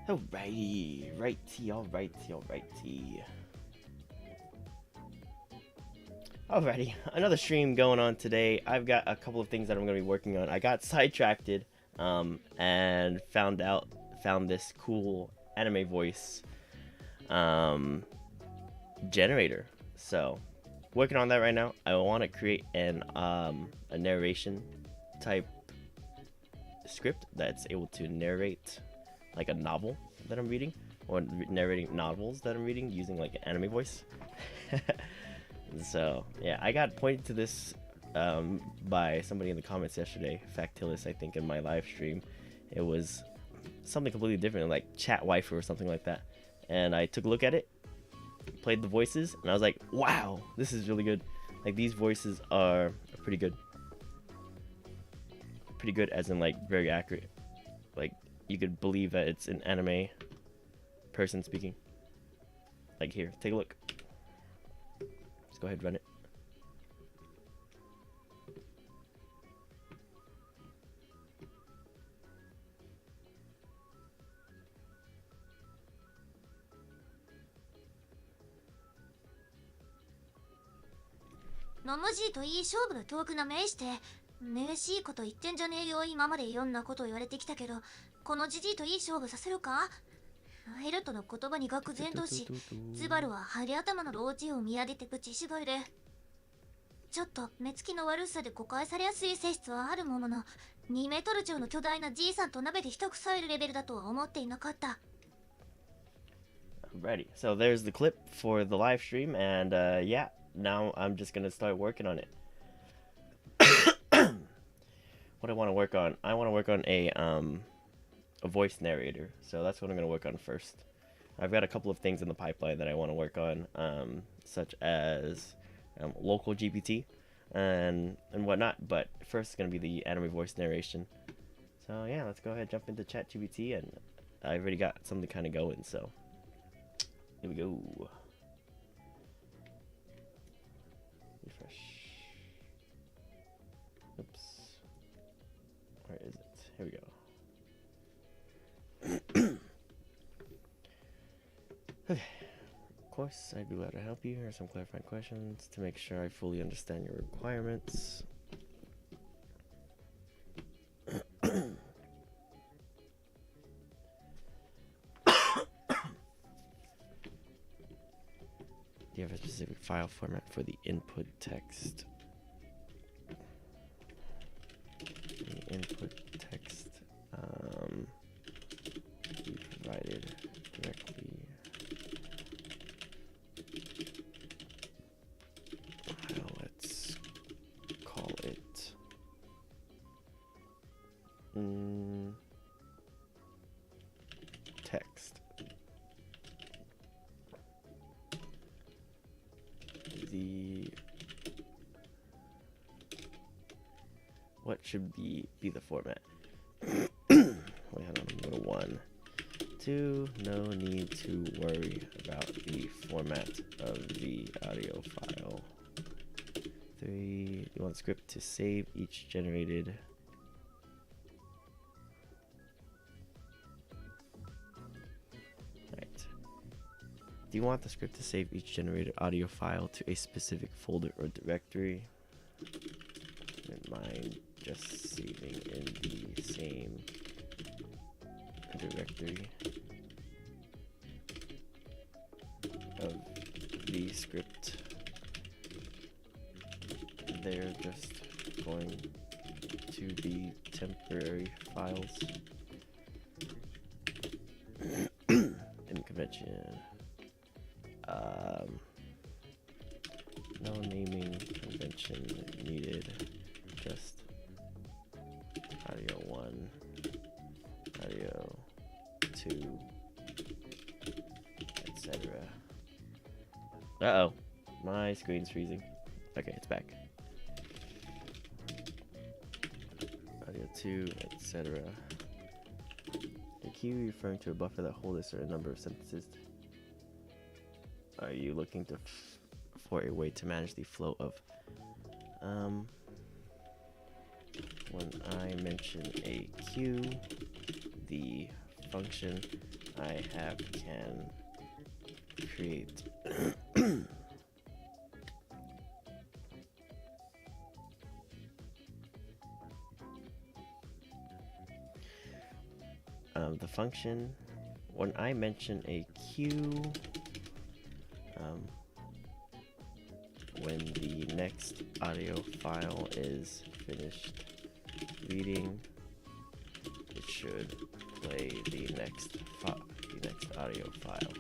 Alrighty, alrighty. Another stream going on today. I've got a couple of things that I'm going to be working on. I got sidetracked, and found this cool anime voice, generator. So, working on that right now. I want to create a narration type script that's able to narrate like a novel that I'm reading, or narrating novels that I'm reading using like an anime voice. So yeah, I got pointed to this by somebody in the comments yesterday, Factilis, I think, in my live stream. It was something completely different, like chat waifu or something like that. And I took a look at it, played the voices, and I was like, wow, this is really good. Like, these voices are pretty good. Pretty good as in like very accurate. Like, you could believe that it's an anime person speaking. Like, here, take a look. Let's go ahead and run it.のむじいといい勝負の教訓なめして、めえしいこと言ってんじゃねえよ。今までいろんなこと言われてきたけど、このじじいといい勝負させるか。ヘルトの言葉に愕然とし、ズバルは張り頭の老人を見上げてぶちしがいで、ちょっと目つきの悪さで誤解されやすい性質はあるものの、2メートル超の巨大なじいさんと鍋で一くさえるレベルだとは思っていなかった。Alrighty, so there's the clip for the live stream, and yeah, now I'm just gonna start working on it. What I want to work on, I want to work on a voice narrator, so that's what I'm gonna work on first. I've got a couple of things in the pipeline that I want to work on, such as local GPT and whatnot. But first, it's gonna be the anime voice narration. So yeah, let's go ahead and jump into ChatGPT, and I've already got something kind of going. So here we go. Refresh. Oops. Where is it? Here we go. Okay. Of course, I'd be glad to help you. Here are some clarifying questions to make sure I fully understand your requirements. Do you have a specific file format for the input text? The input text be provided directly. Let's call it text. What should be the format? Wait, hold on. Go to 1. 2, no need to worry about the format of the audio file. 3, you want the script to save each generated. Right. Do you want the script to save each generated audio file to a specific folder or directory? Wouldn't mind just saving in the same directory of the script. They're just going to be temporary files. In convention. No naming convention needed. Just audio 1, audio 2, etc. Uh-oh. My screen's freezing. Okay, it's back. Audio 2, etc. The queue referring to a buffer that holds a certain number of sentences. Are you looking for a way to manage the flow of when I mention a queue, the function I have can create the function when I mention a queue, when the next audio file is finished reading, it should play the next audio file.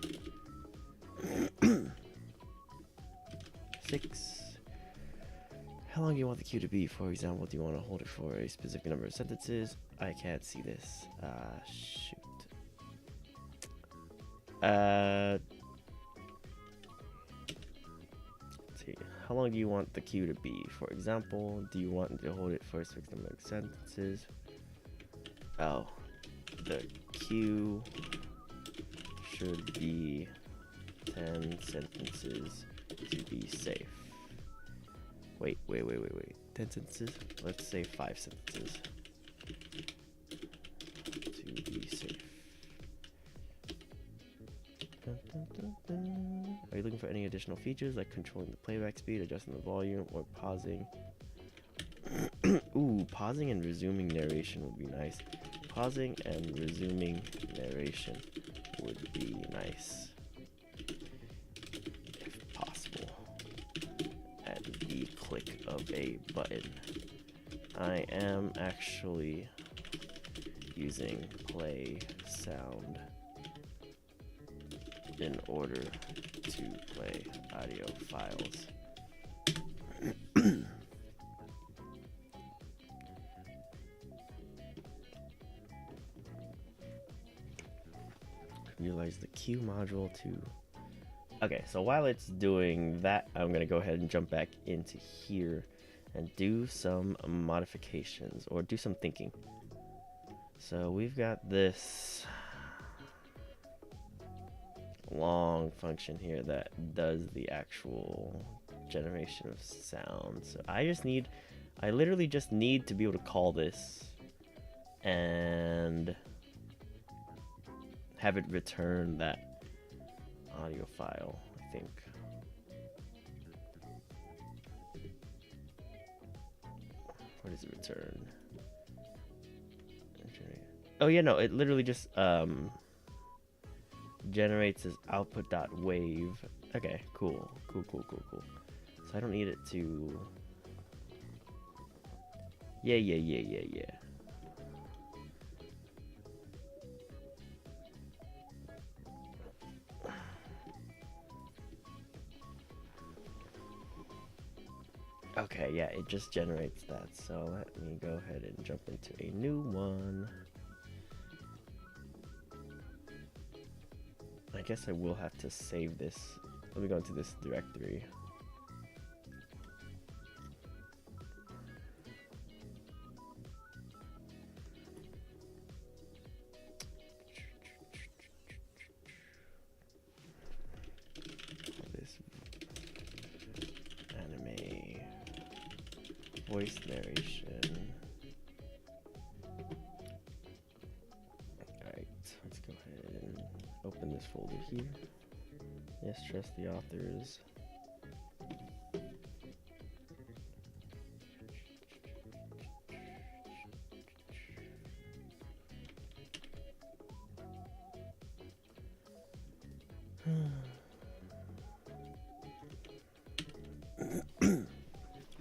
6. How long do you want the queue to be? For example, do you want to hold it for a specific number of sentences? I can't see this. Shoot. Let's see. How long do you want the queue to be? For example, do you want to hold it for a specific number of sentences? Oh, the queue should be 10 sentences to be safe. Wait. 10 sentences? Let's say 5 sentences to be safe. Are you looking for any additional features like controlling the playback speed, adjusting the volume, or pausing? Ooh, pausing and resuming narration would be nice. Pausing and resuming narration would be nice, if possible, at the click of a button. I am actually using play sound in order to play audio files. Utilize the queue module to... Okay, so while it's doing that, I'm going to go ahead and jump back into here and do some modifications, or do some thinking. So we've got this long function here that does the actual generation of sound. So I literally just need to be able to call this and have it return that audio file, I think. What does it return? Oh yeah, no, it literally just generates as output.wave. Okay, cool. So I don't need it to... Yeah. Okay, yeah, it just generates that. So let me go ahead and jump into a new one. I guess I will have to save this. Let me go into this directory. This anime voice narration. Alright, let's go ahead and open this folder here. Yes, trust the authors.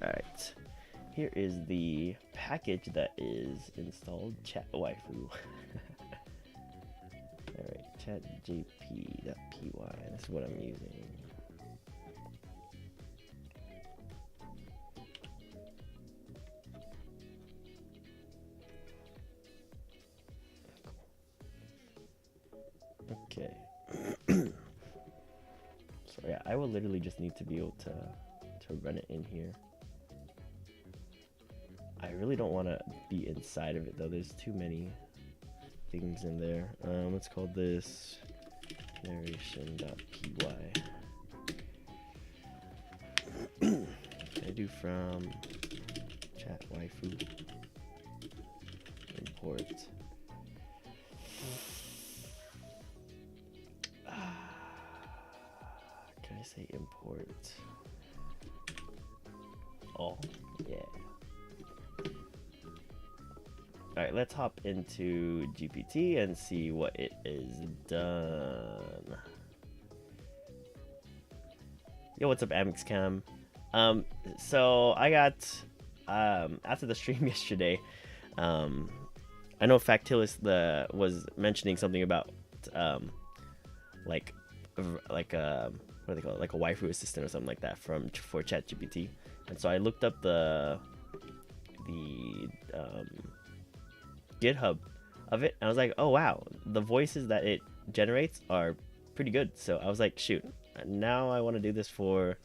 Alright, here is the package that is installed, chat waifu. Alright, chatgp.py, that's what I'm using. Okay. So yeah, I will literally just need to be able to run it in here. I really don't want to be inside of it though. There's too many things in there. Let's call this narration.py. I do from chat waifu import import all. Yeah. Alright, let's hop into GPT and see what it is done. Yo, what's up, Amixcam? So I got after the stream yesterday, I know Factilis was mentioning something about like what do they call it, like a waifu assistant or something like that for ChatGPT, and so I looked up the GitHub of it, and I was like, oh wow, the voices that it generates are pretty good. So I was like, shoot, now I want to do this for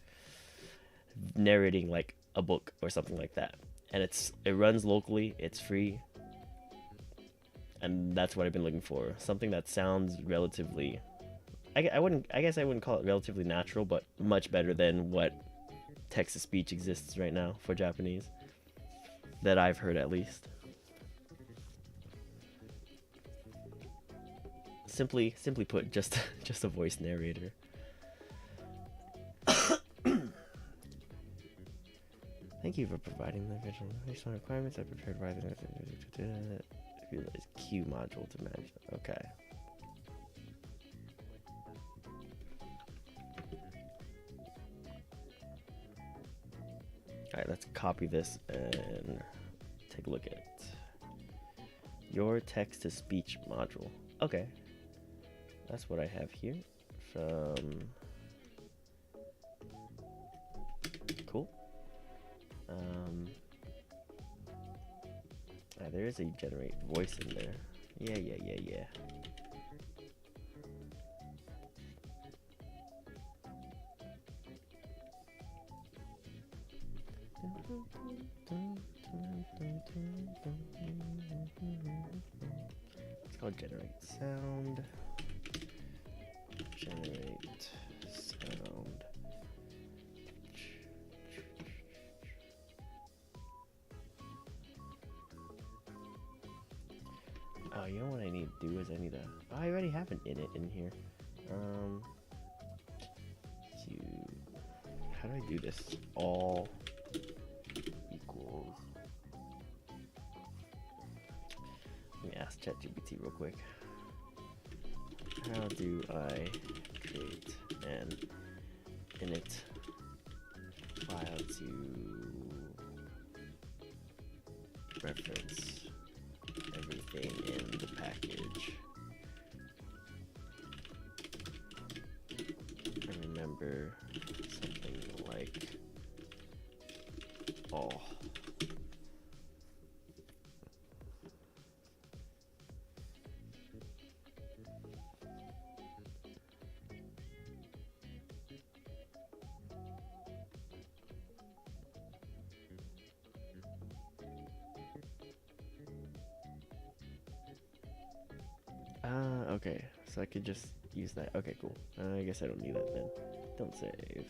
narrating like a book or something like that, and it runs locally, it's free, and that's what I've been looking for. Something that sounds relatively, I guess I wouldn't call it relatively natural, but much better than what text to speech exists right now for Japanese, that I've heard at least. Simply put, just a voice narrator. Thank you for providing the original based on requirements. I prepared rather utilize Q module to manage. Okay. All right, let's copy this and take a look at it. Your text to speech module. Okay. That's what I have here from. Cool. There is a generate voice in there. Yeah. It's called generate sound. Generate sound. Oh, you know what I need to do is I need to. Oh, I already have an init in here. How do I do this? All equals. Let me ask ChatGPT real quick. How do I create an init file to reference everything in the package? I remember something like all. Okay, so I could just use that. Okay, cool. I guess I don't need that then. Don't save.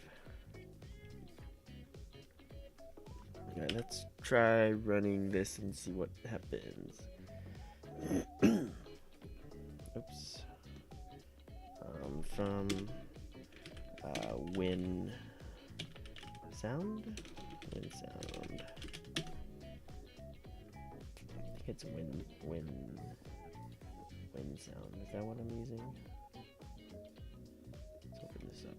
Alright, let's try running this and see what happens. Oops. From win sound? Win sound. I think it's win sound. Is that what I'm using? Let's open this up.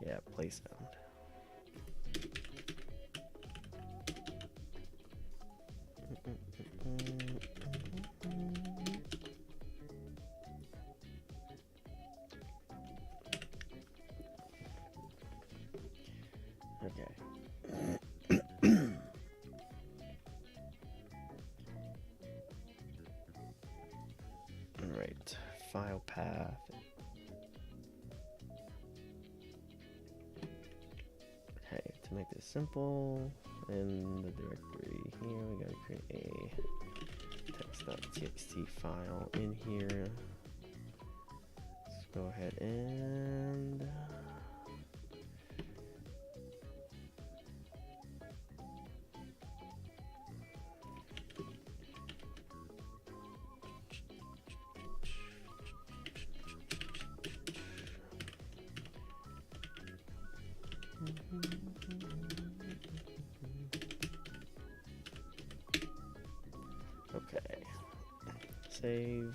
Yeah, play sound. Okay. Alright, file path. Okay, to make this simple, in the directory here, we gotta create a text.txt file in here. Let's go ahead and Save.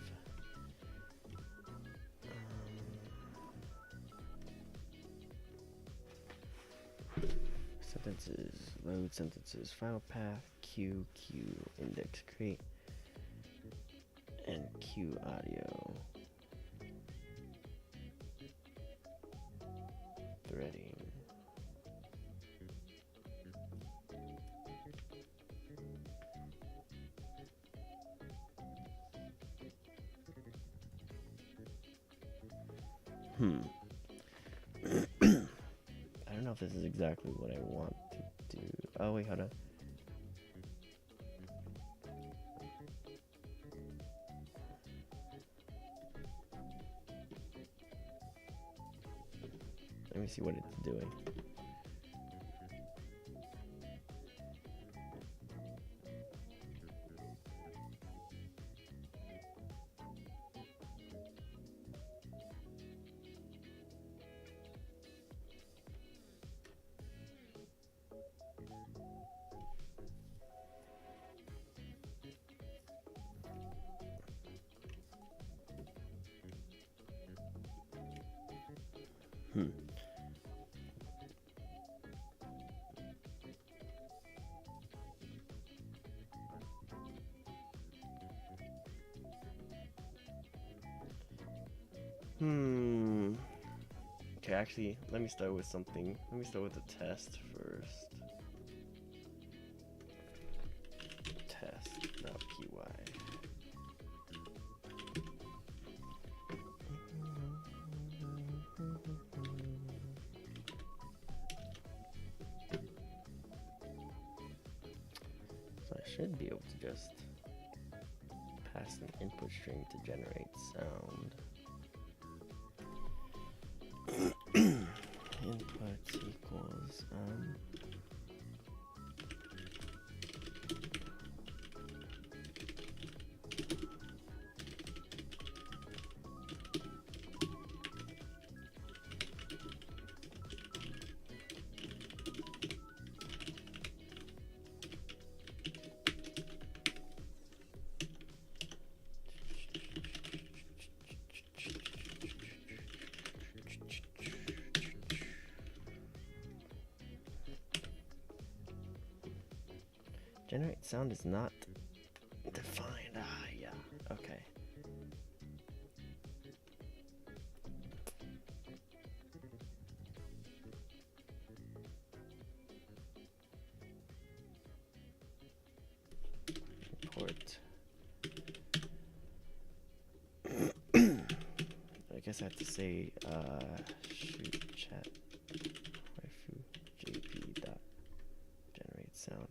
Sentences, load sentences, file path, Q, index, create, and Q audio. Threading. I don't know if this is exactly what I want to do. Oh wait, hold on. Let me see what it's doing. Okay, actually, let me start with something. Let me start with a test first. Test.py. So I should be able to just pass an input string to generate sound. Input equals generate sound is not defined. Ah, yeah. Okay. Import. I guess I have to say shoot chat WaifuGPT dot generate sound.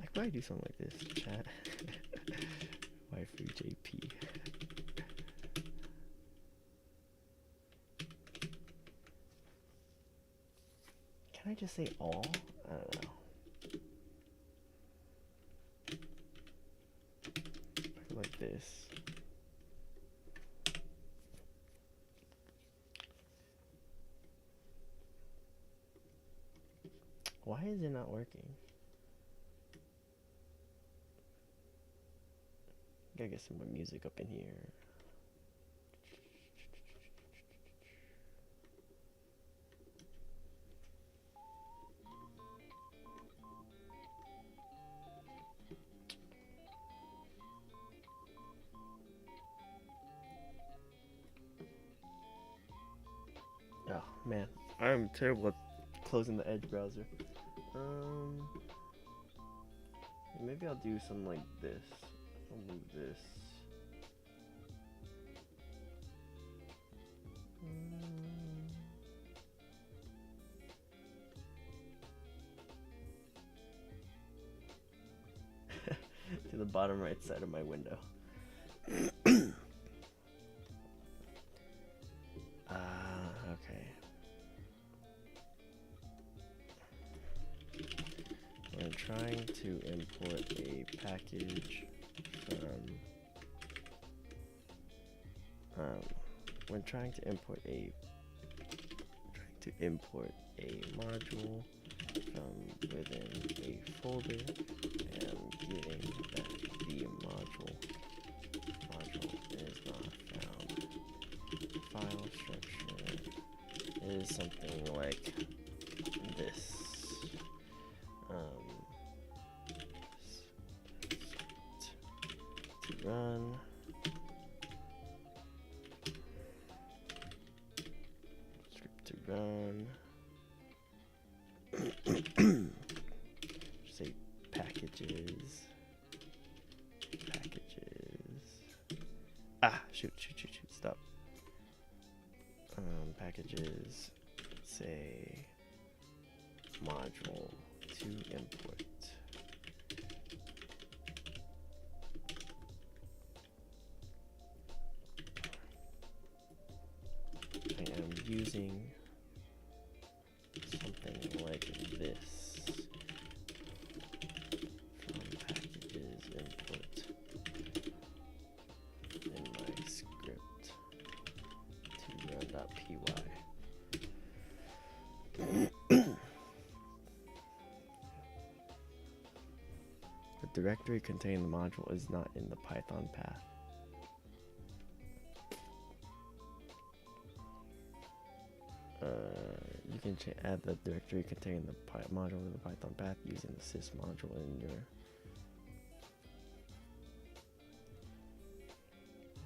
Like, why do something like this? Chat WaifuGPT. Can I just say all? I don't know. Like this. Why is it not working? Gotta get some more music up in here. Oh man, I'm terrible at closing the Edge browser. Maybe I'll do something like this. I'll move this. To the bottom right side of my window. Okay. We're trying to import a package from we're trying to import a module from within a folder and getting that the module. Module is not found. File structure is something like this. To run. Script to run. Say packages. Shoot, stop. Packages, say module to import. I am using something like this from packages import in my script to run.py. The directory containing the module is not in the Python path. You can add the directory containing the module in the Python path using the sys module in your.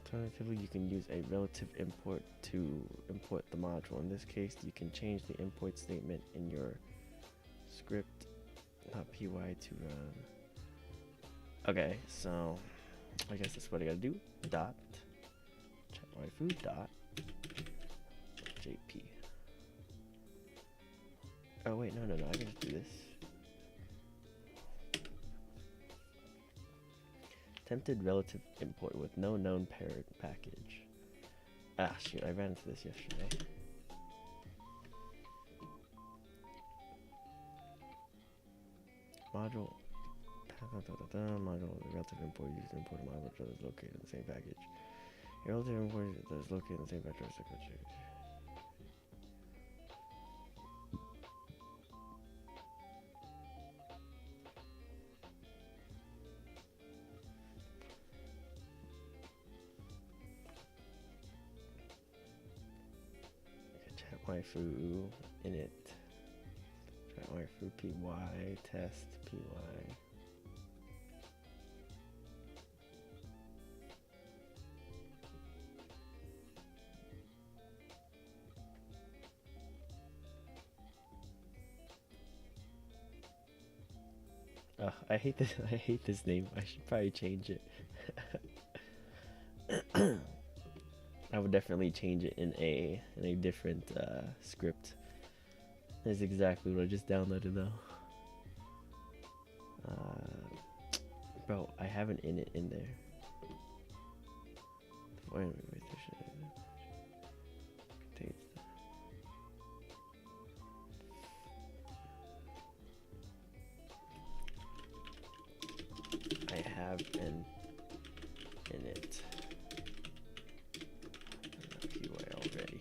Alternatively, you can use a relative import to import the module. In this case, you can change the import statement in your script.py to run. Okay, so I guess that's what I gotta do. Dot waifu dot jp. Oh wait, no, I can just do this. Attempted relative import with no known parent package. Ah, shoot, I ran into this yesterday. Module. Module relative import used to import a module that is located in the same package. A relative import that is located in the same package. Waifu init. Waifu py test py. I hate this. I hate this name. I should probably change it. I would definitely change it in a different script. That's exactly what I just downloaded though. Bro, I have an init in there. Wait. I have an init. PY already.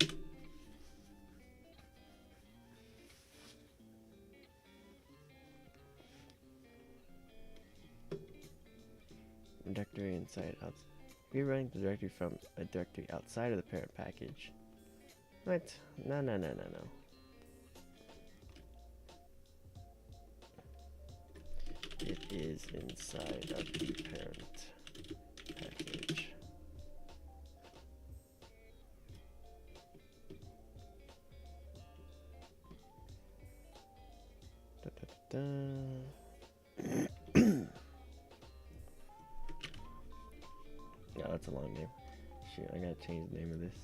Directory inside out. We're running the directory from a directory outside of the parent package. What? No. It is inside of the parent package. Yeah, that's a long name. Shoot, I gotta change the name of this.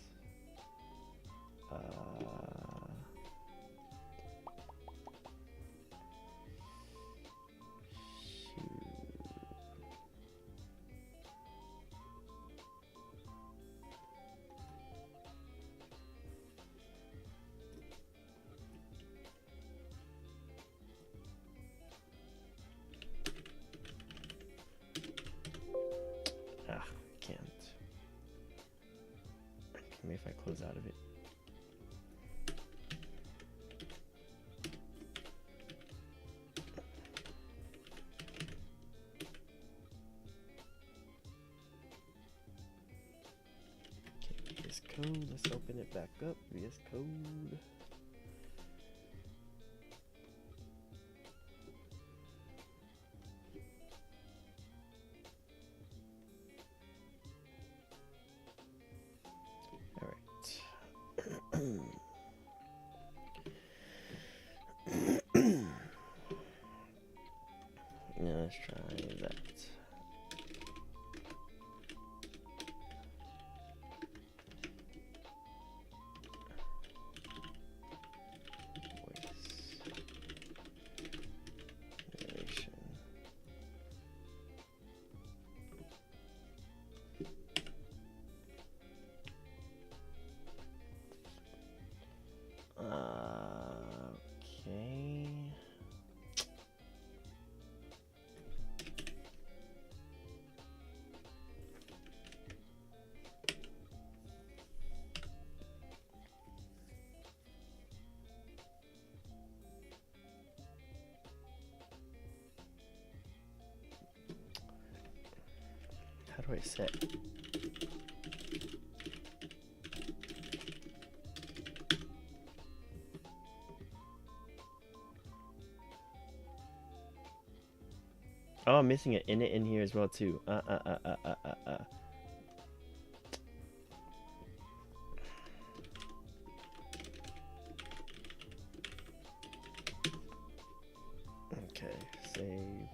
Can't. Maybe if I close out of it. let's open it back up. VS Code. Yeah, let's try that. Narration. Okay. How do I set? Oh, I'm missing an init in here as well too. Okay, save.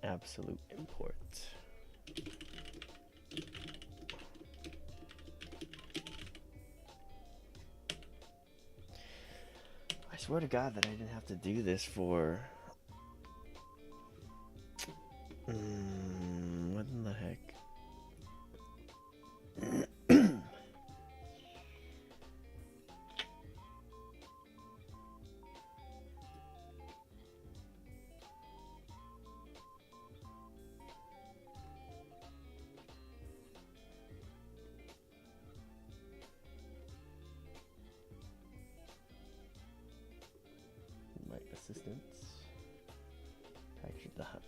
Absolute import. I swear to God that I didn't have to do this for. What in the heck? Assistance. Package the hut.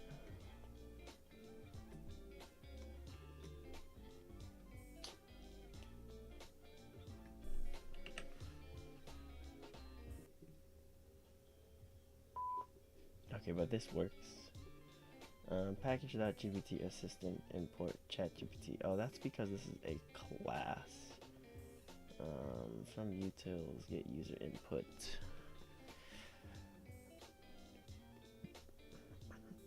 Okay, but this works. Package.gpt assistant import ChatGPT. Oh, that's because this is a class. From utils get user input.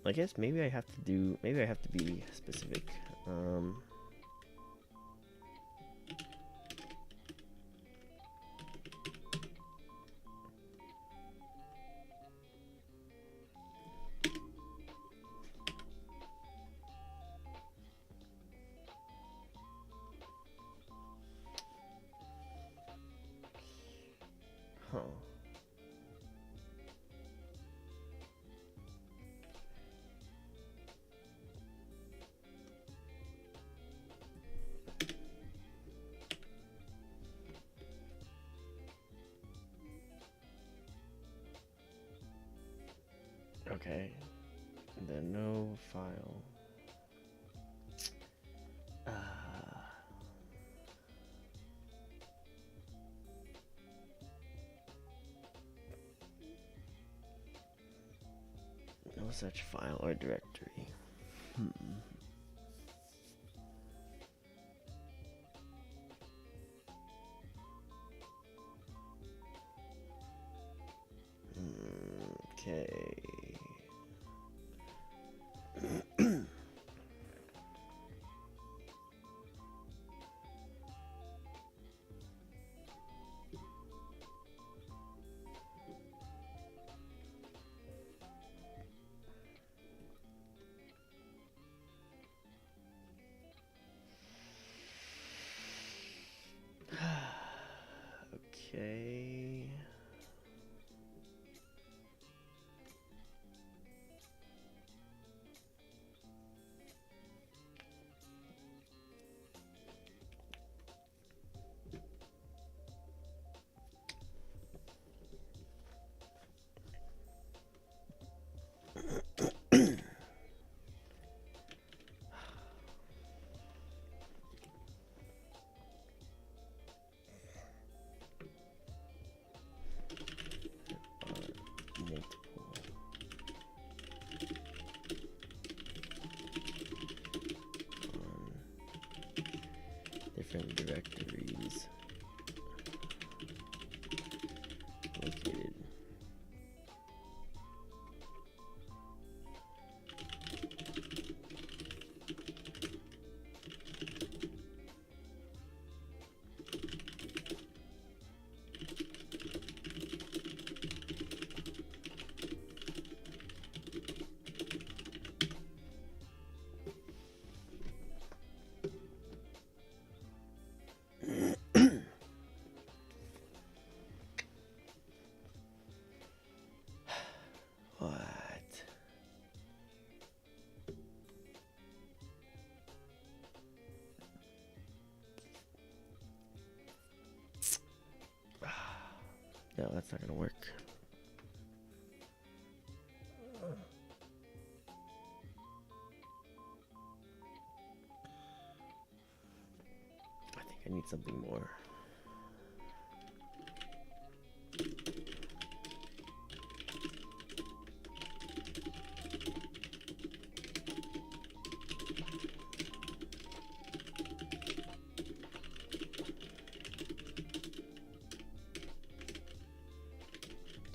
I guess maybe I have to be specific. Huh. Okay, and then no file. No such file or directory. Okay. Okay. Different directories located. What? No, that's not gonna work. I think I need something more.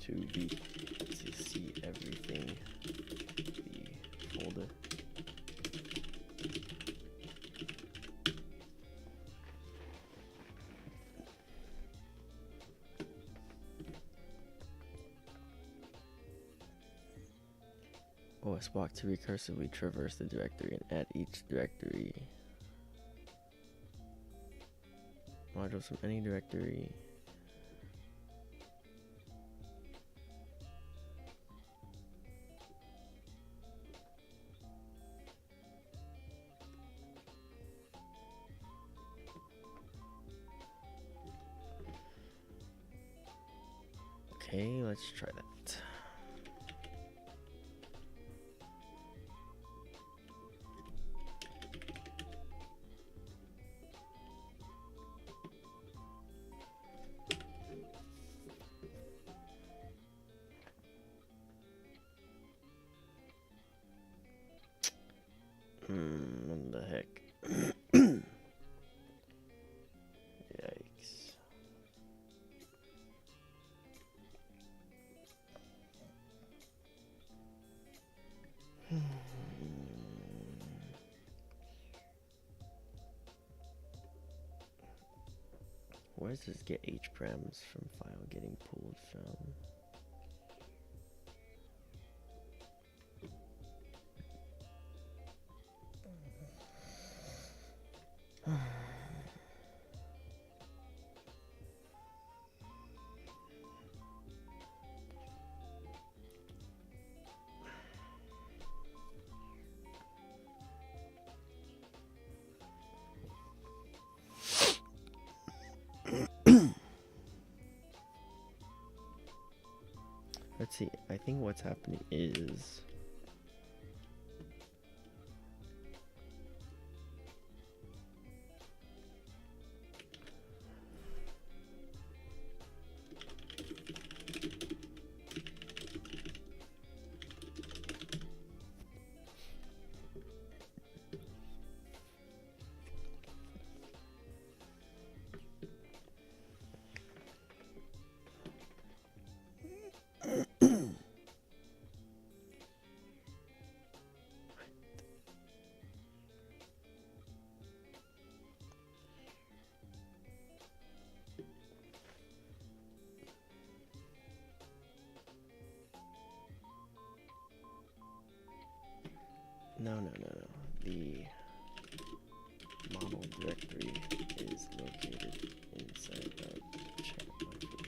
To see everything, the folder. OS walk to recursively traverse the directory and add each directory. Modules from any directory. Okay, let's try that. What the heck? Yikes. Where does this get h params from file getting pulled from? Let's see, I think what's happening is no. The model directory is located inside of chat.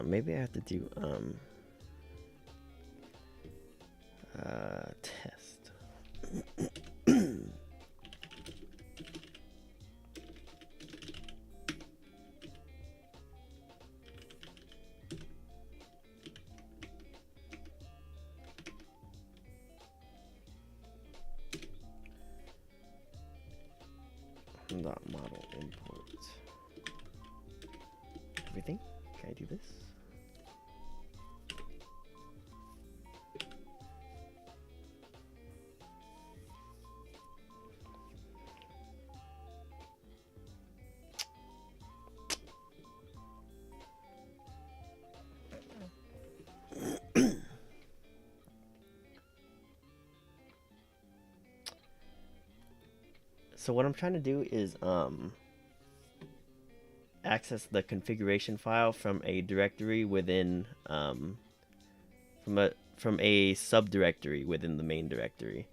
Maybe I have to do test. Dot model import everything. Can I do this? So what I'm trying to do is access the configuration file from a directory within from a subdirectory within the main directory.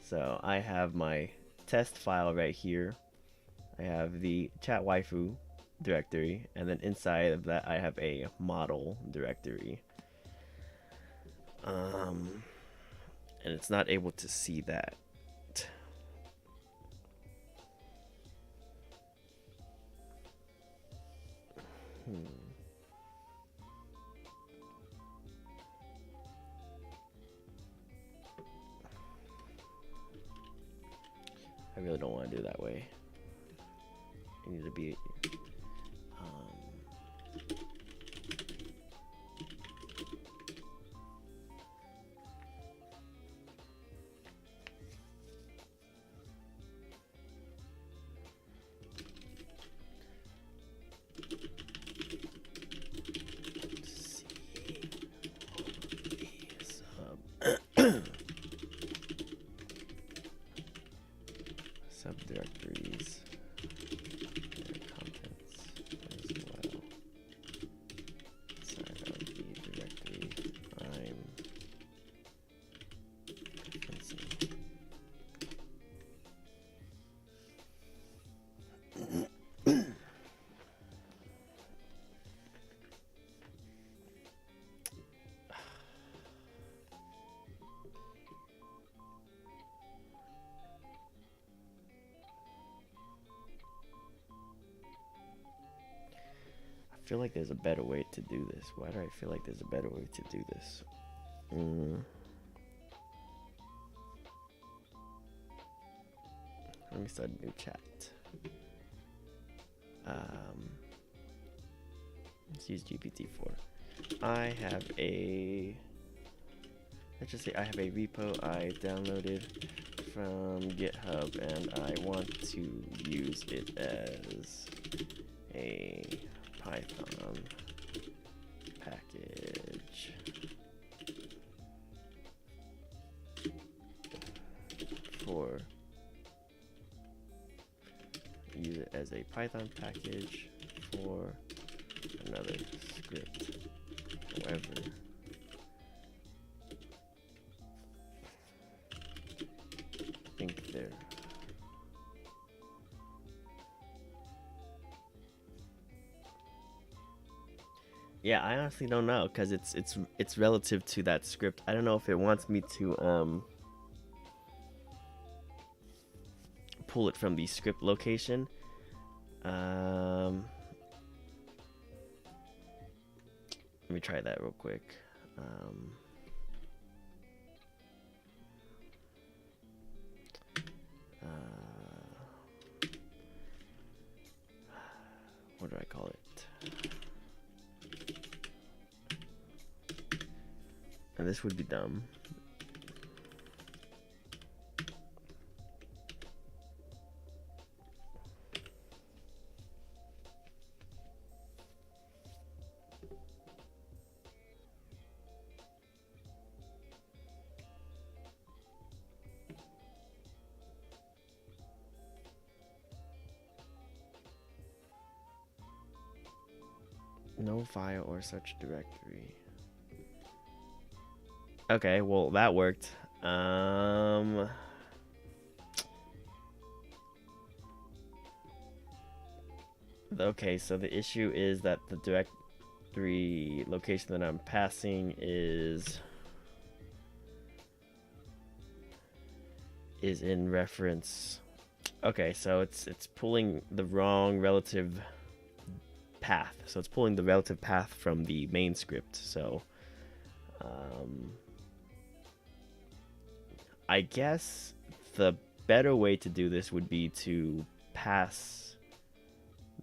So I have my test file right here. I have the chat waifu directory, and then inside of that I have a model directory. And it's not able to see that. I really don't want to do it that way. I need to be subdirectories, their contents as well. Inside of the directory I'm referencing. I feel like there's a better way to do this. Why do I feel like there's a better way to do this? Let me start a new chat. Let's use GPT4. I have a, let's just say I have a repo I downloaded from GitHub, and I want to use it as a Python package for use it as a Python package for another script. However, I think there. Yeah, I honestly don't know, because it's relative to that script. I don't know if it wants me to pull it from the script location. Let me try that real quick. What do I call it? And this would be dumb. No file or such directory. Okay, well that worked. Okay, so the issue is that the The location that I'm passing is in reference. Okay, so it's pulling the wrong relative path. So it's pulling the relative path from the main script. So I guess the better way to do this would be to pass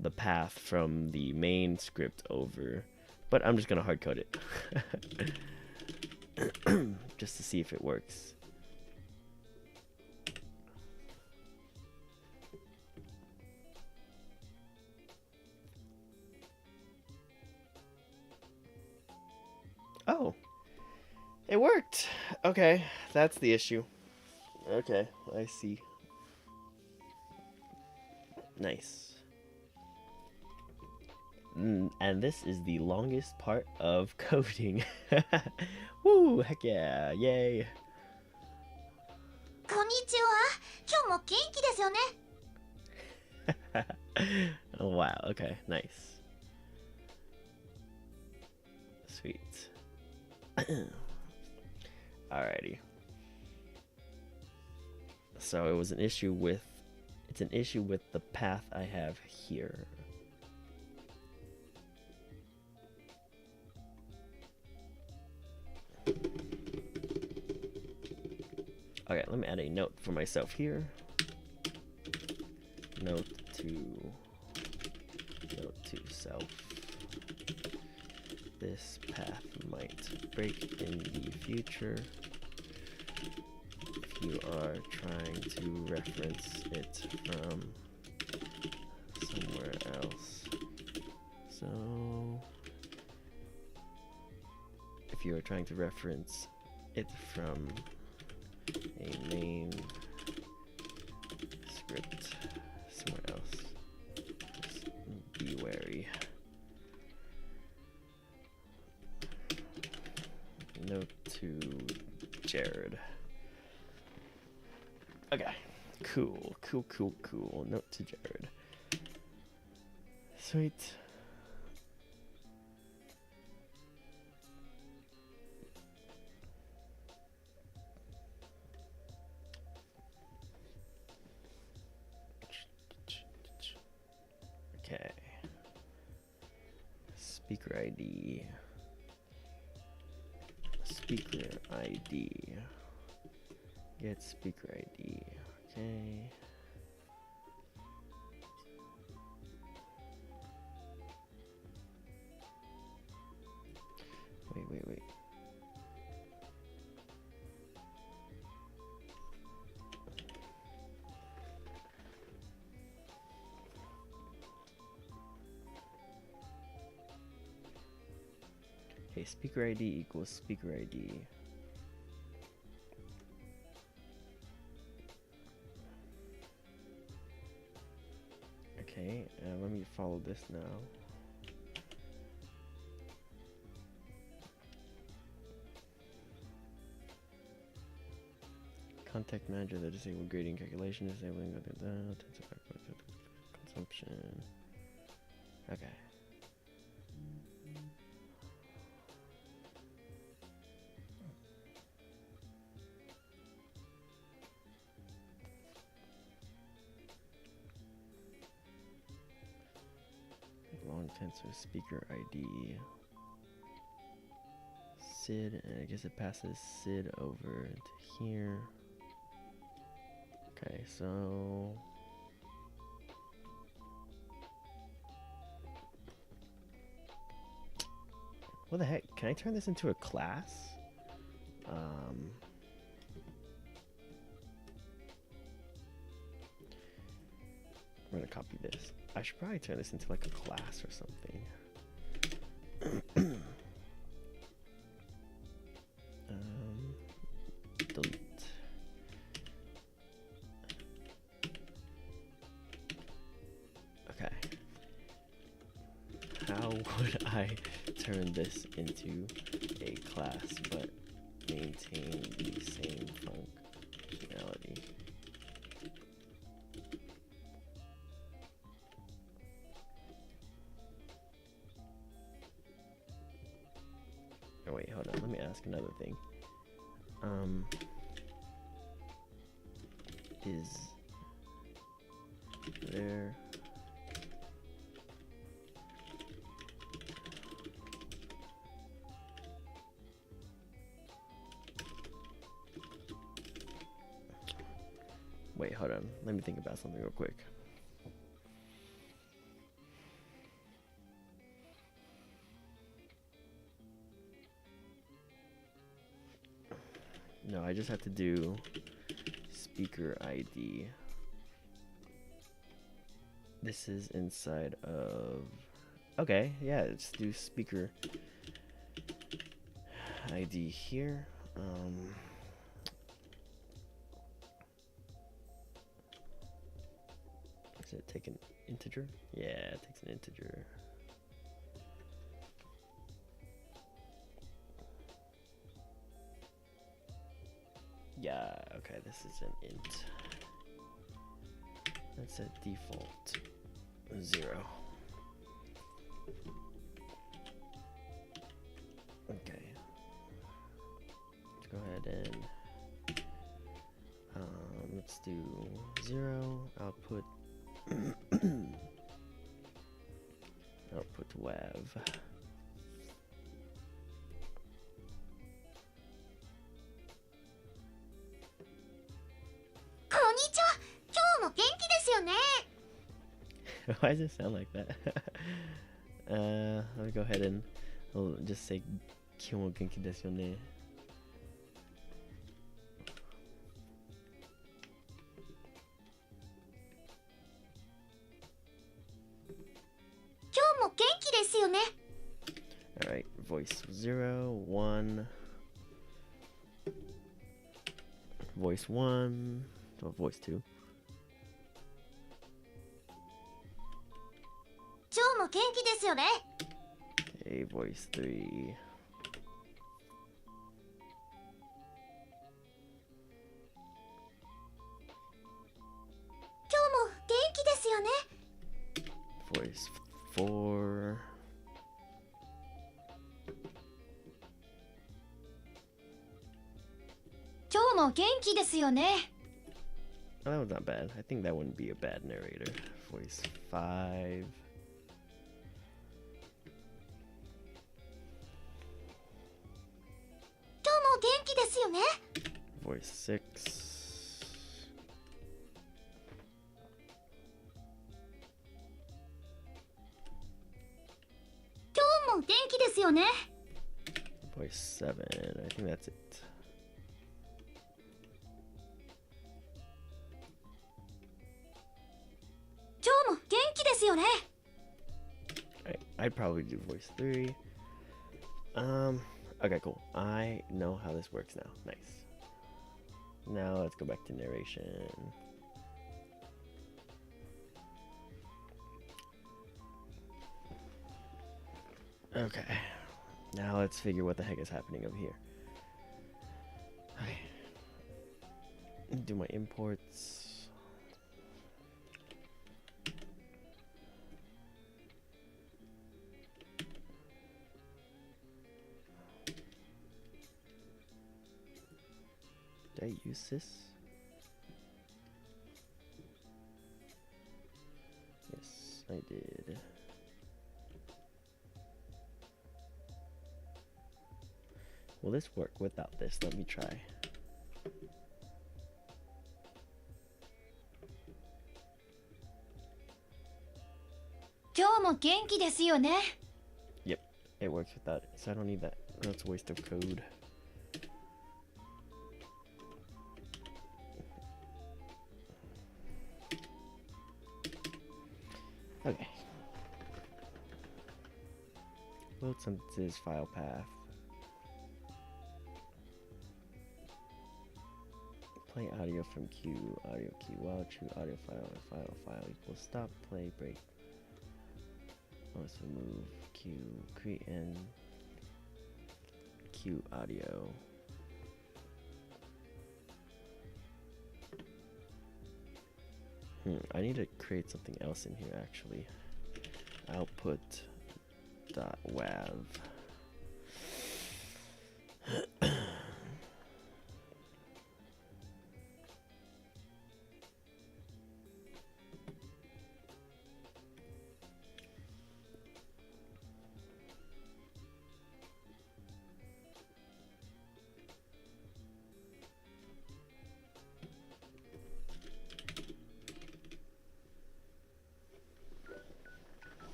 the path from the main script over, but I'm just gonna hard code it just to see if it works. Oh, it worked. Okay, that's the issue. Okay, I see. Nice. And this is the longest part of coding. Woo, heck yeah, yay. こんにちは。今日も元気ですよね。Oh, wow, okay, nice. Sweet. Alrighty. So it was an issue with, it's an issue with the path I have here. Okay, let me add a note for myself here. Note to self. This path might break in the future if you are trying to reference it from somewhere else. So if you are trying to reference it from a main script somewhere else, just be wary. Note to Jared. Okay, cool. Note to Jared. Sweet. Okay. Speaker ID. Speaker ID. Get speaker ID. Okay. Wait. Okay, speaker ID equals speaker ID. Okay, let me follow this now. Contact manager, the disabled grading calculation, disabling consumption. Okay. Long tensor speaker ID. SID, and I guess it passes SID over to here. Okay, so what the heck? Can I turn this into a class? I'm gonna copy this. I should probably turn this into like a class or something. Delete. Okay. How would I turn this into a class but maintain the same functionality? ask another thing. Is there wait, hold on. Let me think about something real quick. No, I just have to do speaker ID. This is inside of... Okay, yeah, let's do speaker ID here. Does it take an integer? Yeah, it takes an integer. Yeah, okay, this is an int. That's a default 0. Okay. Let's go ahead and let's do 0 output output wav. Why does it sound like that? Let me go ahead and I'll just say Kyomo genki desu yo ne. Alright, voice 0, 1, voice 1, so voice 2. Okay, voice 3. Voice 4. Oh, that was not bad. I think that wouldn't be a bad narrator. Voice 5. Voice 6. Voice 7. I think that's it. Alright, I'd probably do voice 3. Okay, cool. I know how this works now. Nice. Now let's go back to narration. Okay. Now let's figure what the heck is happening over here. Okay. Do my imports. Did I use this? Yes, I did. Will this work without this? Let me try. Yep, it works without it, so I don't need that. That's a waste of code. Okay. Load sentences, file path. Play audio from queue, audio key, while true audio file equals stop, play, break. Let's remove queue, create and queue audio. I need to create something else in here actually. Output dot wav.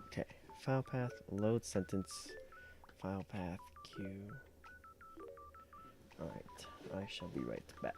Okay, file path, load sentence, file path, queue. Alright, I shall be right back.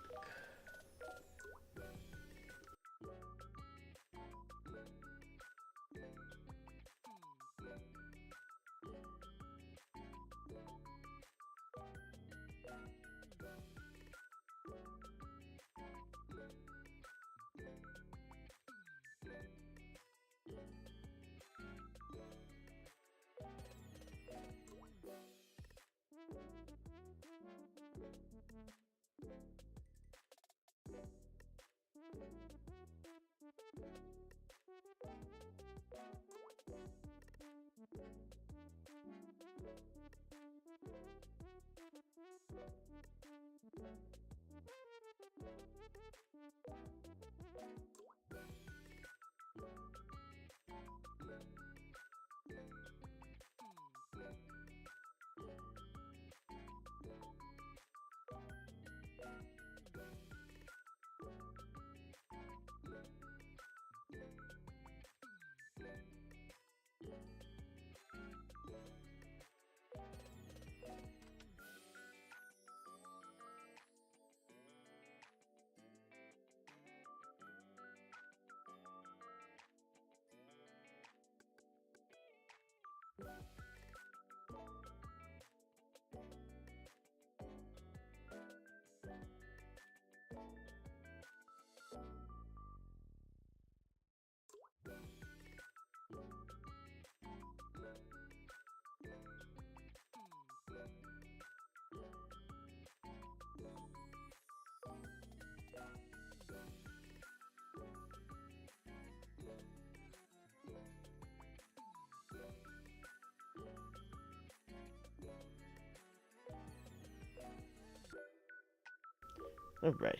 Alright,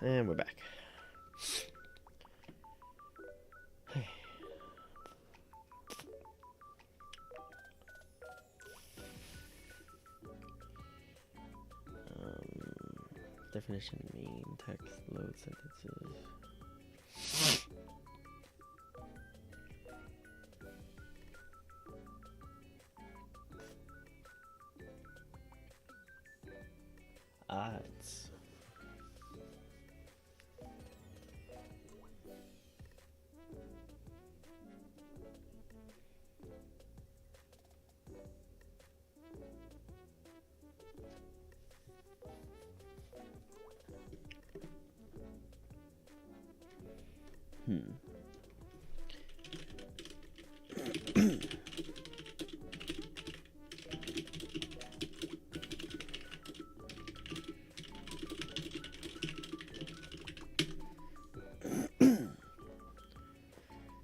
and we're back. Definition, main, text, load sentences. Odds.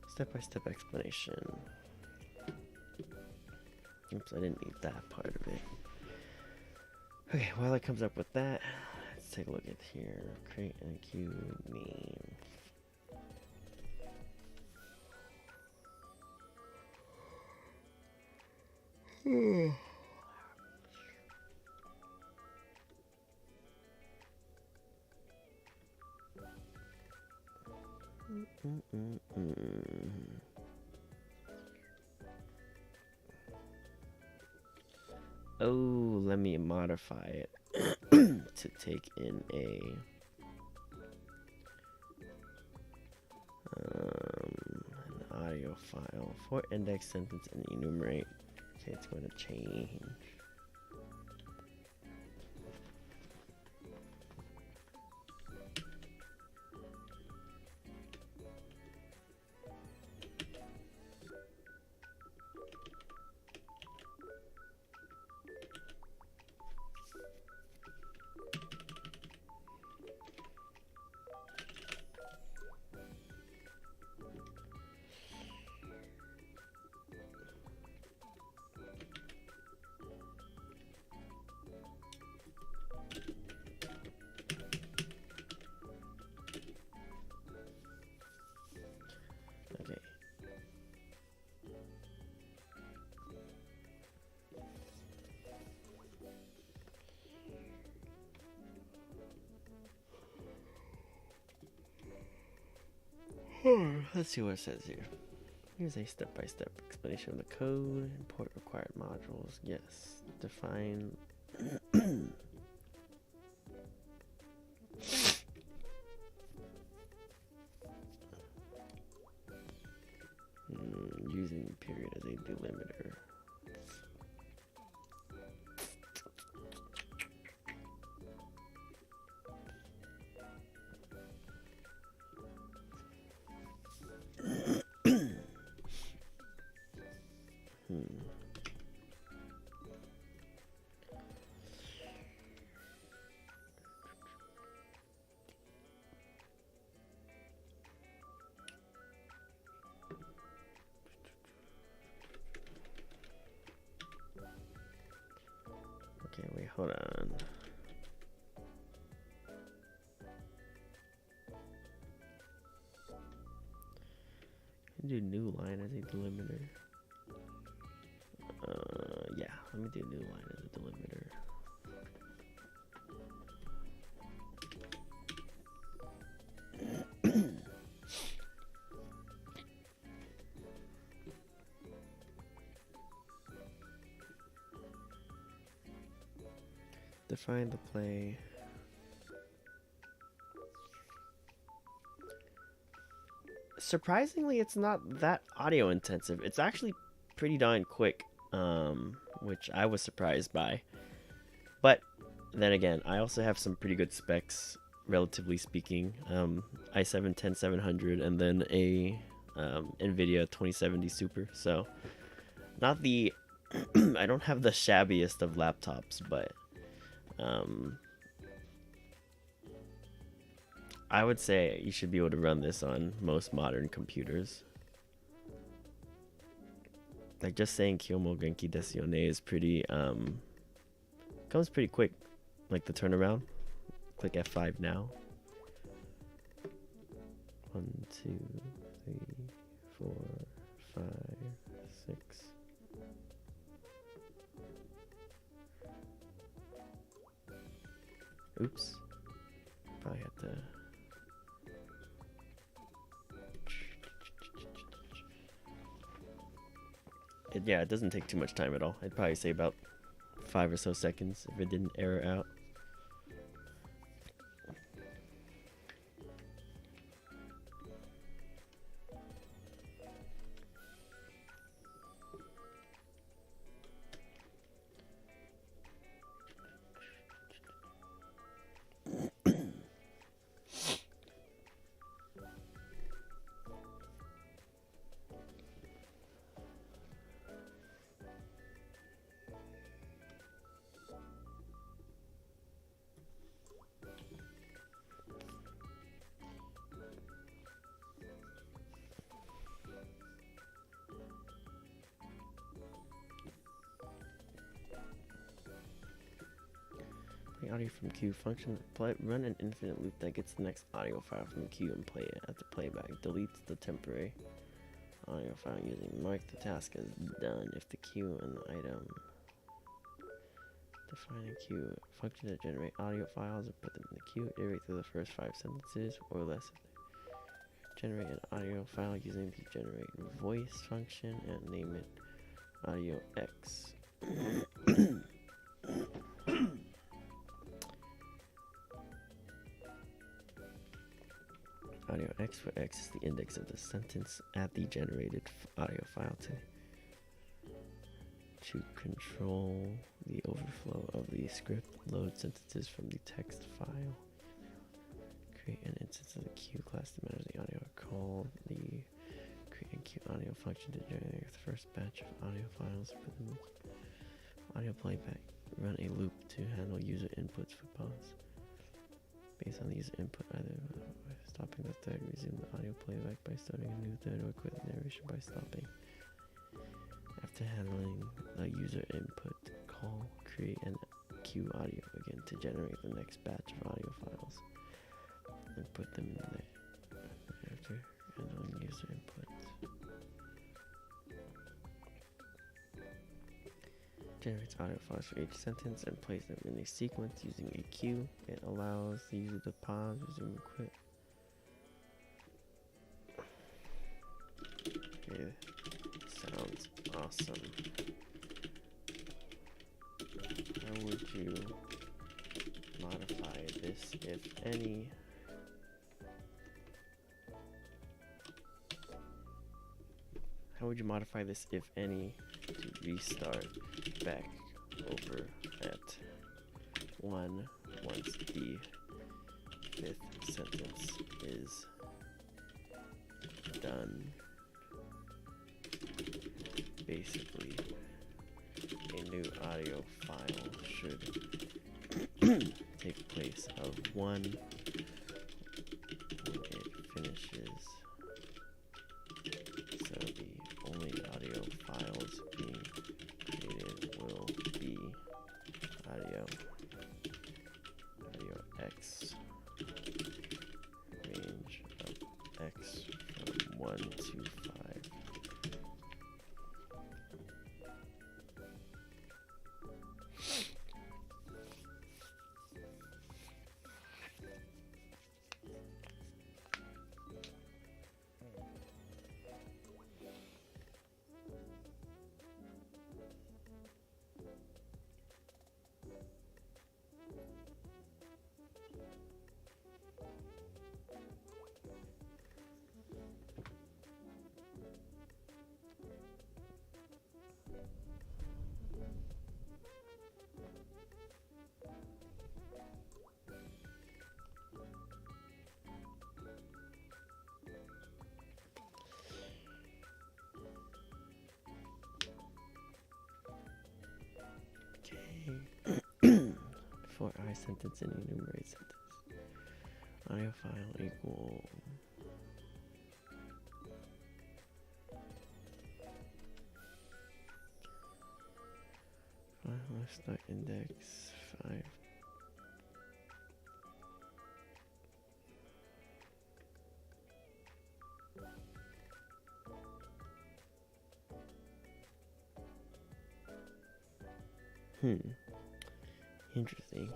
Step-by-step explanation. Oops, I didn't need that part of it. Okay, while it comes up with that, let's take a look at here. Create and queue name. Oh, let me modify it to take in an audio file for index sentence and enumerate. Okay, it's going to change. Let's see what it says here. Here's a step-by-step explanation of the code. Import required modules. Yes. Define. Using period as a delimiter. Okay, wait, hold on. Do new line as a delimiter. Yeah, let me do new line as a delimiter. Define the play. Surprisingly, it's not that audio intensive. It's actually pretty darn quick, which I was surprised by. But then again, I also have some pretty good specs, relatively speaking. i7 10700 and then a NVIDIA 2070 Super. So not the I don't have the shabbiest of laptops, but I would say you should be able to run this on most modern computers. Like just saying Kyomo Genki desu yone is pretty comes pretty quick. Like the turnaround. Click F5 now. 1, 2, 3, 4, 5, 6. Oops. Probably have to. Yeah, it doesn't take too much time at all. I'd probably say about 5 or so seconds if it didn't error out. Audio from queue function. Run an infinite loop that gets the next audio file from the queue and play it at the playback. Deletes the temporary audio file using mark the task as done if the queue and the item. Define a queue function to generate audio files and put them in the queue. Iterate through the first 5 sentences or less. Generate an audio file using the generate voice function and name it audio X. Audio X, where X is the index of the sentence. Add the generated audio file to control the overflow of the script. Load sentences from the text file. Create an instance of the queue class that manages the audio. Call the create and queue audio function to generate the first batch of audio files. Put them audio playback. Run a loop to handle user inputs for pause. Based on the user input, either stopping the thread, resume the audio playback by starting a new thread, or quit the narration by stopping. After handling the user input, call create and queue audio again to generate the next batch of audio files and put them in there. After handling user input, generates audio files for each sentence and plays them in a sequence using a queue. It allows the user to pause, resume, and quit. Okay, sounds awesome. How would you modify this, if any? How would you modify this, if any, to restart back over at 1 once the 5th sentence is done? Basically, a new audio file should take place of 1 when it finishes. So the only audio files being created will be audio X, range of X from 1 to 5. Before I sentence and enumerate sentence, audio file equal file start index 5. Interesting.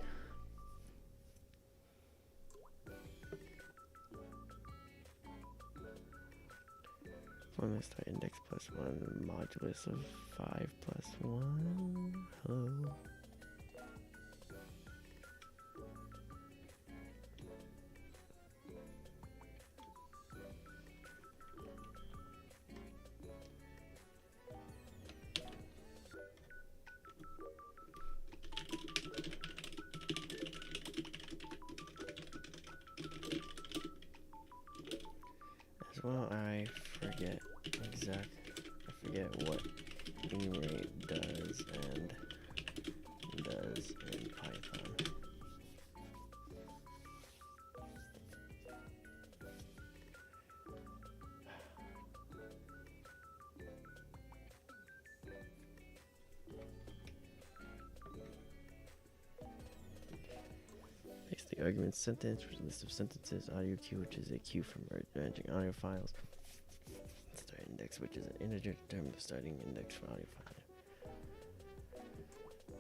Format start index plus 1, modulus of 5 plus 1. Hello. As well, I forget what enumerate does and does in Python. Paste the argument sentence, which is a list of sentences, audio queue, which is a queue from arranging audio files, start index, which is an integer, determine the starting index for audio file,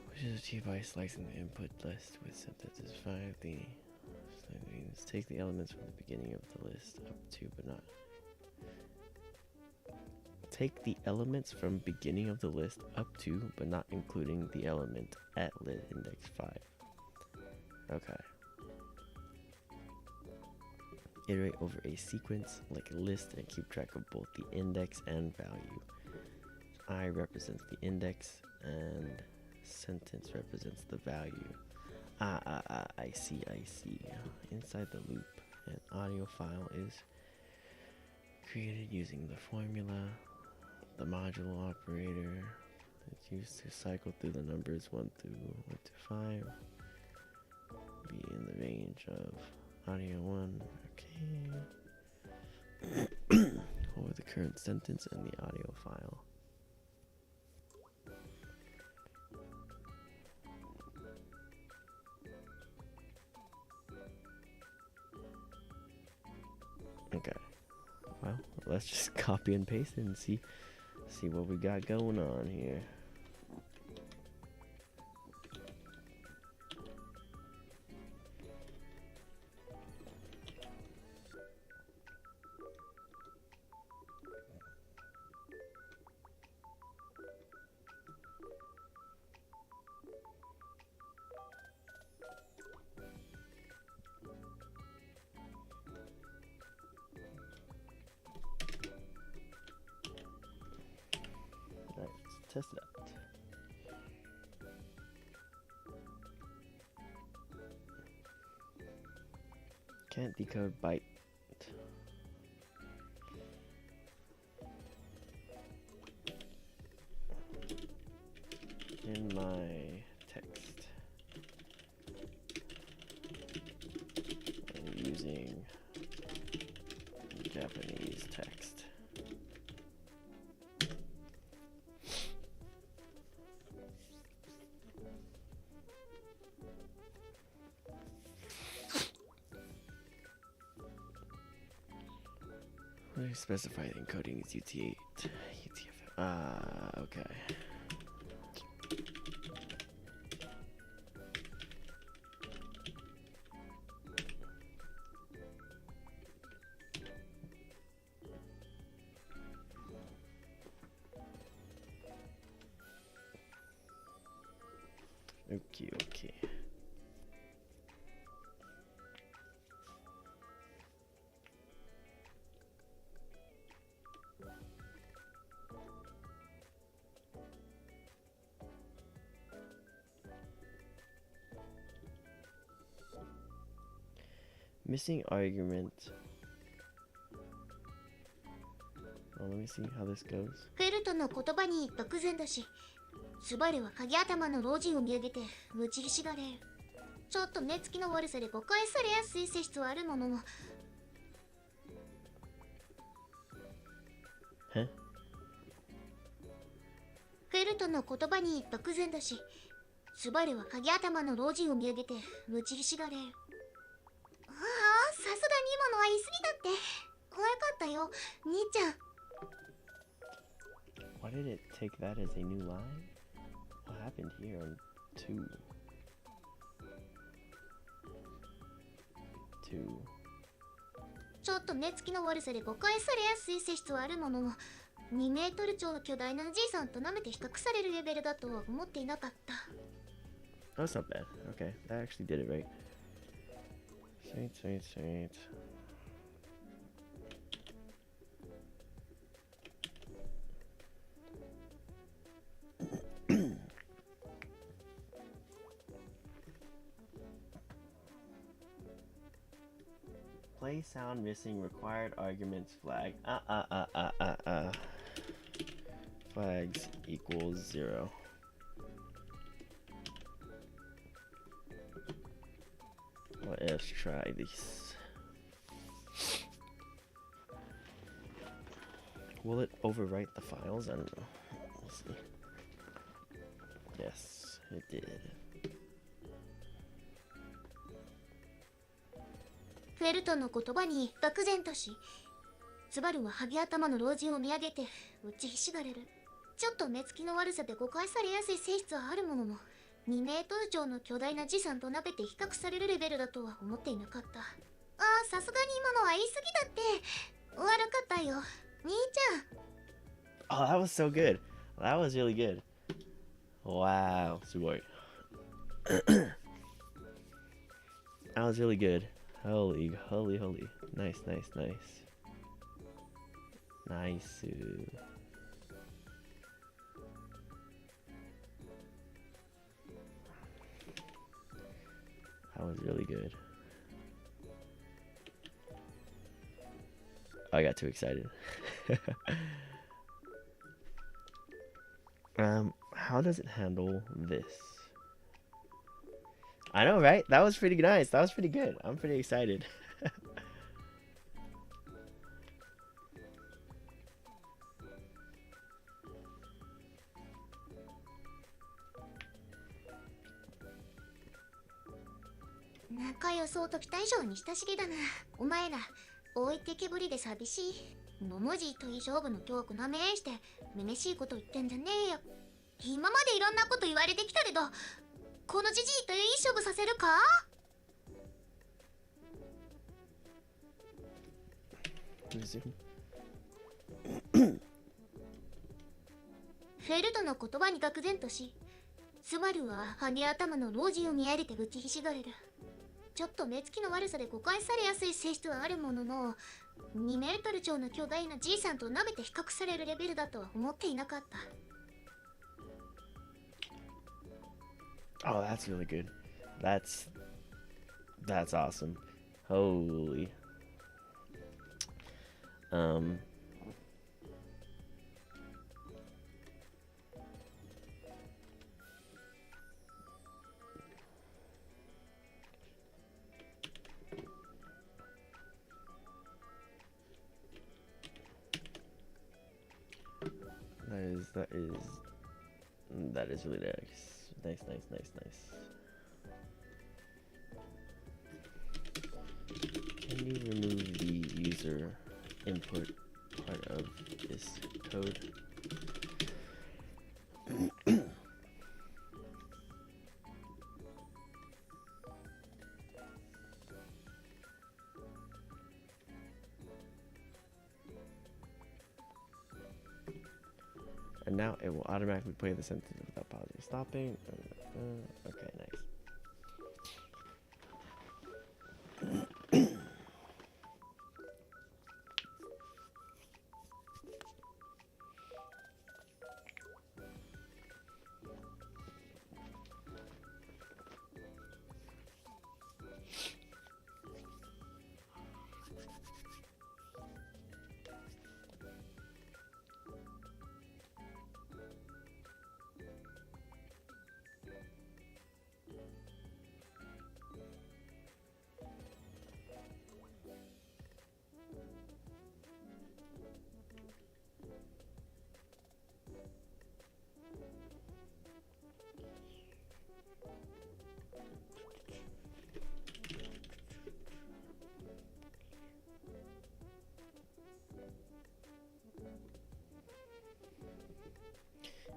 which is achieved by slicing the input list with sentences 5. The means take the elements from the beginning of the list up to, but not take the elements from beginning of the list up to, but not including the element at lit index 5. Okay. Iterate over a sequence like a list and keep track of both the index and value. I represents the index and sentence represents the value. I see. Inside the loop, an audio file is created using the formula, the modulo operator. It's used to cycle through the numbers 1 to 5. Be in the range of audio 1. Okay. Over the current sentence and the audio file. Okay. Well, let's just copy and paste it and see what we got going on here. test it out. Can't decode byte. In my text. I'm using Japanese text. What do you specify the encoding is UT8? UTF. Okay. Okay, okay. Missing argument. Well, let me see how this goes. フェルトの言葉に漠然だし、スバルは鍵頭の老人を見上げて打ちひしがれる。ちょっと目つきの悪さで誤解されやすい性質はあるものの。Huh? フェルトの言葉に漠然だし、スバルは鍵頭の老人を見上げて打ちひしがれる。ああ、さすがに今のは言い過ぎだって。悪かったよ、兄ちゃん。Why did it take that as a new line? What happened here on 2? 2. ちょっと目つきの悪さで誤解されやすい性質はあるものの、2メートル超の巨大なじいさんと舐めて比較されるレベルだとは思っていなかった。Oh, that's not bad. Okay, that actually did it right. Sweet, sweet, sweet. Play sound missing required arguments flag. Flags equals 0. Let's try this. Will it overwrite the files? I don't know. We'll see. Yes, it did. フェルトの言葉に漠然とし、スバルはハゲ頭の老人を見上げて打ちひしがれる。ちょっと目つきの悪さで誤解されやすい性質はあるものの、2メートル超の巨大な時産と舐めて比較されるレベルだとは思っていなかった。ああ、さすがに今のは言い過ぎだって。悪かったよ、兄ちゃん。Oh, that was so good. That was really good. Wow, sugoi. That was really good. Holy. Nice. Nice. That was really good. I got too excited. How does it handle this? I know, right? That was pretty nice. That was pretty good. I'm pretty excited.仲良そうと期待以上に親しげだな。お前ら、置いてけぼりで寂しい。の文字といい勝負の恐怖なめして、めめしいこと言ってんじゃねえよ。今までいろんなこと言われてきたけど、このじじいといい勝負させるか？フェルトの言葉に愕然とし、スバルはハゲ頭の老人を見上げてぶちひしがれる。ちょっと目つきの悪さで誤解されやすい性質はあるものの、2メートル超の巨大なじいさんと舐めて比較されるレベルだとは思っていなかった。Oh, that's really good. That's that's awesome. Holy. Um. That is really nice. Nice. Can you remove the user input part of this code? And now it will automatically play the sentence without pausing or stopping. Okay, nice.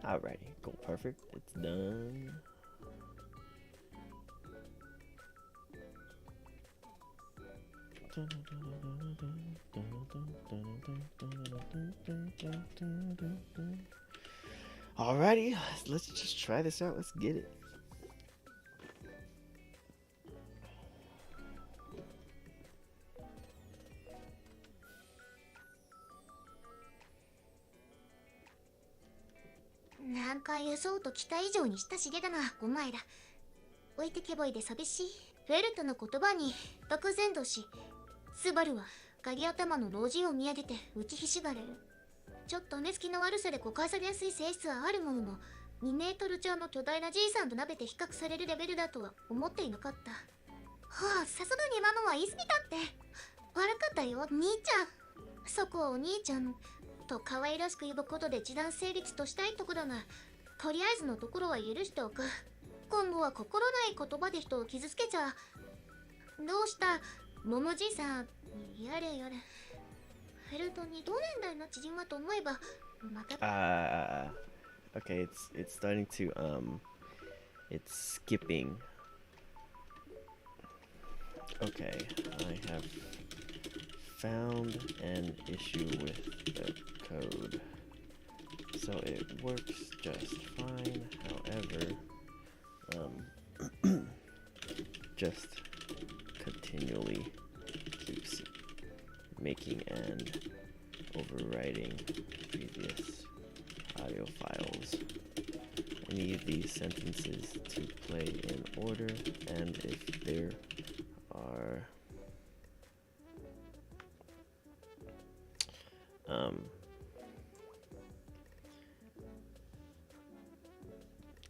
Alrighty, cool, perfect. It's done. Alrighty, let's just try this out. Let's get it.なんか予想と期待以上に親しげだな、お前ら。置いてけぼいで寂しい。フェルトの言葉に漠然とし、スバルは鍵頭の老人を見上げて打ちひしがれる。ちょっと目つきの悪さで誤解されやすい性質はあるものの、2メートル超の巨大なじいさんと鍋て比較されるレベルだとは思っていなかった。はあ、さすがに今のは言い過ぎたって。悪かったよ、兄ちゃん。そこをお兄ちゃんと可愛らしく呼ぶことで示談成立としたいとこだが、とりあえずのところは許しておく。今後は心ない言葉で人を傷つけちゃ。どうしたモモじいさん、やれやれ。フェルトに同年代の知人はと思えば、また。Okay, it's starting to it's skipping. Okay, I have found an issue with the code. So it works just fine, however, just continually keeps making and overwriting previous audio files. I need these sentences to play in order, and if there are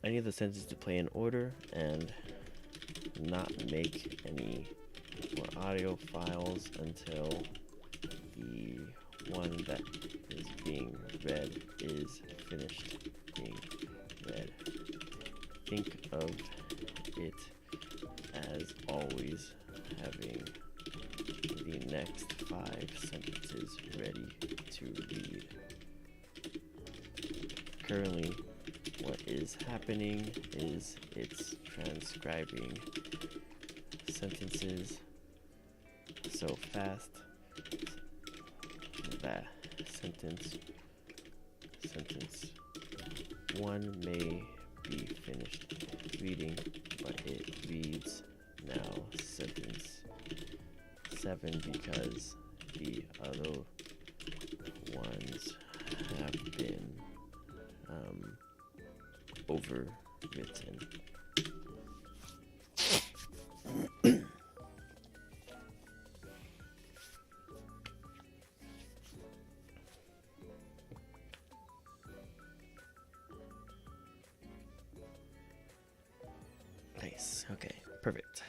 I need the sentences to play in order and not make any more audio files until the one that is being read is finished being read. Think of it as always having the next 5 sentences ready to read. Currently, what is happening is it's transcribing sentences so fast that sentence 1 may be finished reading, but it reads now sentence 7 because the other ones have been overwritten. Okay, perfect.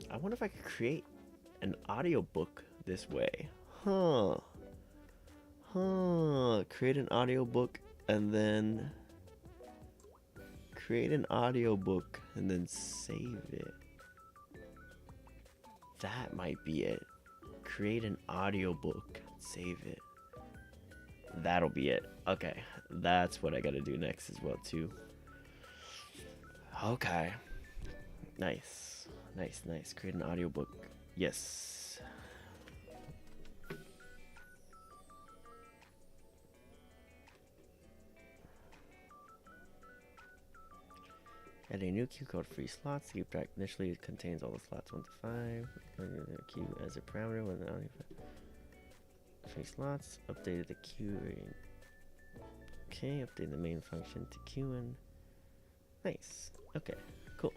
I wonder if I could create an audiobook this way. Huh. Create an audiobook and then save it. That might be it. Create an audiobook, save it. That'll be it. Okay, that's what I gotta do next as well too. Okay. Nice. Create an audiobook. Yes. Add a new queue called free slots. Keep track. Initially, it contains all the slots 1 to 5. Queue as a parameter with an audio. Free slots. Updated the queue. Okay, update the main function to queuing. Nice. Okay, cool.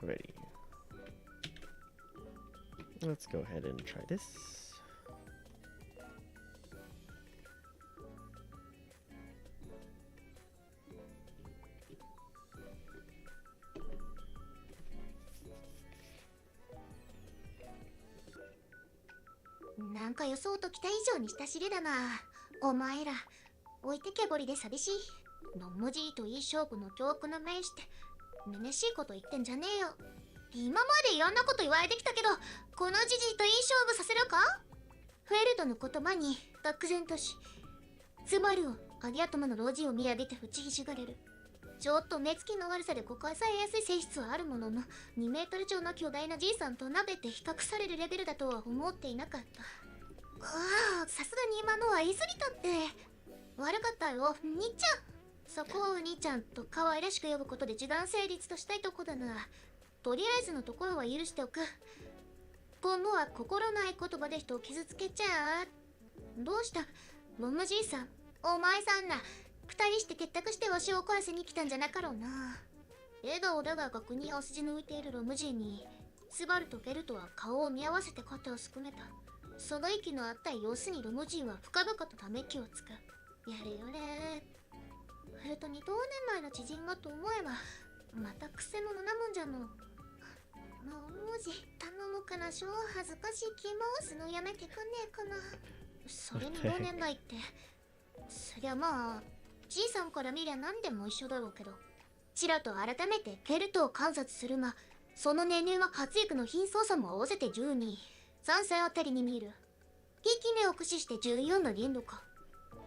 Ready. Let's go ahead and try this.なんか予想と期待以上にしたしりだな。お前ら、置いてけぼりで寂しい。の無事といい勝負の教訓の名して、めめしいこと言ってんじゃねえよ。今までいろんなこと言われてきたけど、このじじいといい勝負させるか？フェルトの言葉に愕然とし、スバルをアリアトムの老人を見上げて打ちひしがれる。ちょっと目つきの悪さで誤解されやすい性質はあるものの、2メートル超の巨大なじいさんと鍋って比較されるレベルだとは思っていなかった。ああ、さすがに今のは言い過ぎたって。悪かったよ、兄ちゃん。そこを兄ちゃんと可愛らしく呼ぶことで時短成立としたいとこだな。とりあえずのところは許しておく。今後は心ない言葉で人を傷つけちゃう。どうしたボムじいさん、お前さんら二人して結託してわしを怒らせに来たんじゃなかろうな。笑顔だが額に青筋の浮いているロムジーにスバルとベルトは顔を見合わせて肩をすくめた。その息の合った様子にロムジーは深々とため息をつく。やれよれ。フルトに同年来の知人がと思えばまたクセ者なもんじゃの。もうじ頼むからしょ、恥ずかしい気回すのやめてくんねえかな。それに同年来ってそりゃまあじいさんから見りゃ何でも一緒だろうけど、チラと改めてケルトを観察するま、その年齢は活躍の貧相さも合わせて12、3歳あたりに見える。聞き目を駆使して14の限度か。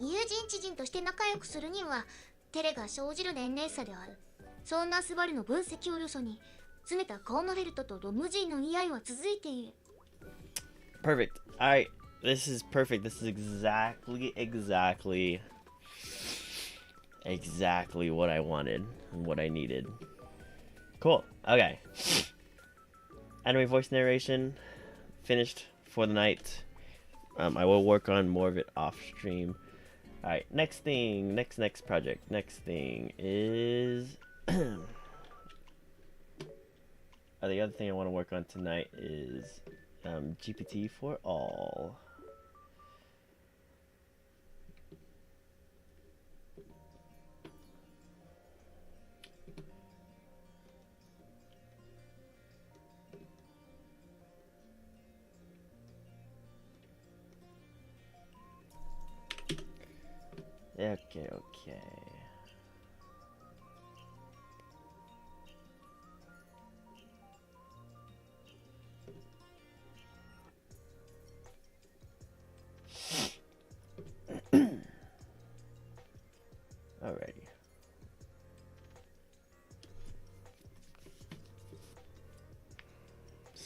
友人知人として仲良くするには照れが生じる年齢差である。そんなスバルの分析をよそに詰めたコーノフェルトとロムジーの言い合いは続いている。 Perfect. Alright, this is perfect. This is exactly what I wanted and what I needed. Cool. Okay. Anime voice narration finished for the night. I will work on more of it off stream. Alright, next thing, next project. Next thing is the other thing I want to work on tonight is GPT4all. Okay.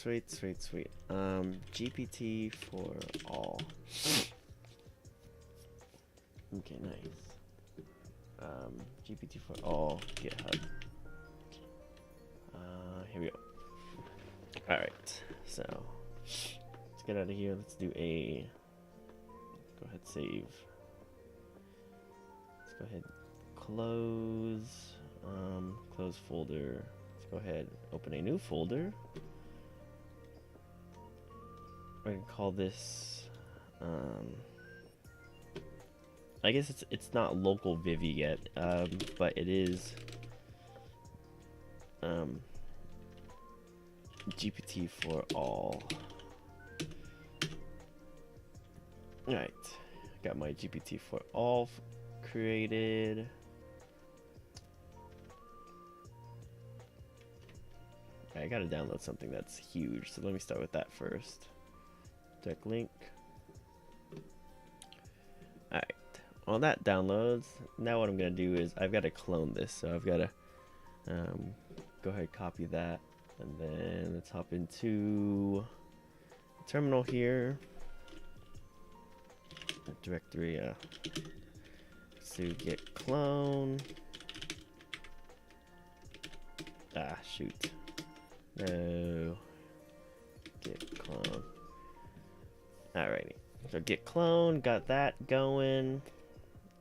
Sweet. GPT4all. Okay, nice. GPT4all GitHub. Here we go. Alright, so let's get out of here. Let's do a go ahead, save. Let's go ahead, close folder. Let's go ahead, open a new folder. We're gonna call this I guess it's not local Vivi yet, but it is GPT4all. Alright, got my GPT4all created. I gotta download something that's huge, so let me start with that first. Direct link. Alright, while that downloads, now what I'm gonna do is I've got to clone this, so I've got to go ahead, copy that, and then let's hop into the terminal here. The directory, so git clone. Ah, shoot. No. Git clone. Alrighty. So git clone, got that going.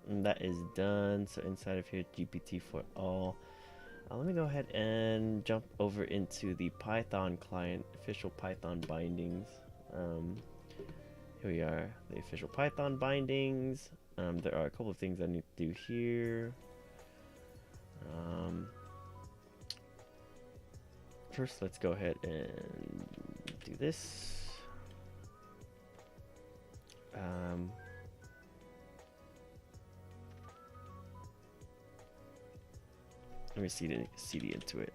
And that is done. So inside of here, GPT4all. Let me go ahead and jump over into the Python client, official Python bindings. Here we are, the official Python bindings. There are a couple of things I need to do here. First, let's go ahead and do this. Let me cd into it.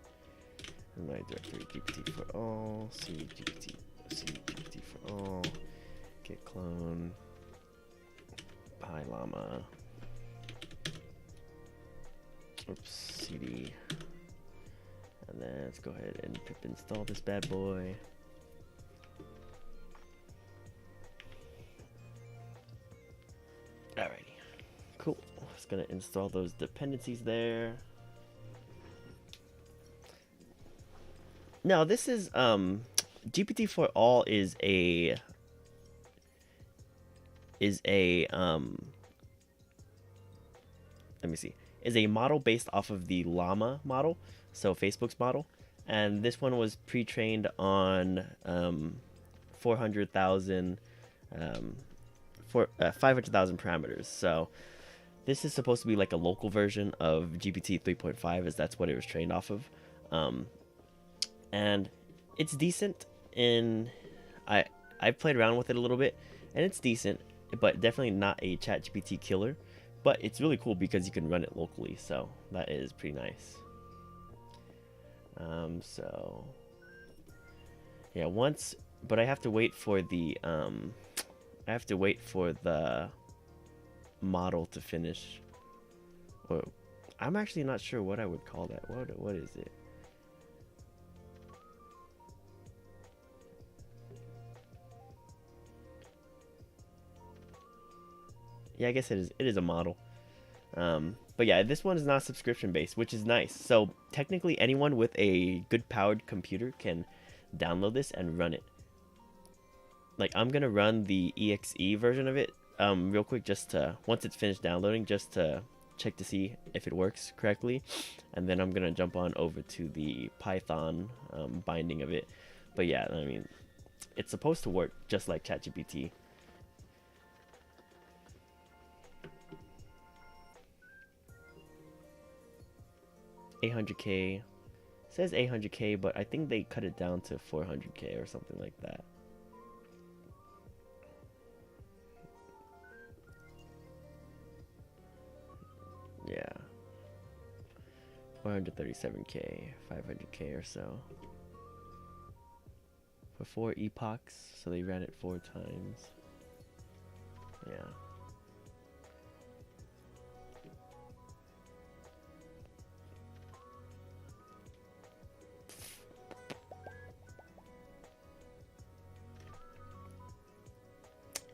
And my directory GPT4all, cd GPT4all, git clone, pylama, oops, cd, and then let's go ahead and pip install this bad boy. Alrighty, cool. Just gonna install those dependencies there. Now this is GPT4all is a let me see, is a model based off of the Llama model, so Facebook's model, and this one was pre-trained on 400,000 500,000 parameters. So this is supposed to be like a local version of GPT 3.5, as that's what it was trained off of. And it's decent. I've played around with it a little bit, and it's decent, but definitely not a ChatGPT killer. But it's really cool because you can run it locally, so that is pretty nice. So yeah, but I have to wait for the model to finish. Or I'm actually not sure what I would call that. What is it? Yeah, I guess it is a model. But yeah, this one is not subscription based, which is nice. So technically anyone with a good powered computer can download this and run it. Like, I'm gonna run the exe version of it real quick, just to, once it's finished downloading, just to check to see if it works correctly, and then I'm gonna jump on over to the Python binding of it. But yeah, I mean, it's supposed to work just like ChatGPT. $800K, says $800K, but I think they cut it down to $400K or something like that. Yeah, 437K, 500K or so for 4 epochs, so they ran it 4 times. Yeah.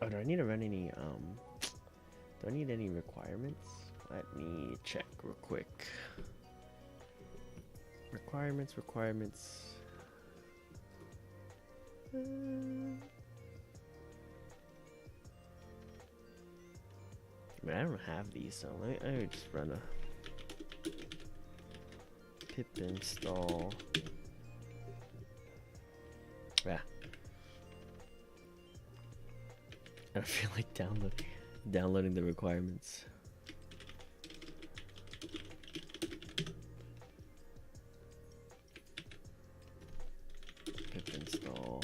Oh, do I need to run any do I need any requirements? Let me check real quick. Requirements. I mean, I don't have these, so let me just run a pip install. Yeah. I feel like downloading the requirements. Pip install.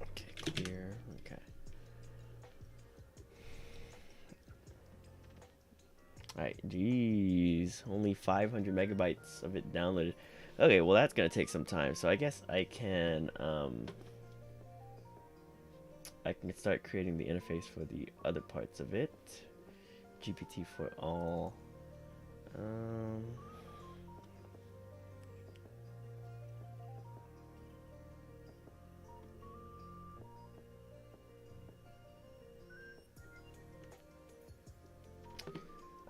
Okay, clear. Okay. Alright, jeez. Only 500 megabytes of it downloaded. Okay, well that's gonna take some time. So I guess I can start creating the interface for the other parts of it. GPT4all.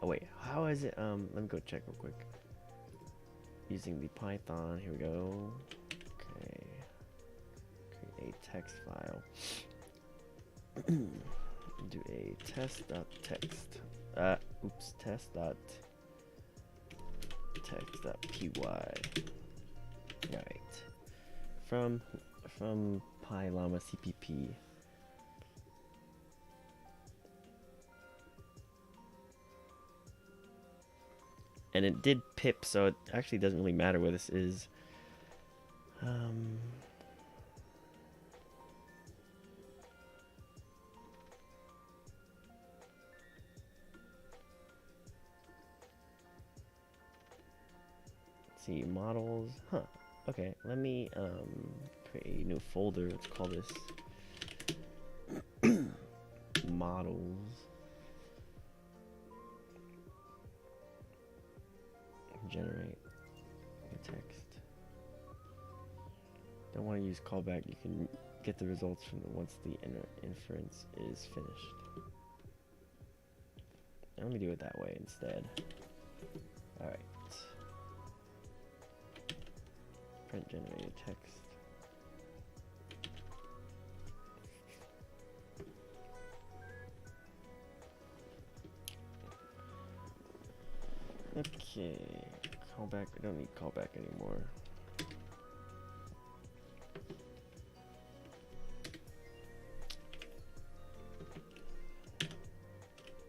Oh wait, how is it? Let me go check real quick. Using the Python, here we go. Okay, create a text file. Do a test.text. Oops, test.text.py. Alright. From PyLlama CPP. And it did pip, so it actually doesn't really matter where this is. Let's see, models. Huh. Okay, let me create a new folder. Let's call this models. Generate text. Don't want to use callback. You can get the results from once the inference is finished. Let me do it that way instead. Alright. Print generated text. Okay, callback. I don't need callback anymore.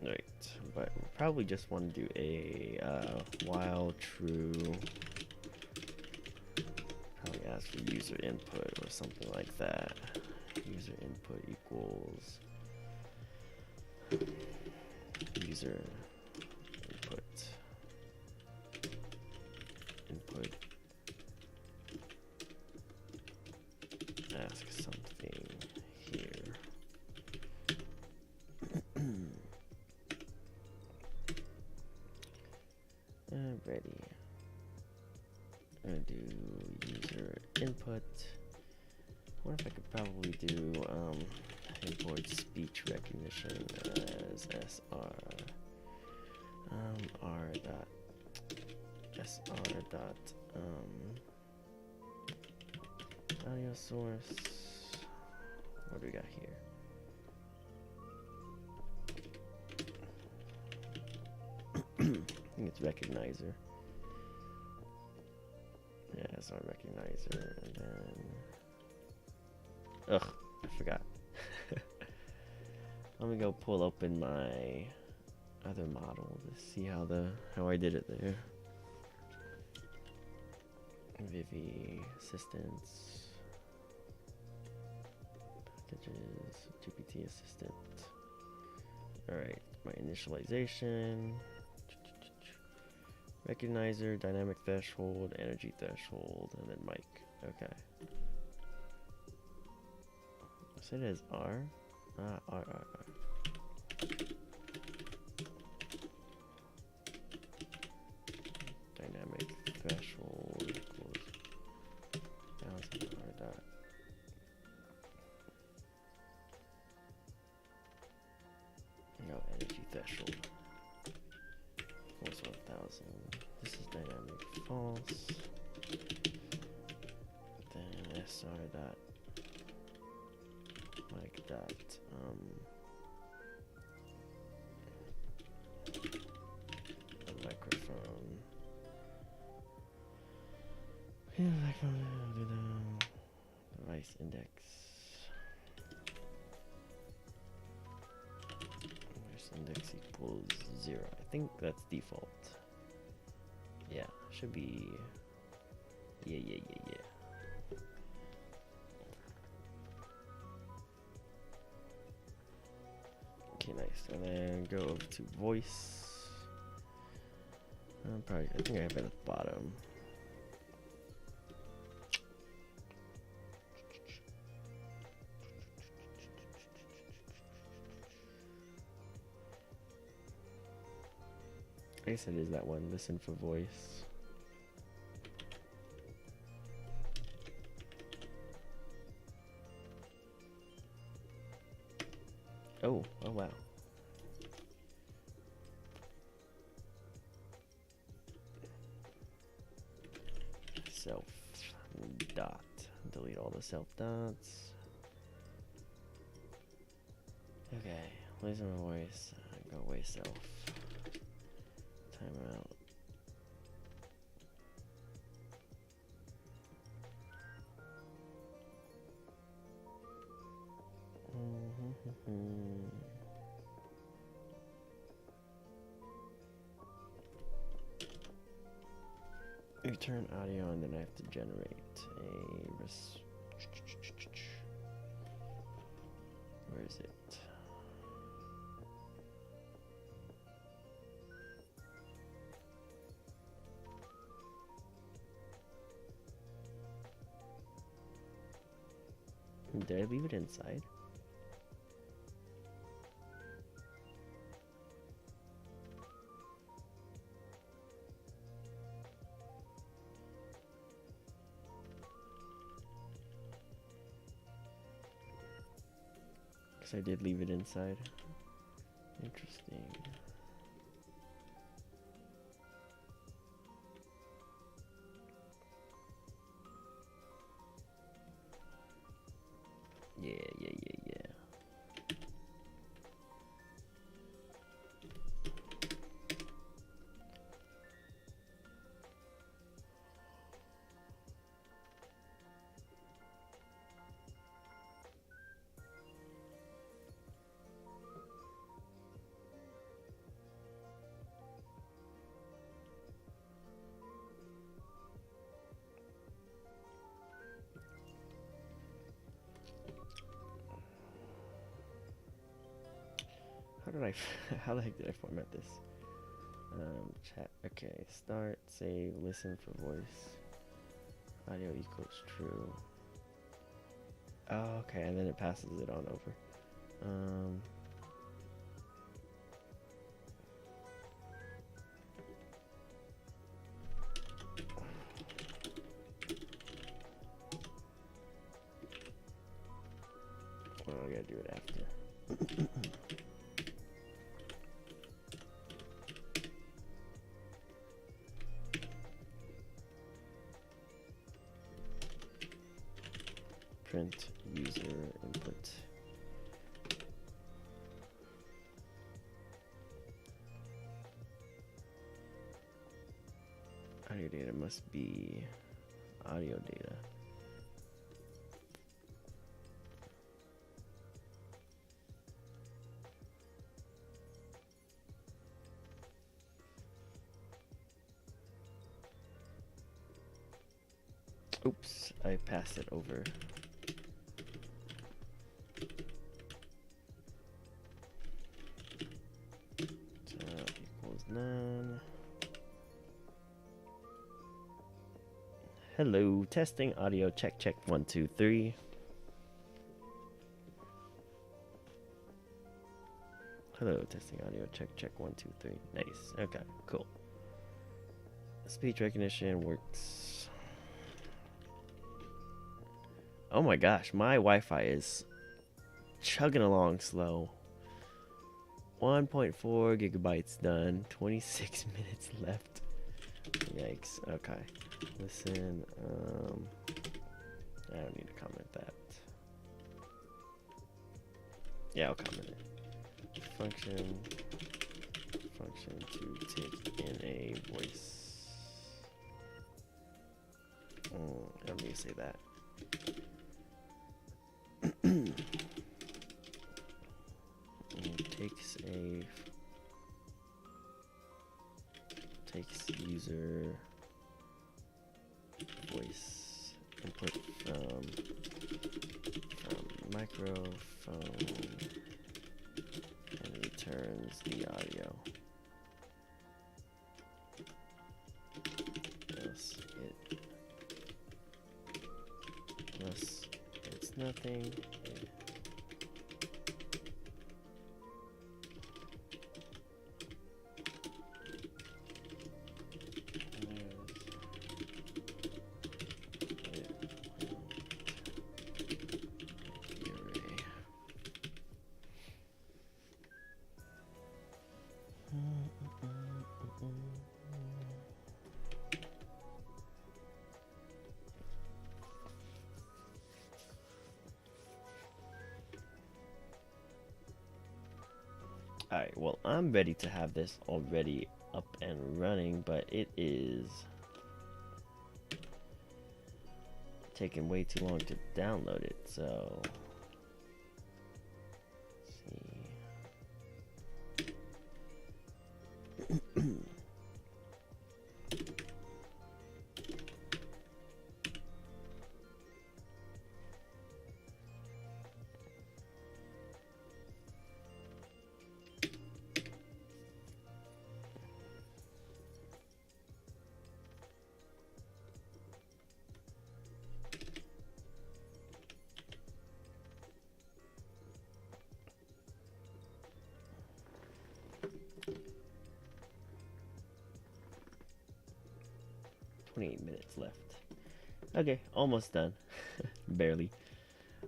Right, but we probably just want to do a while true. Probably ask for user input or something like that. User input equals user input ask something here. Ready. I'm gonna do user input. I wonder if I could probably do import speech recognition as sr audio source. What do we got here? I think it's recognizer. Yeah, it's our recognizer, and then ugh, I forgot. Let me go pull open my other model to see how I did it there. Vivi assistants, packages, GPT assistant. All right, my initialization. Recognizer, dynamic threshold, energy threshold, and then mic. Okay. So it is R. R. Dynamic threshold equals 1000 R dot then SR dot like that. A microphone. Device index. Device index equals 0. I think that's default. Yeah, should be. Yeah. Okay, nice. And then go over to voice. I think I have it at the bottom. I guess it is that one. Listen for voice. Oh wow. Self dot. Delete all the self dots. Okay, listen for voice. Go away self. Time out. Return audio, and then I have to generate a where is it? Did I leave it inside? I did leave it inside. Interesting. Yeah. How the heck did I format this? Chat. Okay, start, save, listen for voice. Audio equals true. Oh, okay, and then it passes it on over. Well, I gotta do it after. Print user input. Audio data must be audio data. Oops, I passed it over. Equals none. Hello, testing audio, check 1 2 3. Hello, testing audio, check 1 2 3. Nice. Okay, cool. Speech recognition works. Oh my gosh, my Wi-Fi is chugging along slow. 1.4 gigabytes done. 26 minutes left. Yikes. Okay. Listen. I don't need to comment that. Yeah, I'll comment it. Function to take in a voice. I don't need to say that. Takes user voice input from microphone and returns the audio. Plus it's nothing. Alright, well, I'm ready to have this already up and running, but it is taking way too long to download it, so let's see. 28 minutes left. Okay, almost done. Barely.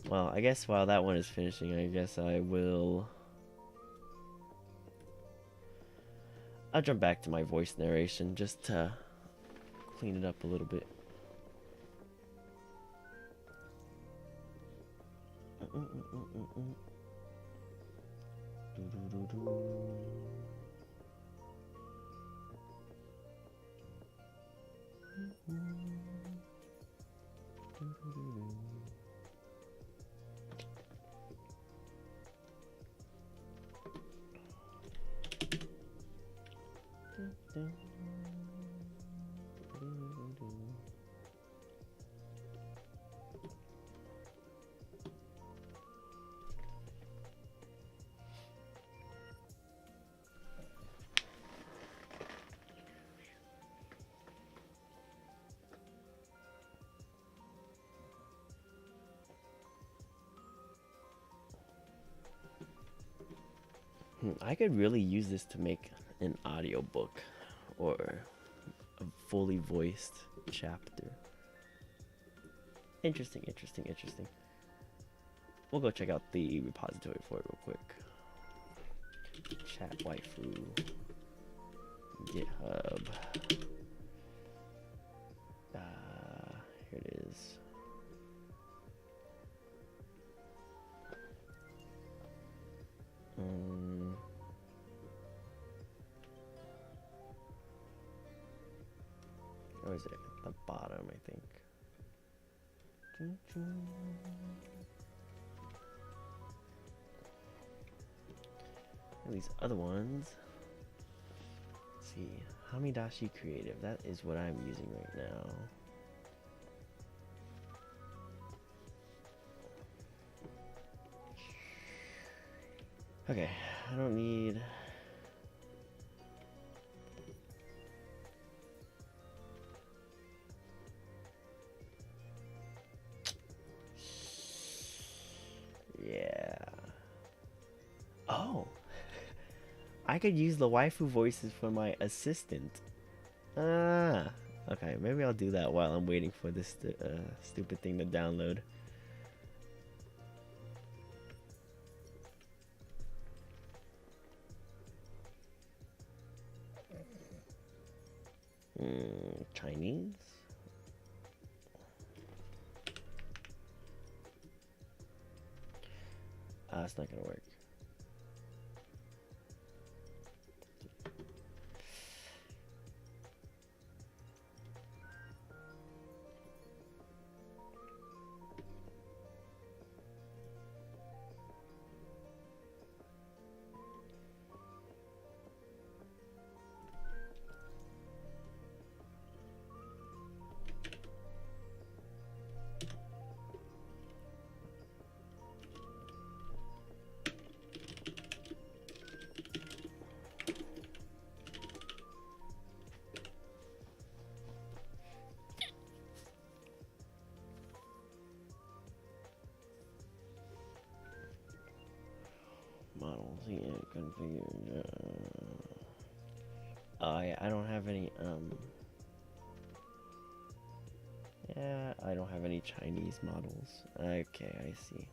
Well, I guess while that one is finishing, I guess I'll jump back to my voice narration just to clean it up a little bit. I could really use this to make an audiobook or a fully voiced chapter. Interesting. We'll go check out the repository for it real quick. Chat waifu. GitHub. Here it is. Or is it at the bottom, I think? And these other ones. Let's see. Hamidashi Creative. That is what I'm using right now. Okay, I don't need... Yeah. Oh! I could use the waifu voices for my assistant. Ah! Okay, maybe I'll do that while I'm waiting for this stupid thing to download. Chinese? That's not gonna work. Models, yeah, configured. Oh yeah, I don't have any, yeah, I don't have any Chinese models. Okay, I see.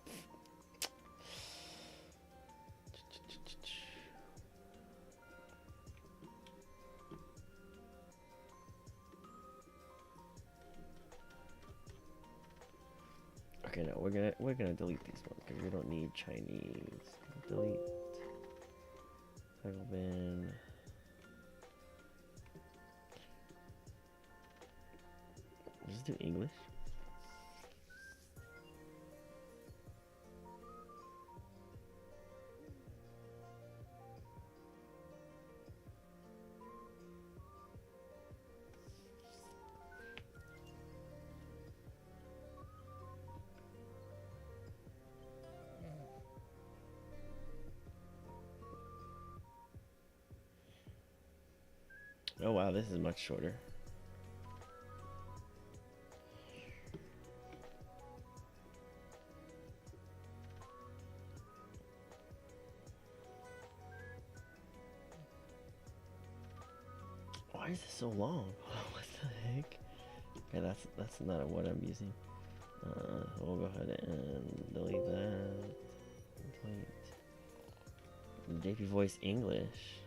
Okay, no, we're gonna delete these ones because we don't need Chinese. Delete. Title bin. Just do English. Oh wow, this is much shorter. Why is this so long? What the heck? Okay, that's not what I'm using. We'll go ahead and delete that. Delete. JP Voice English.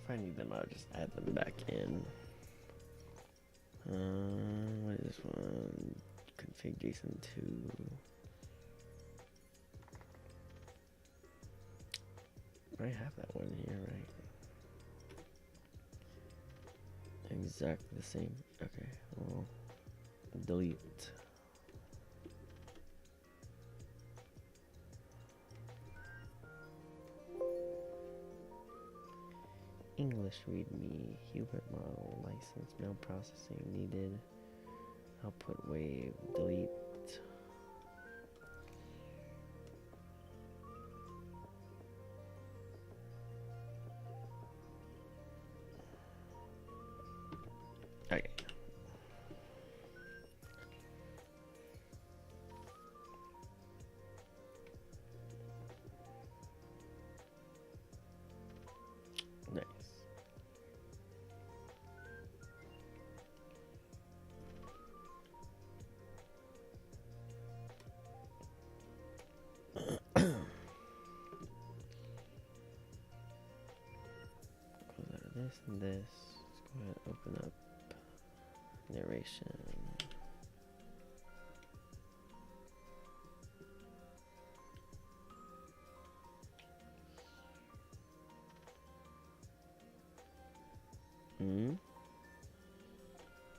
If I need them, I'll just add them back in. What is this one? Config JSON 2. I have that one here, right? Exactly the same. Okay, well, delete. English readme, Hubert model, license, mail processing needed, output wave, delete. Okay. Nice. Close out of this and this. Let's go ahead and open up narration.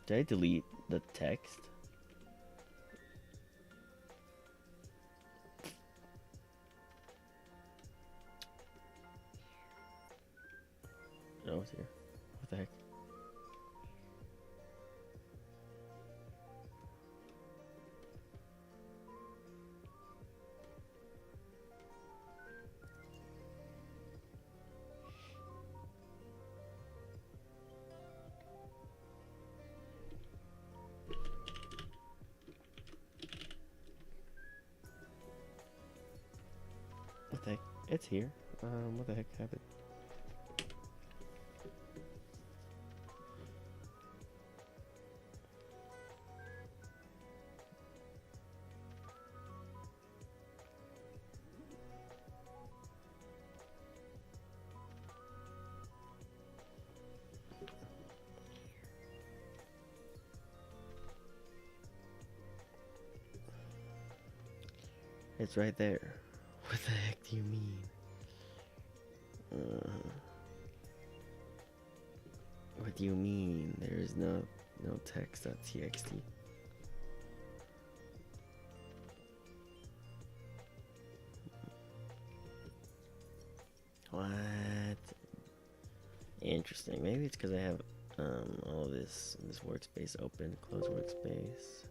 Did I delete the text? No, it's here. What the heck? What the heck? It's here. What the heck happened? It's right there. What the heck do you mean? What do you mean? There is no text.txt. What? Interesting. Maybe it's because I have all of this workspace open. Close workspace.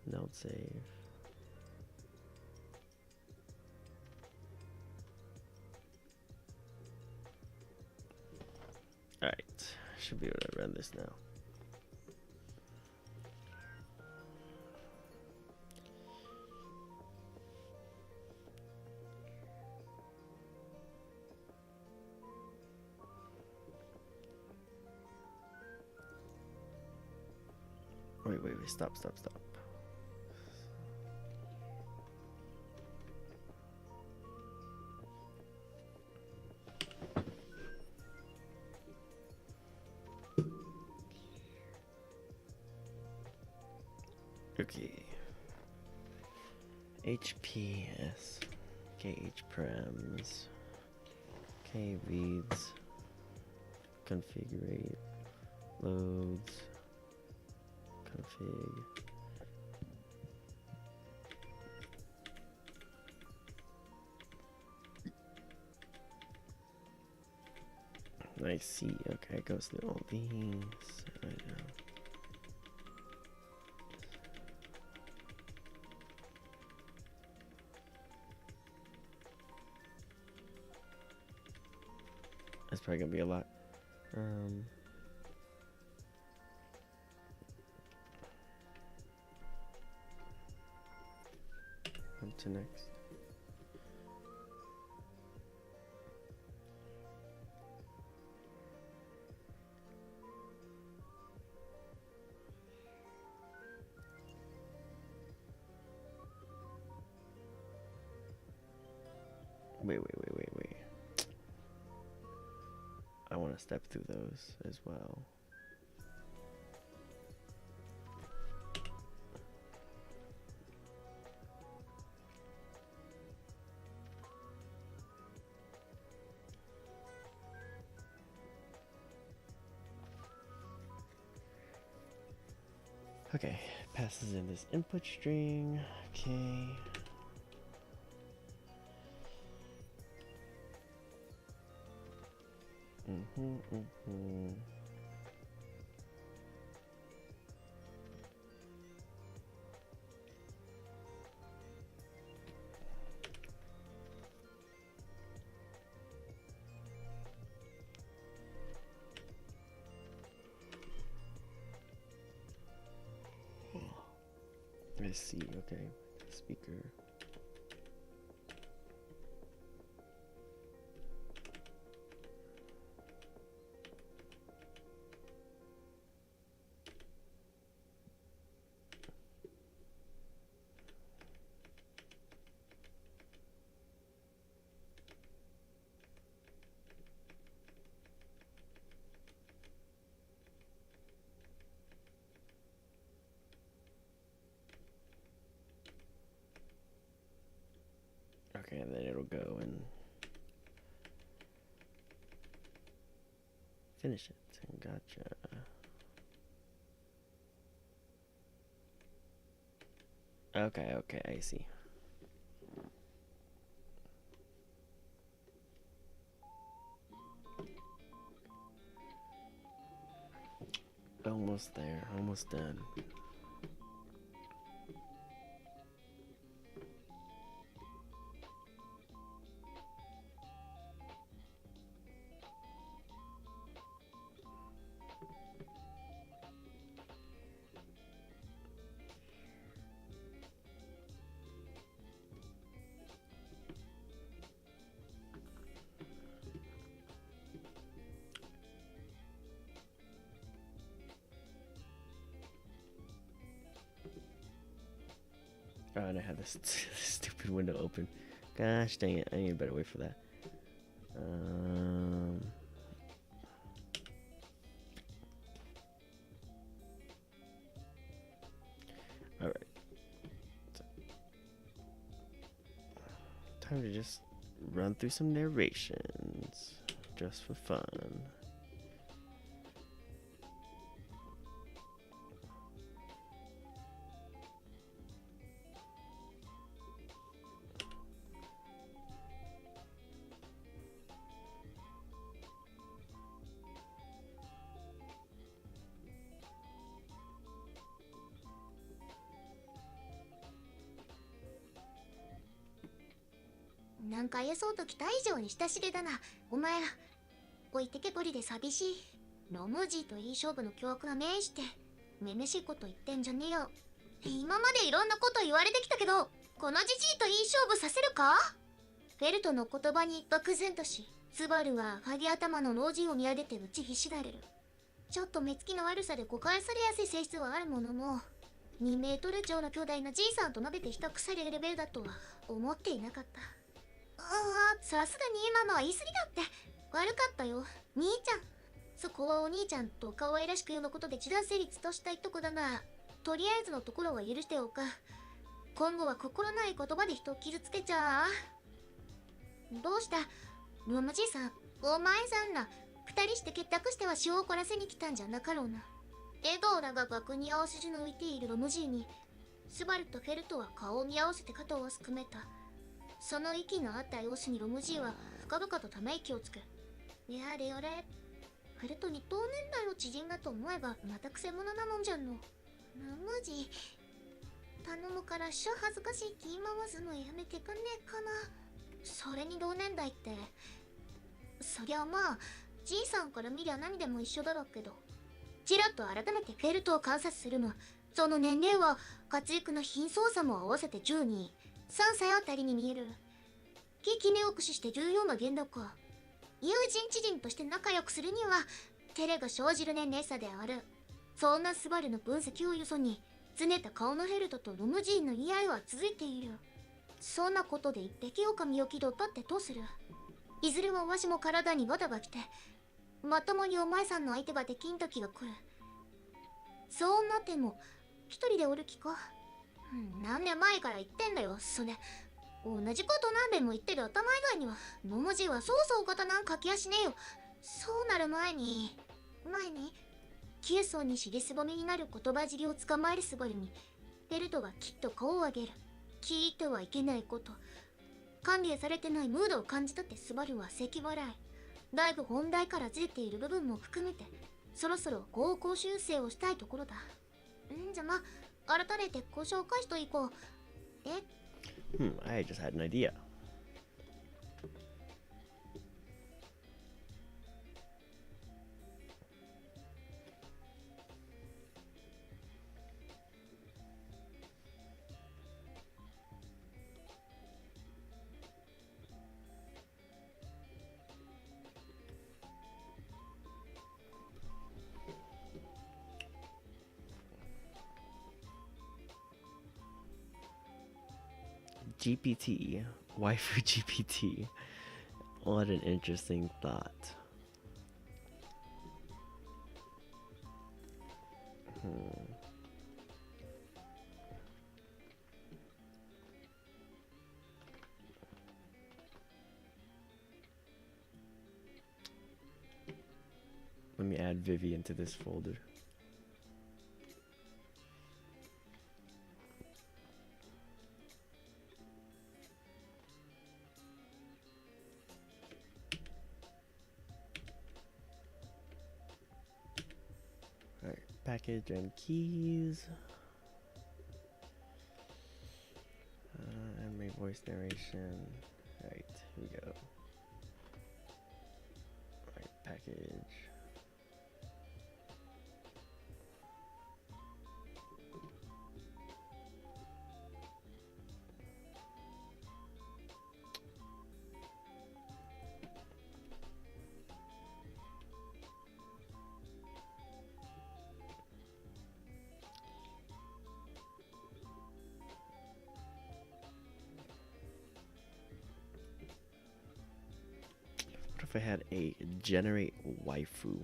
Note save. Alright. Should be able to run this now. Wait, stop. Okay. HPS. KH params. KVs. Configure. Loads. Config. I see. Okay, it goes through all these. I know. That's probably gonna be a lot. On to next. Wait. I want to step through those as well. Okay, passes in this input string. Okay. I see, okay. Speaker. Okay, and then it'll go and finish it. Gotcha. Okay, I see. Almost there, almost done. Oh, and I had this stupid window open. Gosh dang it, I need a better way for that. Alright. time to just run through some narrations just for fun.なんか愛そうときた以上に親しげだな。お前ら、置いてけぼりで寂しい。ロムジーといい勝負の凶悪な命して、めめしいこと言ってんじゃねえよ。今までいろんなこと言われてきたけど、このジジイといい勝負させるか？フェルトの言葉に漠然とし、スバルはハゲ頭の老人を見上げて打ちひしがれる。ちょっと目つきの悪さで誤解されやすい性質はあるものの、2メートル超の巨大なじいさんと鍋で比較されるレベルだとは思っていなかった。さすがに今のは言い過ぎだって。悪かったよ、兄ちゃん。そこはお兄ちゃんと可愛らしく言うのことで一段成立としたいとこだが、とりあえずのところは許しておく。今後は心ない言葉で人を傷つけちゃう。どうした、ロムじいさん。お前さんら2人して結託しては塩を凝らせに来たんじゃなかろうな。笑顔らが額に青筋の浮いているロムじいに、スバルとフェルトは顔を見合わせて肩をすくめた。その息の合った様子にロムジーは深々とため息をつく。やれやれ。フェルトに同年代の知人だと思えばまたくせ者なもんじゃんの。ロムジー、頼むからっしょ。恥ずかしい気回すのやめてくんねえかな。それに同年代って、そりゃまあじいさんから見りゃ何でも一緒だろうけど、ちらっと改めてフェルトを観察するの。その年齢は活躍の貧相さも合わせて12、3歳あたりに見える。記念を駆使して重要な言動か。友人知人として仲良くするには照れが生じる年齢差である。そんなスバルの分析をよそに、拗ねた顔のヘルトとロムジーンの言い合いは続いている。そんなことで一滴狼を気取ったってどうする？いずれはわしも体にガタが来て、まともにお前さんの相手ができん時が来る。そうなっても一人でおる気か？何年前から言ってんだよ、それ。同じこと何べんも言ってる頭以外には、ロムジーはそうそう方なんか気やしねえよ。そうなる前に、9層に尻すぼみになる言葉尻を捕まえるスバルに、フェルトがきっと顔を上げる。聞いてはいけないこと。管理されてないムードを感じたってスバルは咳払い。だいぶ本題からずれている部分も含めて、そろそろ方向修正をしたいところだ。じゃま、改めてご紹介しといこう。I just had an idea. GPT, WaifuGPT. What an interesting thought. Let me add Vivian to this folder. Alright, package and keys. And my voice narration. Alright, here we go. Alright, package. If I had a generate waifu.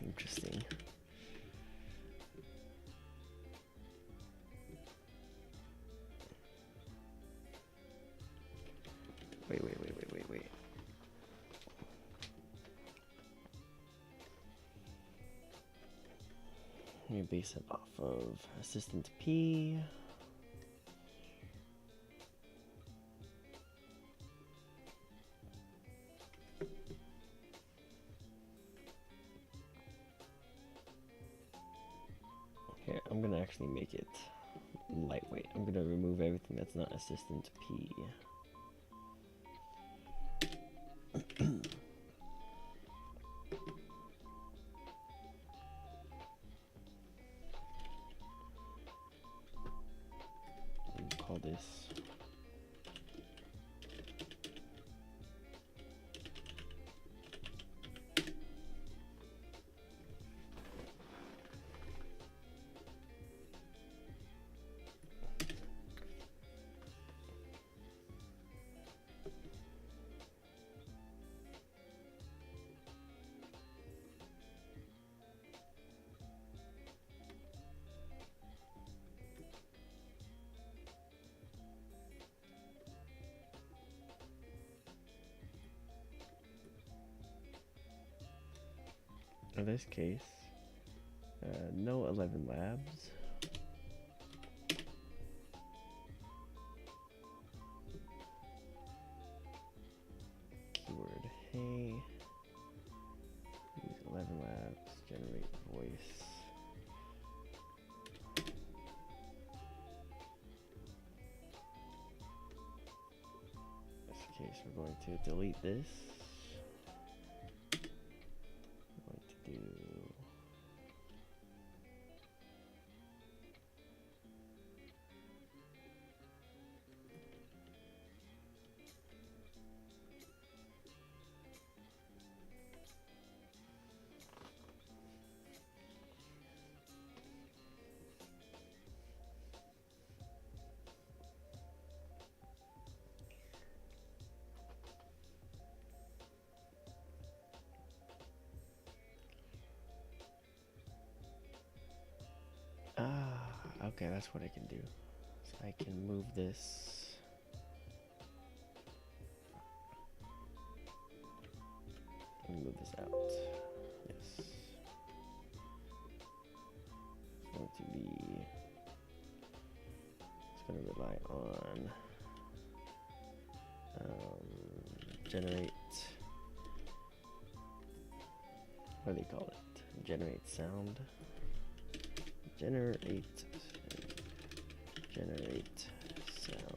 Interesting. Wait. Let me base it off of assistant P. Here, I'm gonna actually make it lightweight. I'm gonna remove everything that's not assistant P. Call this in this case, no 11 labs. Keyword hey. Use 11 labs, generate voice. In this case, we're going to delete this. Okay, that's what I can do. So I can move this. And move this out. Yes. It's going to rely on generate, what do they call it? Generate sound. Generate sound.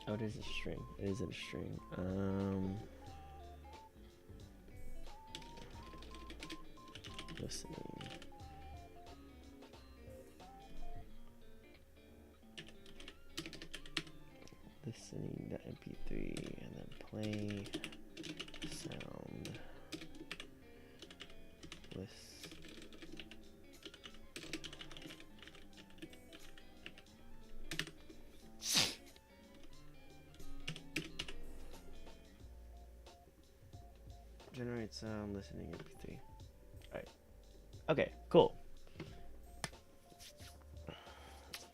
Oh, it is a string. It isn't a string. Listening. listening.mp3 and then play sound list. Generate sound listening mp3. Alright. Okay, cool.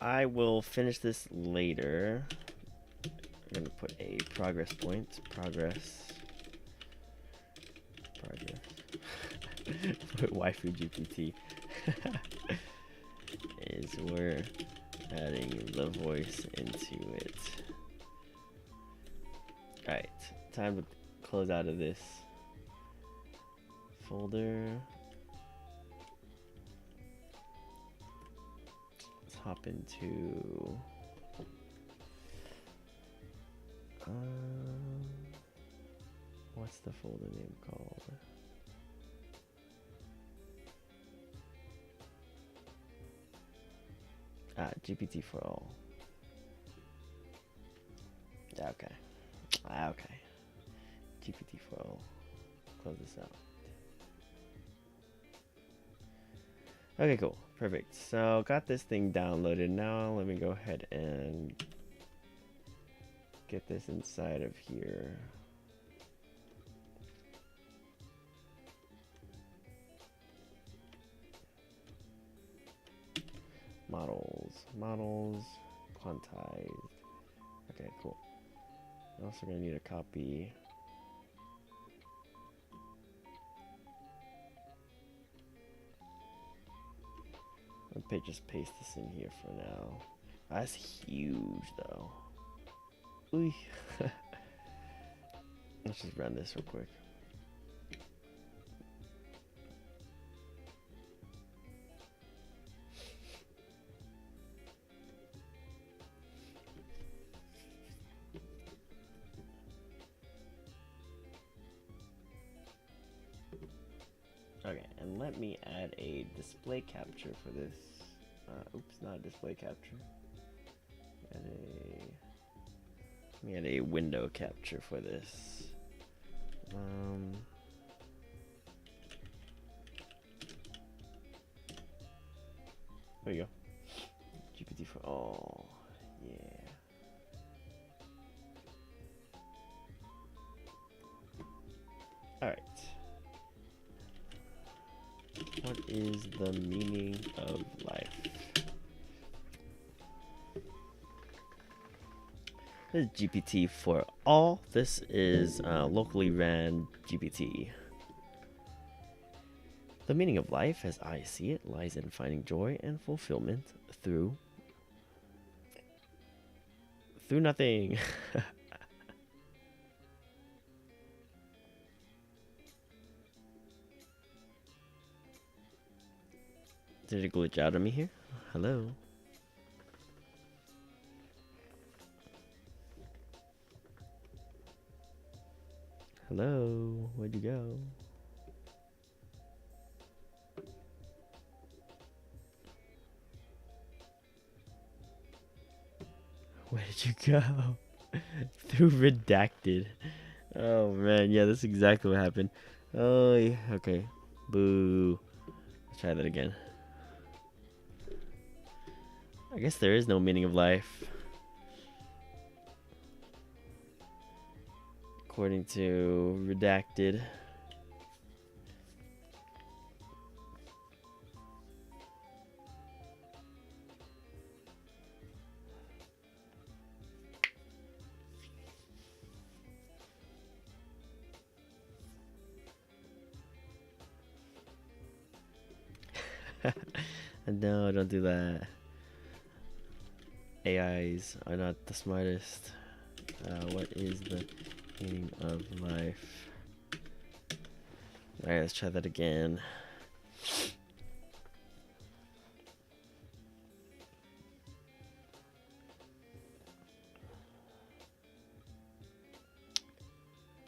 I will finish this later. I'm gonna put a progress point. Progress. Put WaifuGPT. Is we're adding the voice into it. Alright, time to close out of this folder. Let's hop into what's the folder name called? GPT4all. Okay. Okay. GPT4all. Close this out. Okay, cool. Perfect. So, got this thing downloaded. Now, let me go ahead and get this inside of here. Models, quantized. Okay, cool. I'm also gonna need a copy. I'll just paste this in here for now. That's huge, though. Ooh. Let's just run this real quick. Okay, and let me add a display capture for this. Oops, not a display capture. Let me add a window capture for this. There you go. GPT4all. Yeah. Alright. What is the meaning of life? This is GPT4all. This is locally ran GPT. The meaning of life, as I see it, lies in finding joy and fulfillment through nothing. Did it glitch out on me here? Hello? Hello? Where'd you go? Where did you go? Through redacted. Oh man, yeah, that's exactly what happened. Oh, yeah. Okay. Boo. Let's try that again. I guess there is no meaning of life. According to redacted. No, don't do that. AIs are not the smartest. What is the meaning of life? Alright, let's try that again.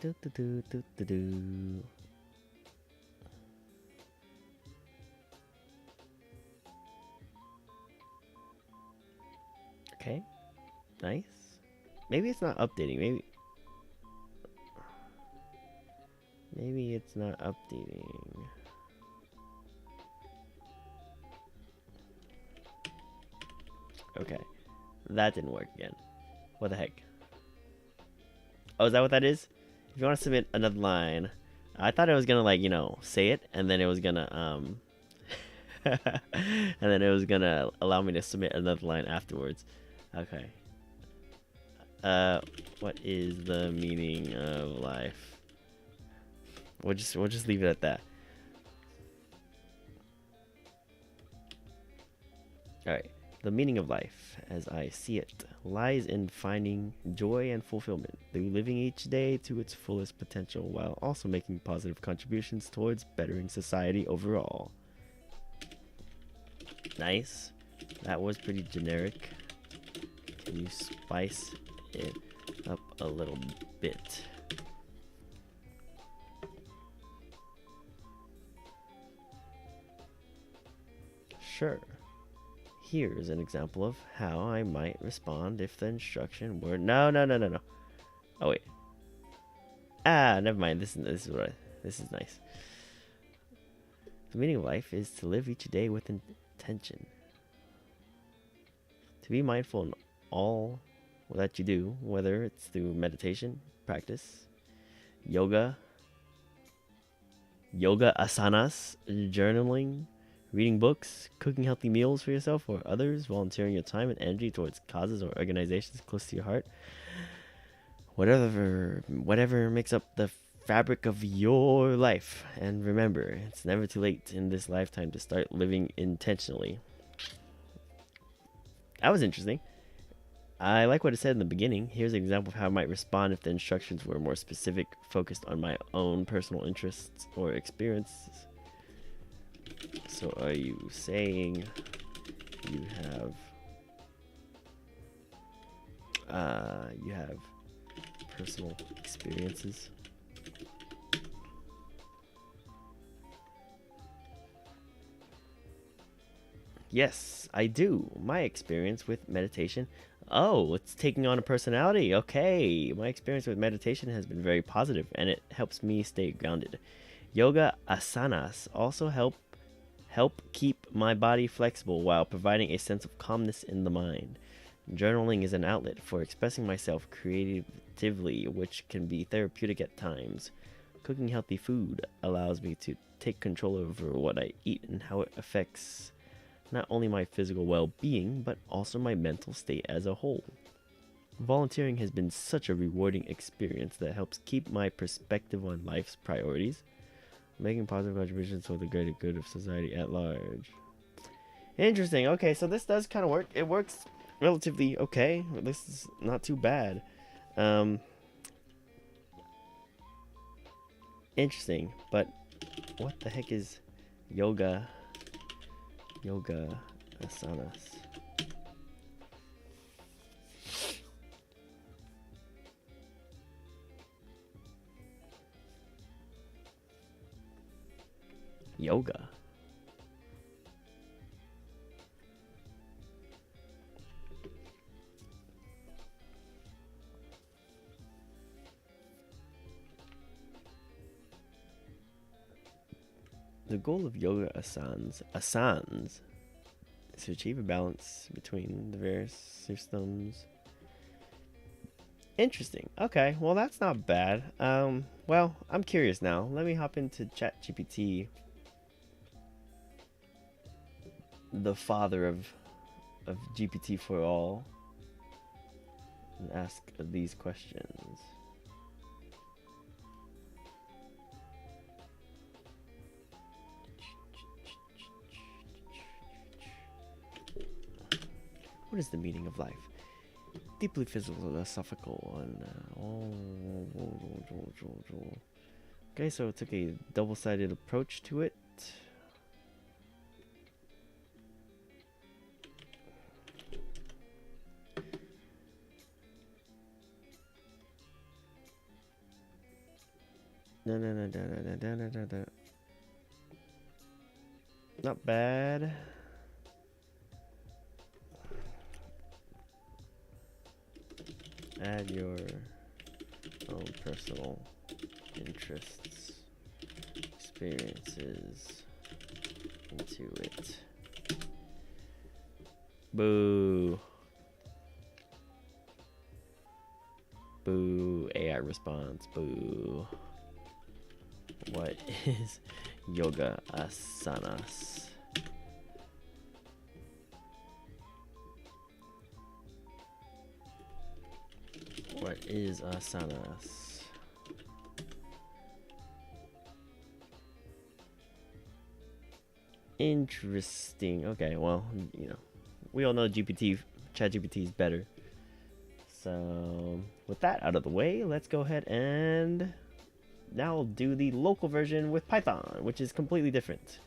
Do do do do do do. Okay, nice. Maybe it's not updating. Maybe it's not updating. Okay. That didn't work again. What the heck? Oh, is that what that is? If you want to submit another line, I thought it was gonna, like, you know, say it, and then it was gonna and then it was gonna allow me to submit another line afterwards. Okay. What is the meaning of life? We'll just leave it at that. All right. The meaning of life, as I see it, lies in finding joy and fulfillment through living each day to its fullest potential while also making positive contributions towards bettering society overall. Nice. That was pretty generic. Can you spice it up a little bit? Sure. Here's an example of how I might respond if the instruction were no. Oh wait. Never mind. This is nice. The meaning of life is to live each day with intention. To be mindful in all that you do, whether it's through meditation, practice, yoga asanas, journaling, reading books, cooking healthy meals for yourself or others, volunteering your time and energy towards causes or organizations close to your heart. Whatever makes up the fabric of your life. And remember, it's never too late in this lifetime to start living intentionally. That was interesting. I like what it said in the beginning. Here's an example of how I might respond if the instructions were more specific, focused on my own personal interests or experiences. So are you saying you have personal experiences? Yes, I do. My experience with meditation. Oh, it's taking on a personality. Okay. My experience with meditation has been very positive and it helps me stay grounded. Yoga asanas also help keep my body flexible while providing a sense of calmness in the mind. Journaling is an outlet for expressing myself creatively, which can be therapeutic at times. Cooking healthy food allows me to take control over what I eat and how it affects not only my physical well-being, but also my mental state as a whole. Volunteering has been such a rewarding experience that helps keep my perspective on life's priorities, making positive contributions for the greater good of society at large. Interesting. Okay, so this does kind of work. It works relatively okay. This is not too bad. Interesting. But what the heck is yoga asanas? Yoga. The goal of yoga asanas is to achieve a balance between the various systems. Interesting. Okay, well that's not bad. Well, I'm curious now. Let me hop into ChatGPT, the father of GPT4all, and ask these questions. What is the meaning of life? Deeply philosophical and okay, so it took a double-sided approach to it. No. Not bad. Add your own personal interests, experiences into it. Boo. Boo. AI response. Boo. What is yoga asanas? What is asanas? Interesting. Okay, well, you know, we all know ChatGPT is better. So, with that out of the way, let's go ahead and now do the local version with Python, which is completely different.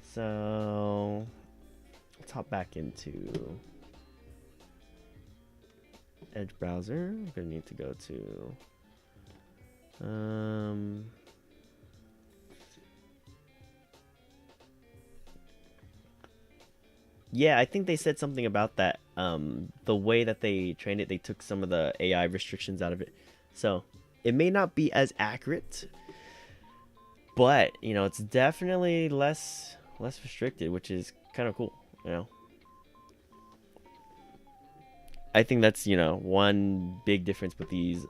So, let's hop back into Edge browser. I'm gonna need to go to yeah, I think they said something about that. The way that they trained it, they took some of the AI restrictions out of it. So it may not be as accurate, but you know, it's definitely less restricted, which is kind of cool, you know. I think that's, you know, one big difference with these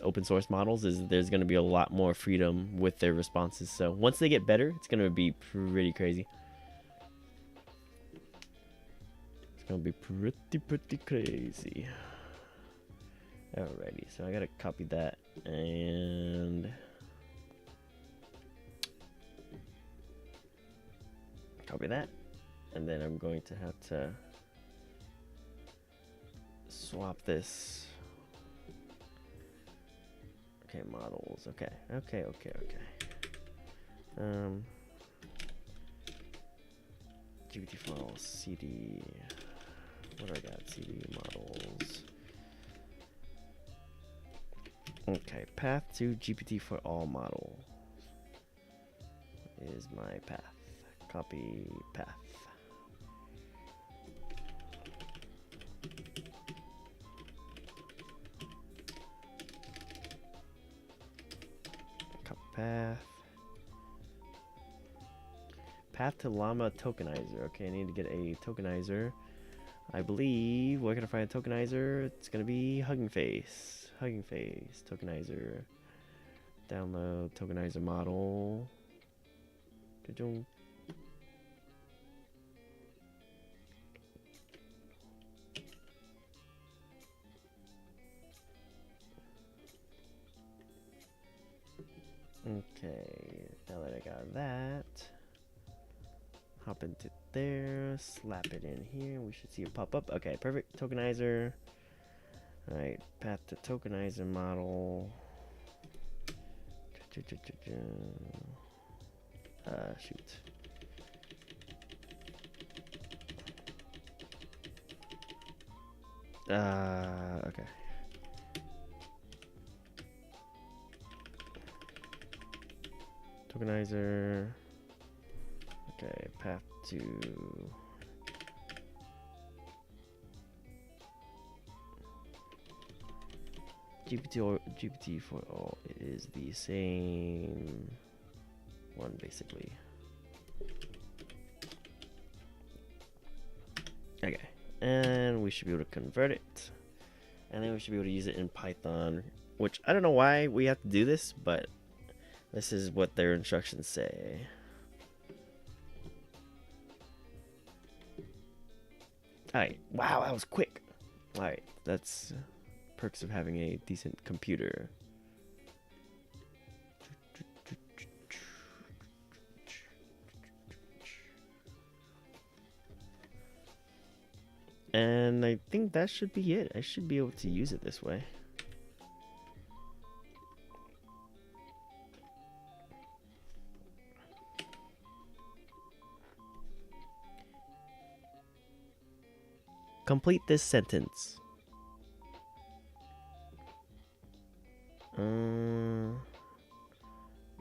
open source models is there's going to be a lot more freedom with their responses. So once they get better, it's going to be pretty crazy. It's going to be pretty crazy. Alrighty, so I got to copy that and copy that. And then I'm going to have to swap this. Okay, models. Okay. GPT4all CD. What do I got? CD models. Okay, path to GPT4all model is my path. Copy path. Path to llama tokenizer. Okay, I need to get a tokenizer. I believe, where can I find a tokenizer? It's gonna be Hugging Face. Hugging Face, tokenizer. Download tokenizer model. Okay, now that I got that, hop into there, slap it in here. We should see it pop up. Okay, perfect. Tokenizer. Alright, path to tokenizer model. Shoot. Okay. Tokenizer. Okay, path to GPT4all is the same one basically. Okay, and we should be able to convert it, and then we should be able to use it in Python, which I don't know why we have to do this, but this is what their instructions say. Alright, wow, that was quick. Alright, that's perks of having a decent computer. And I think that should be it. I should be able to use it this way. Complete this sentence.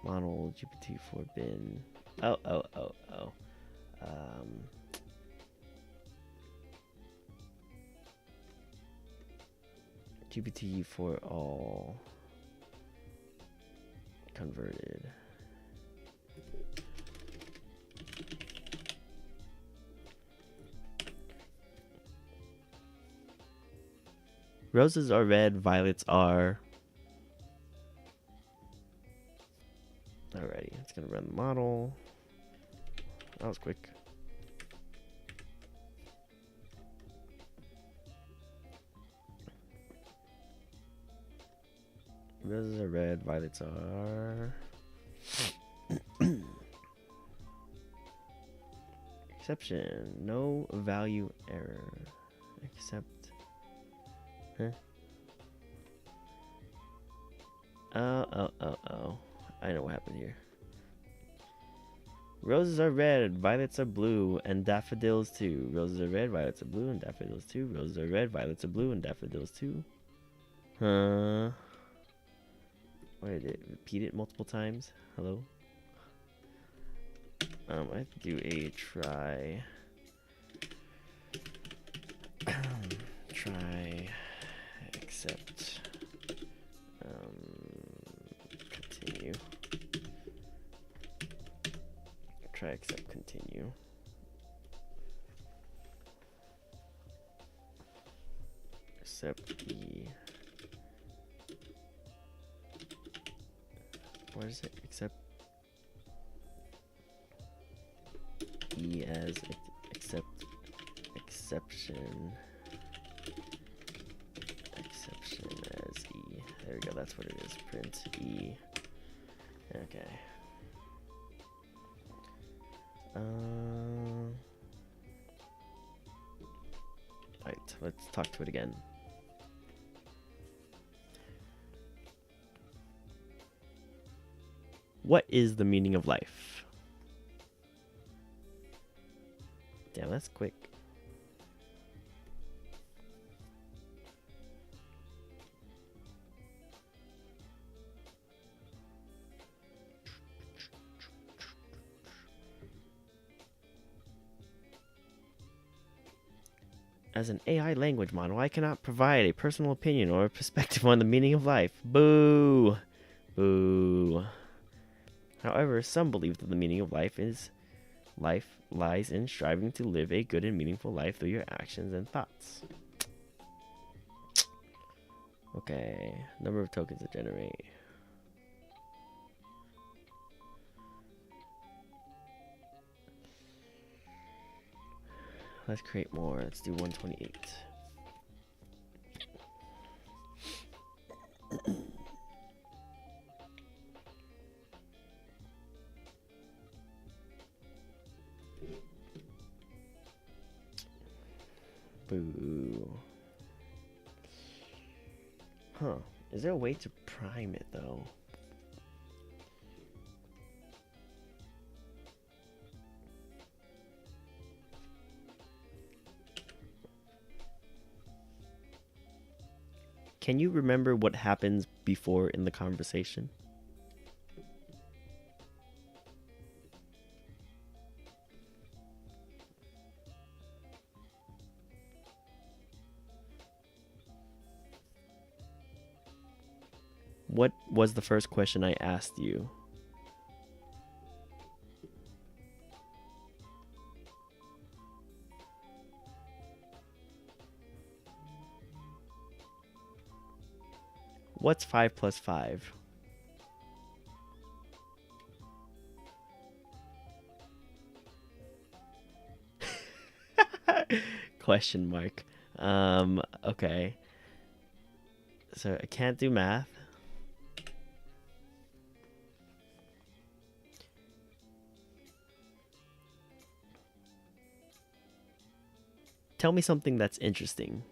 Model GPT4 bin. Oh. GPT4all converted. Roses are red, violets are... Alrighty, it's gonna run the model. That was quick. Roses are red, violets are... Exception, no value error. Except... Huh? Oh. I know what happened here. Roses are red, violets are blue, and daffodils too. Roses are red, violets are blue, and daffodils too. Roses are red, violets are blue, and daffodils too. Huh? Wait, did it repeat it multiple times? Hello? I have to do a try. Try, accept, continue. Try, accept, continue. Accept E. What is it? Accept E as accept exception. Exception as E. There we go, that's what it is. Print E. Okay. Right, let's talk to it again. What is the meaning of life? Damn, that's quick. As an AI language model, I cannot provide a personal opinion or a perspective on the meaning of life. Boo! Boo. However, some believe that the meaning of life lies in striving to live a good and meaningful life through your actions and thoughts. Okay, number of tokens to generate. Let's create more. Let's do 128. Boo. Huh. Is there a way to prime it though? Can you remember what happens before in the conversation? What was the first question I asked you? What's 5 plus 5? Question mark. Okay. So I can't do math. Tell me something that's interesting.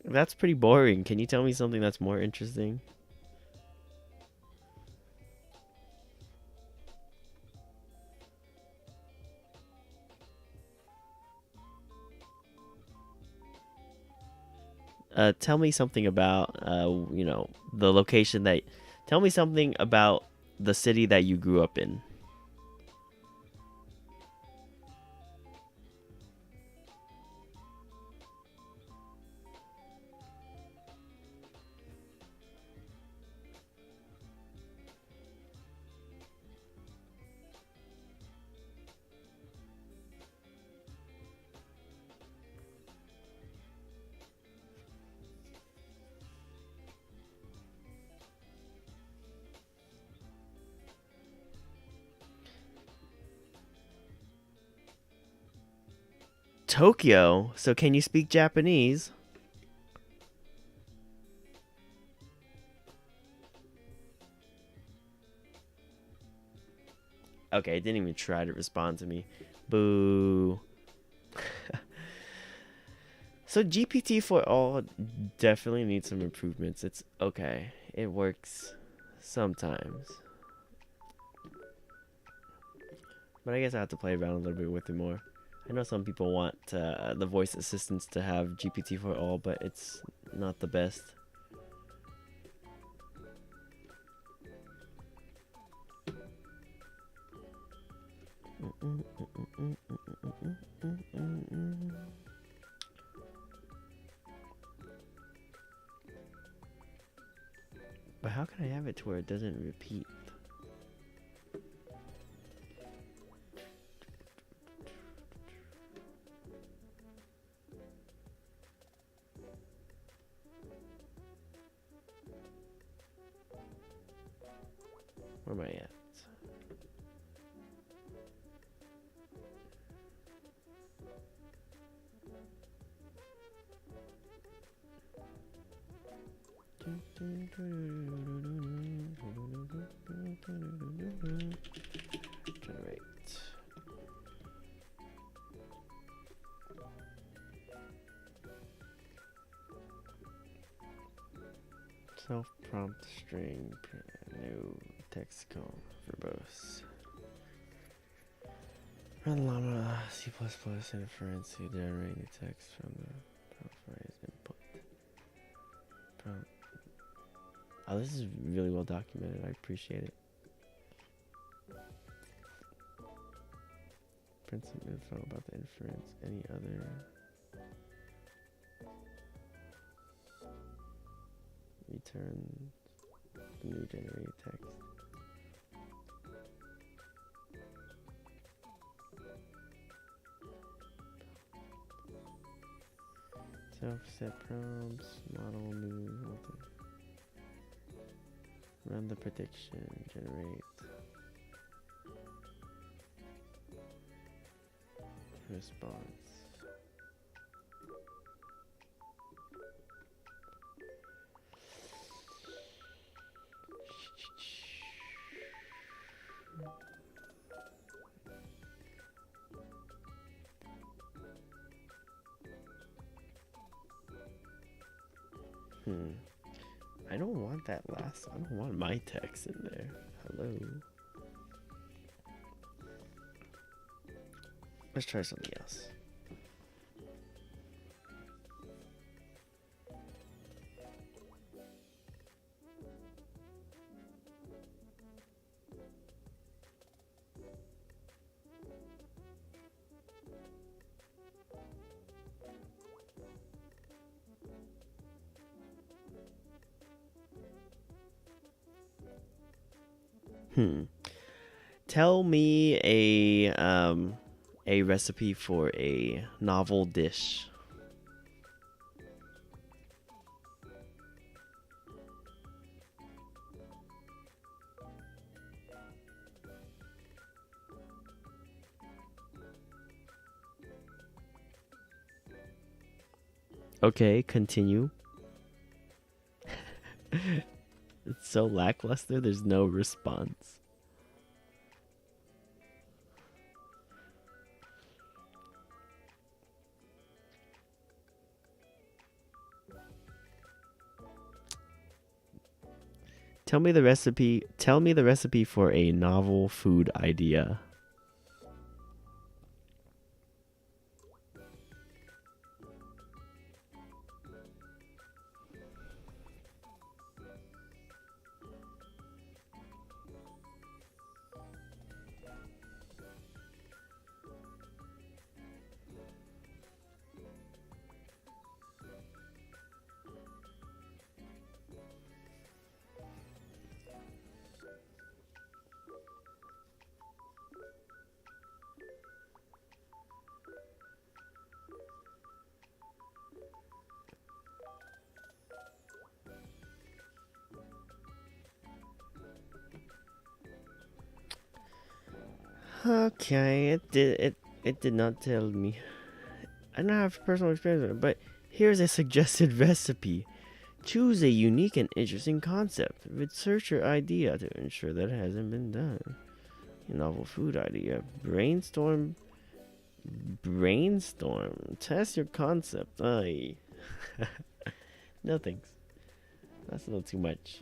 That's pretty boring. Can you tell me something that's more interesting? Tell me something about, you know, the location that Tell me something about the city that you grew up in. Tokyo. So can you speak Japanese? Okay, it didn't even try to respond to me. Boo. So GPT4all definitely needs some improvements. It's okay. It works sometimes. But I guess I have to play around a little bit with it more. I know some people want the voice assistants to have GPT4all, but it's not the best. But how can I have it to where it doesn't repeat? Where am I at? Generate. Self-prompt string, new text call, verbose. Run llama C++ inference to generate new text from the phrase input. Prompt. Oh, this is really well documented. I appreciate it. Print some info about the inference. Any other? Return the new generated text. Self-set prompts, model new, run the prediction, generate response. I don't want that last. I don't want my text in there. Hello. Let's try something else. Tell me a recipe for a novel dish. Okay, continue. It's so lackluster, there's no response. Tell me the recipe for a novel food idea. Okay, it did not tell me. I don't have personal experience with it, but here's a suggested recipe. Choose a unique and interesting concept. Research your idea to ensure that it hasn't been done. A novel food idea. Brainstorm. Test your concept. Aye. No thanks. That's a little too much.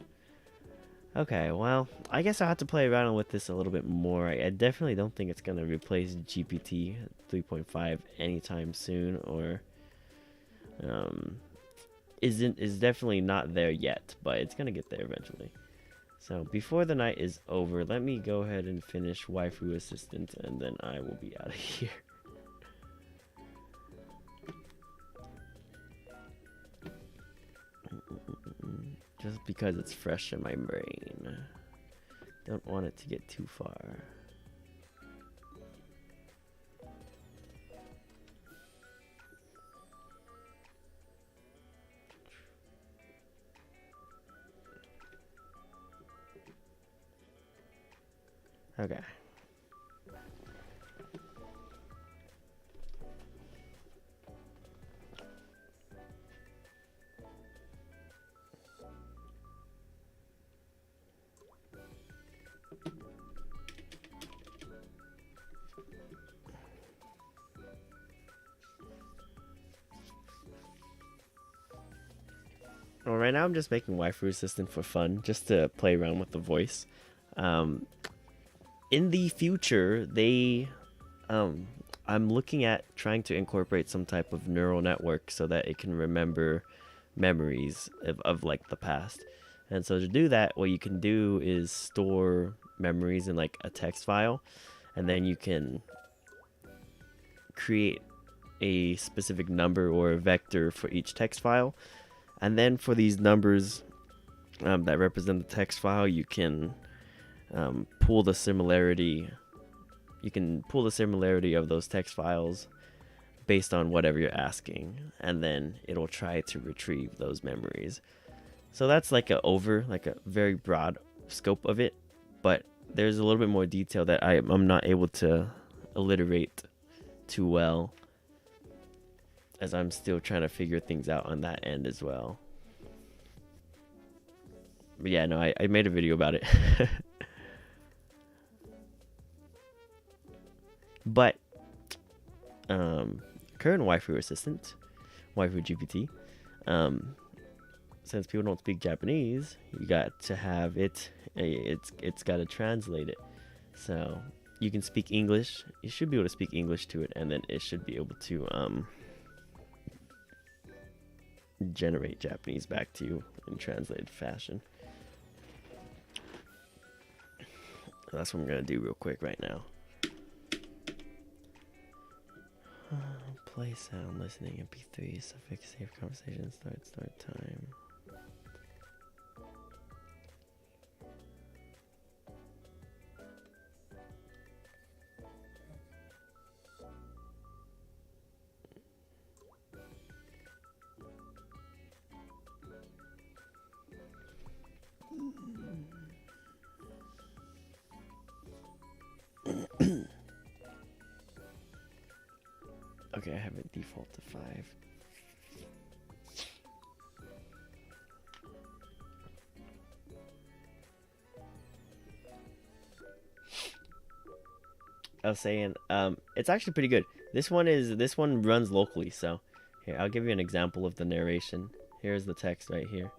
Okay, well, I guess I'll have to play around with this a little bit more. I definitely don't think it's going to replace GPT 3.5 anytime soon, or is definitely not there yet, but it's going to get there eventually. So before the night is over, let me go ahead and finish Waifu Assistant, and then I will be out of here. Just because it's fresh in my brain. Don't want it to get too far. Okay. Well, right now I'm just making Waifu Assistant for fun, just to play around with the voice. In the future, I'm looking at trying to incorporate some type of neural network so that it can remember memories of like the past. And so to do that, what you can do is store memories in like a text file, and then you can create a specific number or a vector for each text file. And then for these numbers that represent the text file, you can pull the similarity. You can pull the similarity of those text files based on whatever you're asking, and then it'll try to retrieve those memories. So that's like a very broad scope of it, but there's a little bit more detail that I'm not able to alliterate too well, as I'm still trying to figure things out on that end as well. But yeah, no, I made a video about it. But current waifu assistant, WaifuGPT, since people don't speak Japanese, you got to have it. It's got to translate it. So you can speak English. You should be able to speak English to it, and then it should be able to generate Japanese back to you in translated fashion. That's what I'm gonna do real quick right now. Play sound, listening, MP3, suffix, save conversation, start time. Okay, I have it default to 5. I was saying, it's actually pretty good. This one runs locally, so here, I'll give you an example of the narration. Here's the text right here.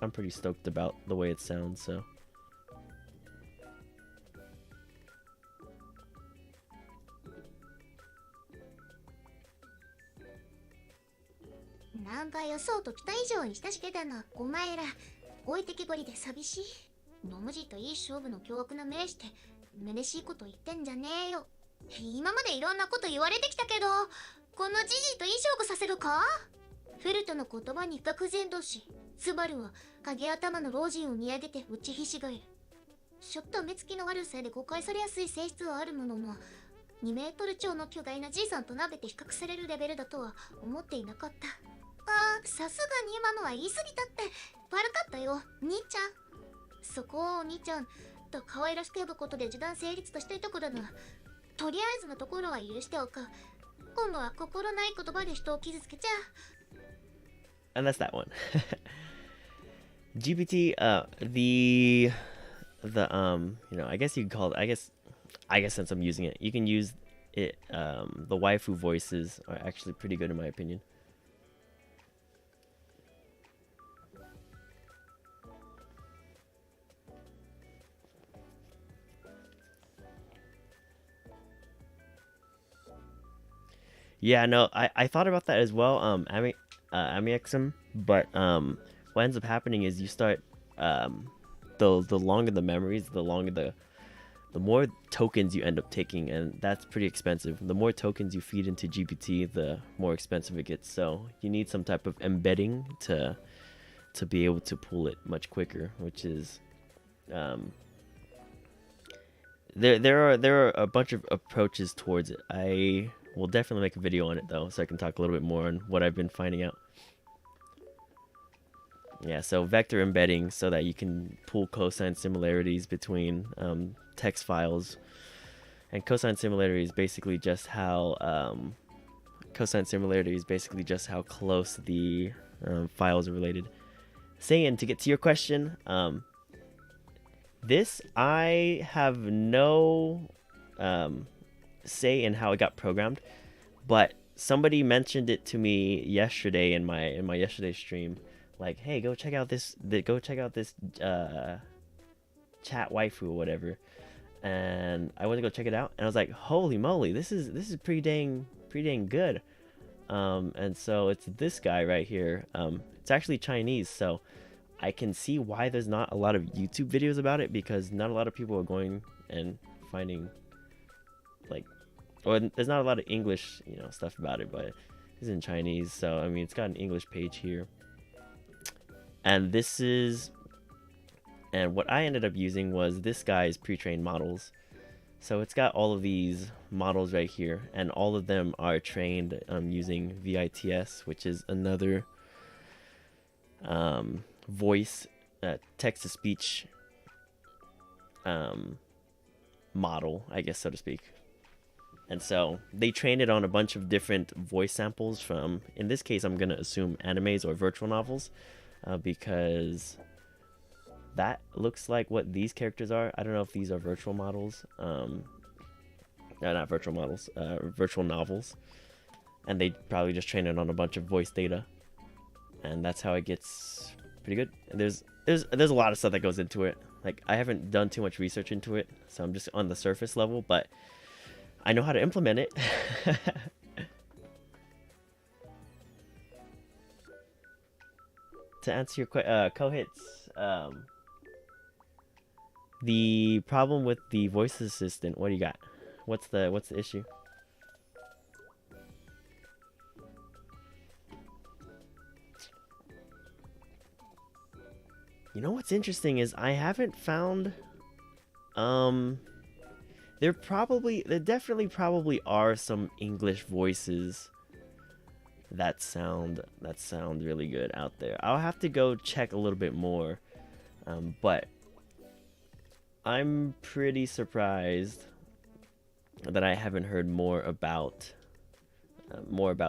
I'm pretty stoked about the way it sounds, so.なんか予想と期待以上に親しげだな、お前ら。置いてきぼりで寂しい。のむじといい勝負の凶悪な目して、めでしいこと言ってんじゃねえよ。今までいろんなこと言われてきたけど、このじじいといい勝負させるか？フェルトの言葉に愕然とし、スバルは影頭の老人を見上げて打ちひしがる。ちょっと目つきの悪さで誤解されやすい性質はあるものの、2メートル超の巨大なじいさんと鍋て比較されるレベルだとは思っていなかった。あ、さすがに今のは言い過ぎたって。悪かったよ、兄ちゃん。そこをお兄ちゃんと可愛らしく呼ぶことで示談成立としていたからな。とりあえずのところは許しておく。今度は心ない言葉で人を傷つけちゃう。 And that's that one. GPT, I guess you could call it. I guess since I'm using it, you can use it. The waifu voices are actually pretty good in my opinion. Yeah, no, I thought about that as well. Amiexum, but what ends up happening is you start the longer the memories, the more tokens you end up taking, and that's pretty expensive. The more tokens you feed into GPT, the more expensive it gets. So you need some type of embedding to be able to pull it much quicker, which is there are a bunch of approaches towards it. I will definitely make a video on it though, so I can talk a little bit more on what I've been finding out. Yeah, so vector embedding so that you can pull cosine similarities between text files, and cosine similarity is basically just how close the files are related. Saying, to get to your question, this I have no say in how it got programmed, but somebody mentioned it to me yesterday in my yesterday stream, like, hey, go check out this chat waifu or whatever, and I went to go check it out, and I was like, holy moly, this is pretty dang good. And so it's this guy right here. It's actually Chinese, so I can see why there's not a lot of YouTube videos about it, because not a lot of people are going and finding, like, or there's not a lot of English, stuff about it, but it's in Chinese, so I mean, it's got an English page here. And what I ended up using was this guy's pre-trained models. So it's got all of these models right here, and all of them are trained using VITS, which is another voice, text-to-speech model, I guess, so to speak. And so they train it on a bunch of different voice samples from, in this case, I'm going to assume animes or virtual novels, because that looks like what these characters are. I don't know if these are virtual models. No, not virtual models, virtual novels. And they probably just train it on a bunch of voice data. And that's how it gets pretty good. And there's a lot of stuff that goes into it. Like, I haven't done too much research into it, so I'm just on the surface level, but I know how to implement it. To answer your co-hits, the problem with the voice assistant, what do you got? What's the issue? You know what's interesting is I haven't found there definitely probably are some English voices that sound really good out there. I'll have to go check a little bit more, but I'm pretty surprised that I haven't heard more about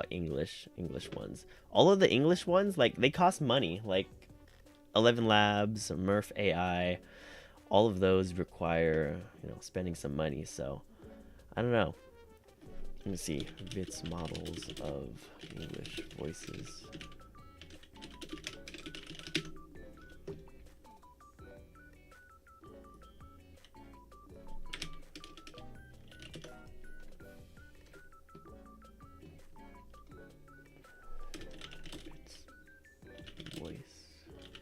English ones. All of the English ones, like, they cost money. Like 11 Labs, Murph AI, all of those require, spending some money. So I don't know. Let me see. Bits models of English voices. Bits voice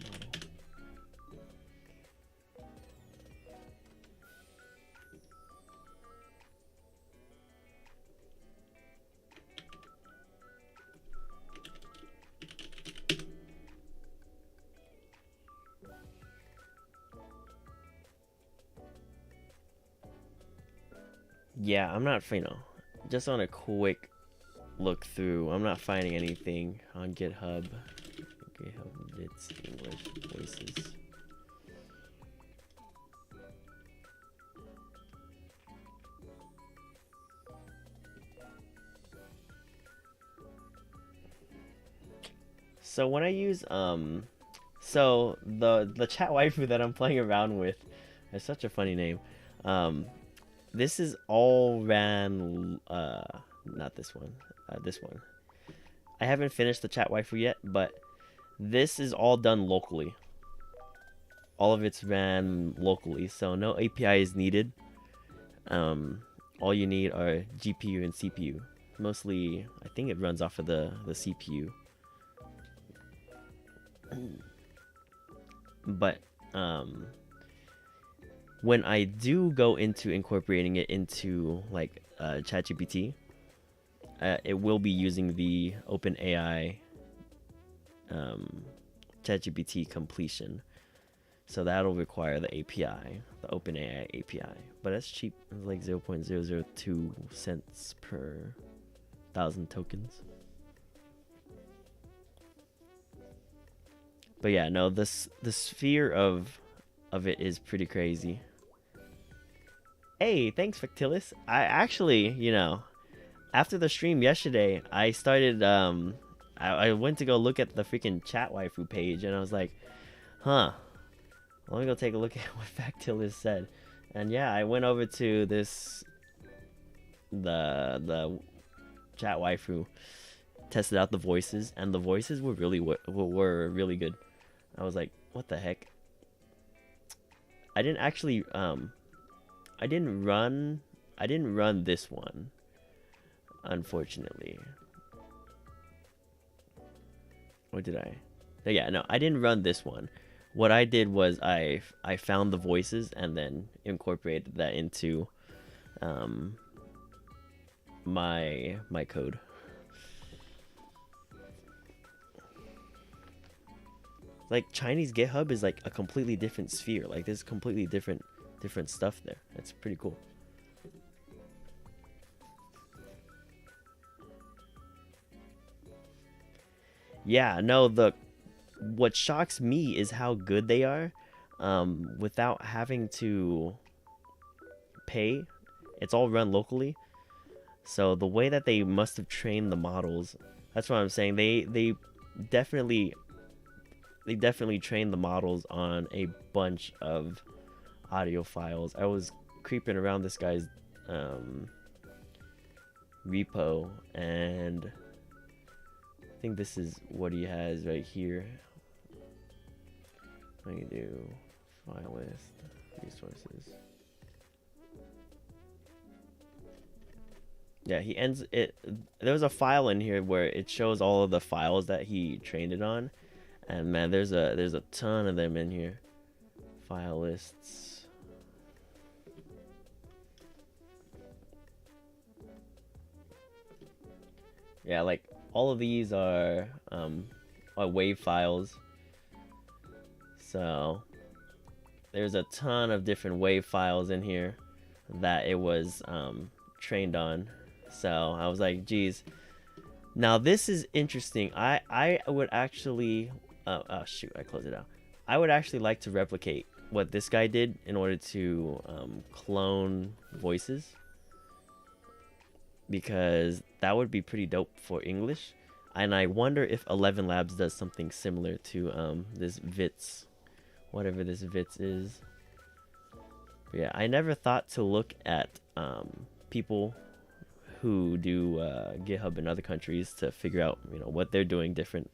model. Yeah, I'm not, just on a quick look through. I'm not finding anything on GitHub. GitHub it's English voices. So when I use so the chat waifu that I'm playing around with, it's such a funny name. This is all ran not this one, this one. I haven't finished the chat waifu yet, but this is all done locally. All of it's ran locally, so no API is needed. All you need are GPU and CPU. Mostly, I think it runs off of the CPU. But when I do go into incorporating it into like ChatGPT, it will be using the OpenAI ChatGPT completion. So that'll require the API, the OpenAI API. But that's cheap. It's like 0.002 cents per 1,000 tokens. But yeah, no, the sphere of it is pretty crazy. Hey, thanks, Factilis. I actually, you know, after the stream yesterday, I started, I went to go look at the freaking chat waifu page, and I was like, huh, let me go take a look at what Factilis said. And yeah, I went over to this, the chat waifu, tested out the voices, and the voices were really good. I was like, what the heck? I didn't actually, I didn't run this one, unfortunately. Or did I? Yeah, no, I didn't run this one. What I did was I found the voices and then incorporated that into my code. Like Chinese GitHub is like a completely different sphere. Like there's completely different stuff there. That's pretty cool. Yeah, no, what shocks me is how good they are without having to pay. It's all run locally. So the way that they must have trained the models, that's what I'm saying. They definitely trained the models on a bunch of audio files. I was creeping around this guy's repo, and I think this is what he has right here. What do you do? File list, resources. Yeah, he ends it. There was a file in here where it shows all of the files that he trained it on, and man, there's a ton of them in here. File lists. Yeah, like all of these are WAV files. So there's a ton of different WAV files in here that it was trained on. So I was like, geez. Now this is interesting. I would actually oh shoot, I closed it out. I would actually like to replicate what this guy did in order to clone voices, because that would be pretty dope for English. And I wonder if 11 Labs does something similar to this Vits, whatever this Vits is. But yeah, I never thought to look at people who do GitHub in other countries to figure out, you know, what they're doing different.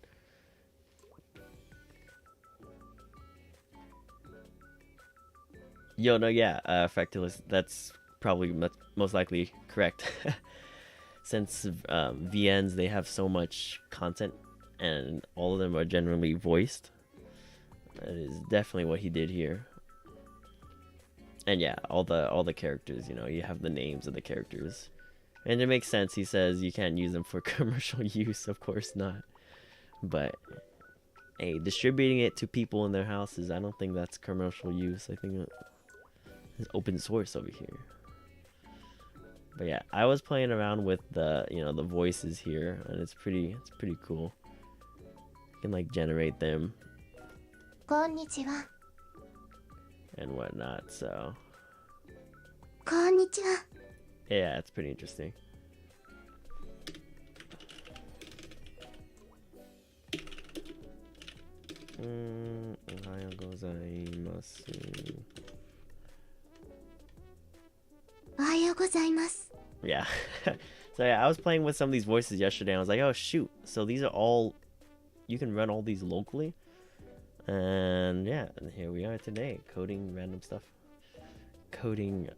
Yo, no, yeah, Fractalist, that's probably most likely correct. Since VNs, they have so much content, and all of them are generally voiced. That is definitely what he did here. And yeah, all the characters, you know, you have the names of the characters. And it makes sense. He says you can't use them for commercial use. Of course not. But hey, distributing it to people in their houses, I don't think that's commercial use. I think it's open source over here. But yeah, I was playing around with the the voices here, and it's pretty cool. You can like generate them こんにちは。 and whatnot. So こんにちは。 yeah, it's pretty interesting. Ohayou gozaimasu. おはようございます。 Yeah. So yeah, I was playing with some of these voices yesterday, and I was like, oh shoot, so these are all, you can run all these locally. And yeah, and here we are today, coding random stuff. Coding,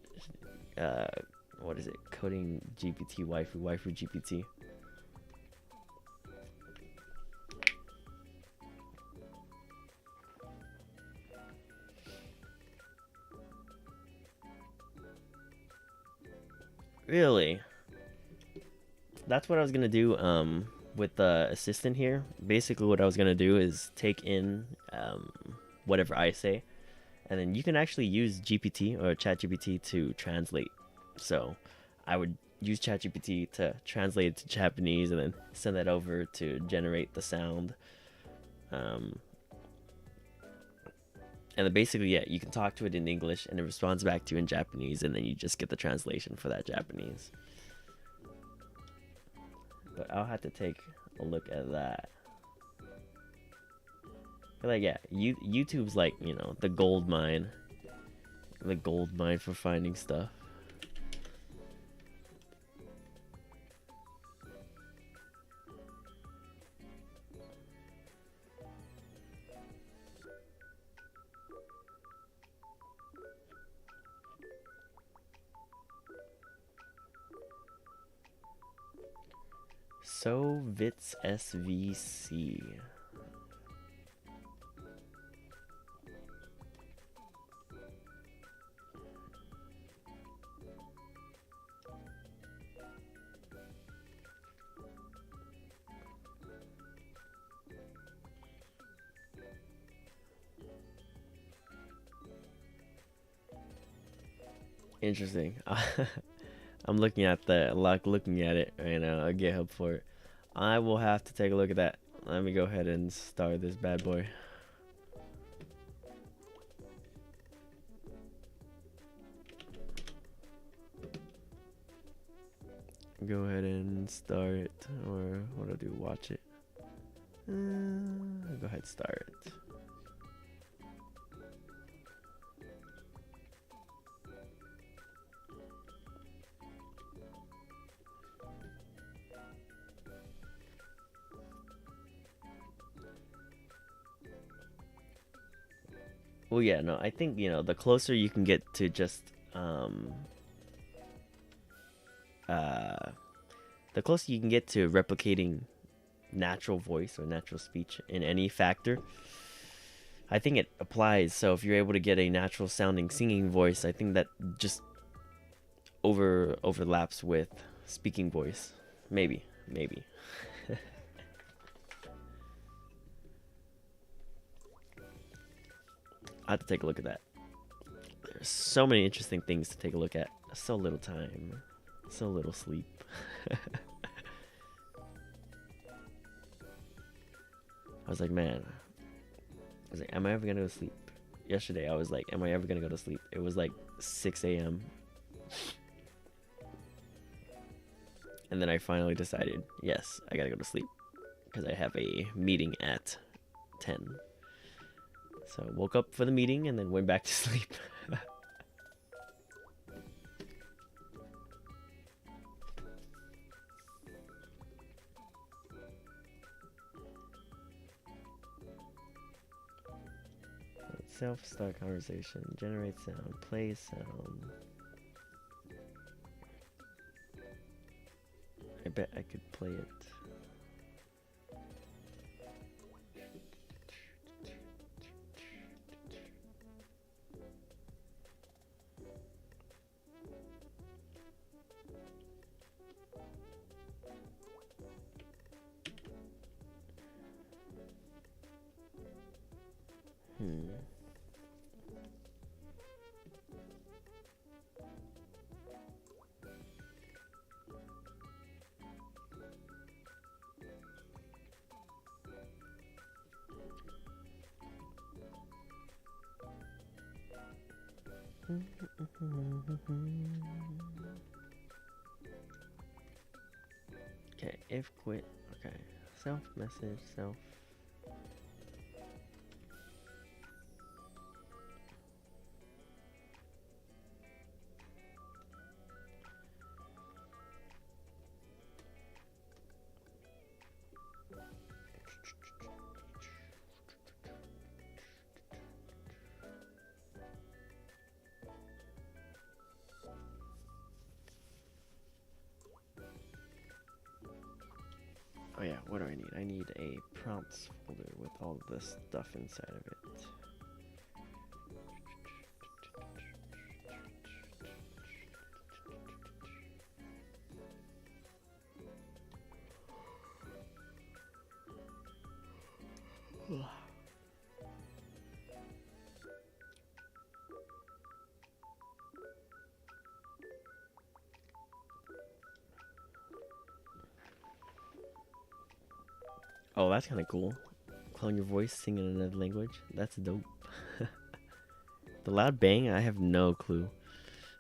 what is it? Coding GPT, WaifuGPT. Really? That's what I was gonna do with the assistant here. Basically what I was gonna do is take in whatever I say, and then you can actually use GPT or ChatGPT to translate. So I would use ChatGPT to translate it to Japanese and then send that over to generate the sound. And then basically, yeah, you can talk to it in English and it responds back to you in Japanese, and then you just get the translation for that Japanese. But I'll have to take a look at that. Like, yeah, YouTube's like, the gold mine. The gold mine for finding stuff. So Vits SVC. Interesting. I'm looking at looking at it right now. I'll get help for it. I will have to take a look at that. Let me go ahead and start this bad boy. Go ahead and start it, or what do I do? Watch it. Go ahead, start it. Well, yeah, no, I think, the closer you can get to just, the closer you can get to replicating natural voice or natural speech in any factor, I think it applies. So if you're able to get a natural sounding singing voice, I think that just overlaps with speaking voice. Maybe. I have to take a look at that. There's so many interesting things to take a look at. So little time. So little sleep. I was like, man. I was like, am I ever gonna go to sleep? Yesterday, I was like, am I ever gonna go to sleep? It was like 6 a.m. And then I finally decided, yes, I gotta go to sleep. Because I have a meeting at 10. So I woke up for the meeting and then went back to sleep. Self-start conversation, generate sound, play sound. I bet I could play it. Okay, if quit. Okay, self message, self. Oh yeah, what do I need? I need a prompts folder with all of this stuff inside of it. Oh, that's kind of cool. Clone your voice, sing in another language. That's dope. The loud bang, I have no clue. I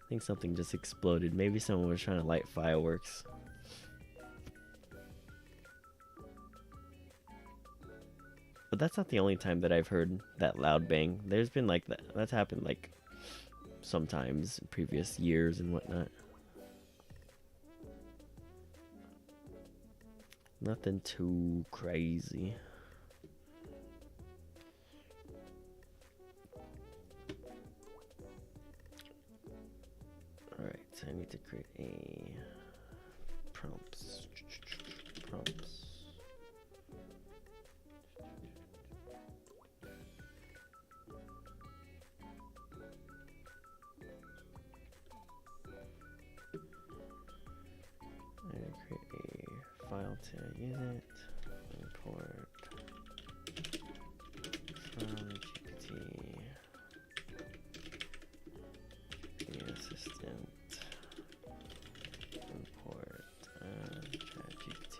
think something just exploded. Maybe someone was trying to light fireworks. But that's not the only time that I've heard that loud bang. There's been like that. That's happened like sometimes in previous years and whatnot. Nothing too crazy. Alright, so I need to create a prompts. Prompts. I'm going to create a file to use it. Import from GPT the assistant. Import GPT.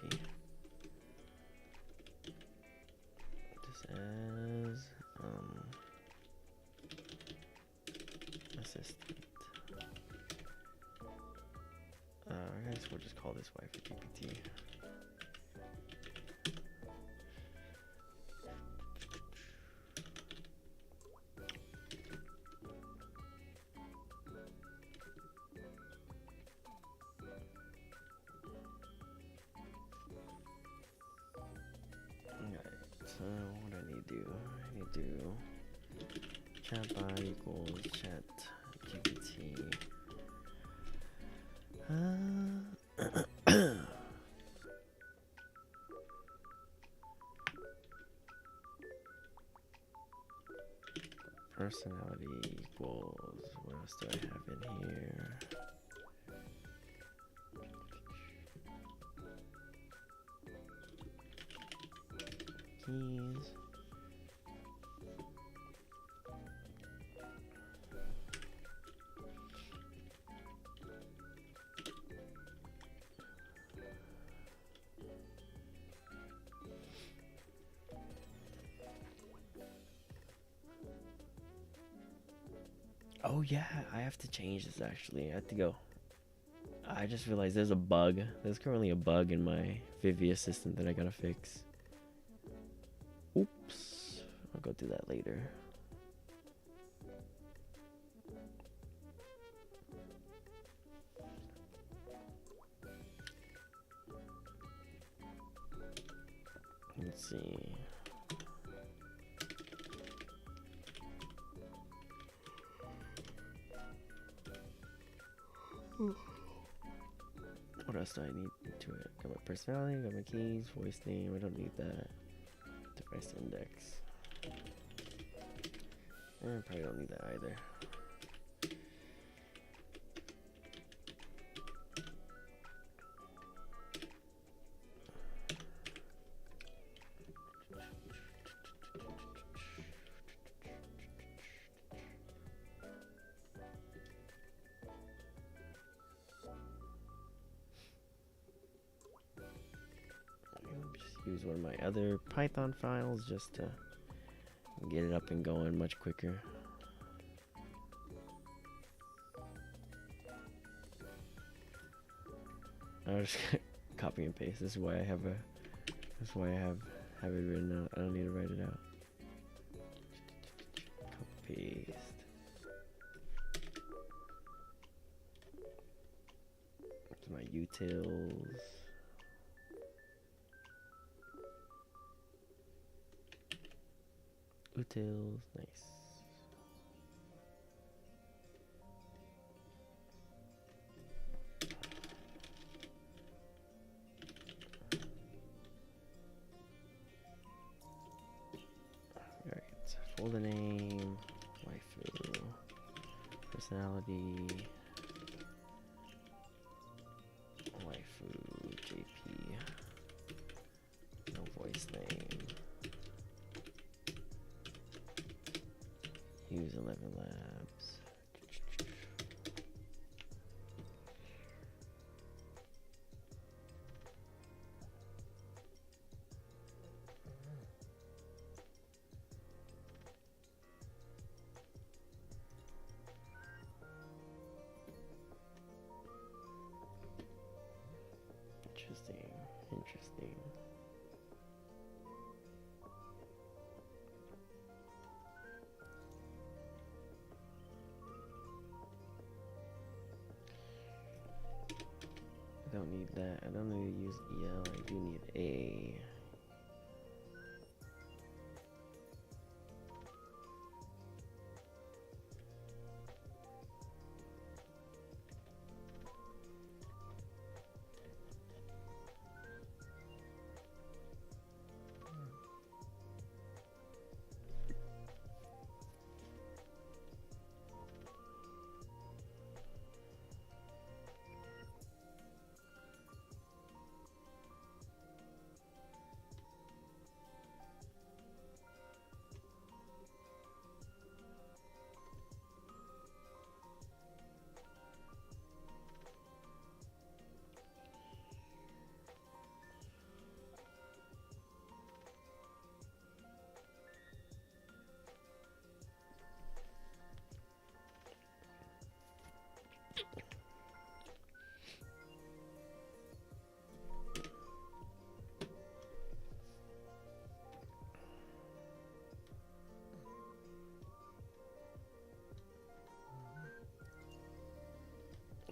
Just as assistant. I guess we'll just call this WaifuGPT. So what do I need to do? I need to do chat by equals chat GPT. Personality equals, what else do I have in here? Keys. Oh yeah, I have to change this actually. I have to go. I just realized there's a bug. There's currently a bug in my Vivi assistant that I gotta fix. Oops. I'll go do that later. Let's see. What else do I need to it? Got my personality, got my keys, voice name. I don't need that. Device index. I probably don't need that either. Use one of my other Python files just to get it up and going much quicker. I'll just copy and paste. This is why I have a. That's why I have it written out. I don't need to write it out. Copy paste. That's my utils. Utils, nice. Alright, folder name, waifu, personality, WaifuGP, no voice name, use 11 labs. Interesting. I don't need that. I don't need to use EL. I do need A.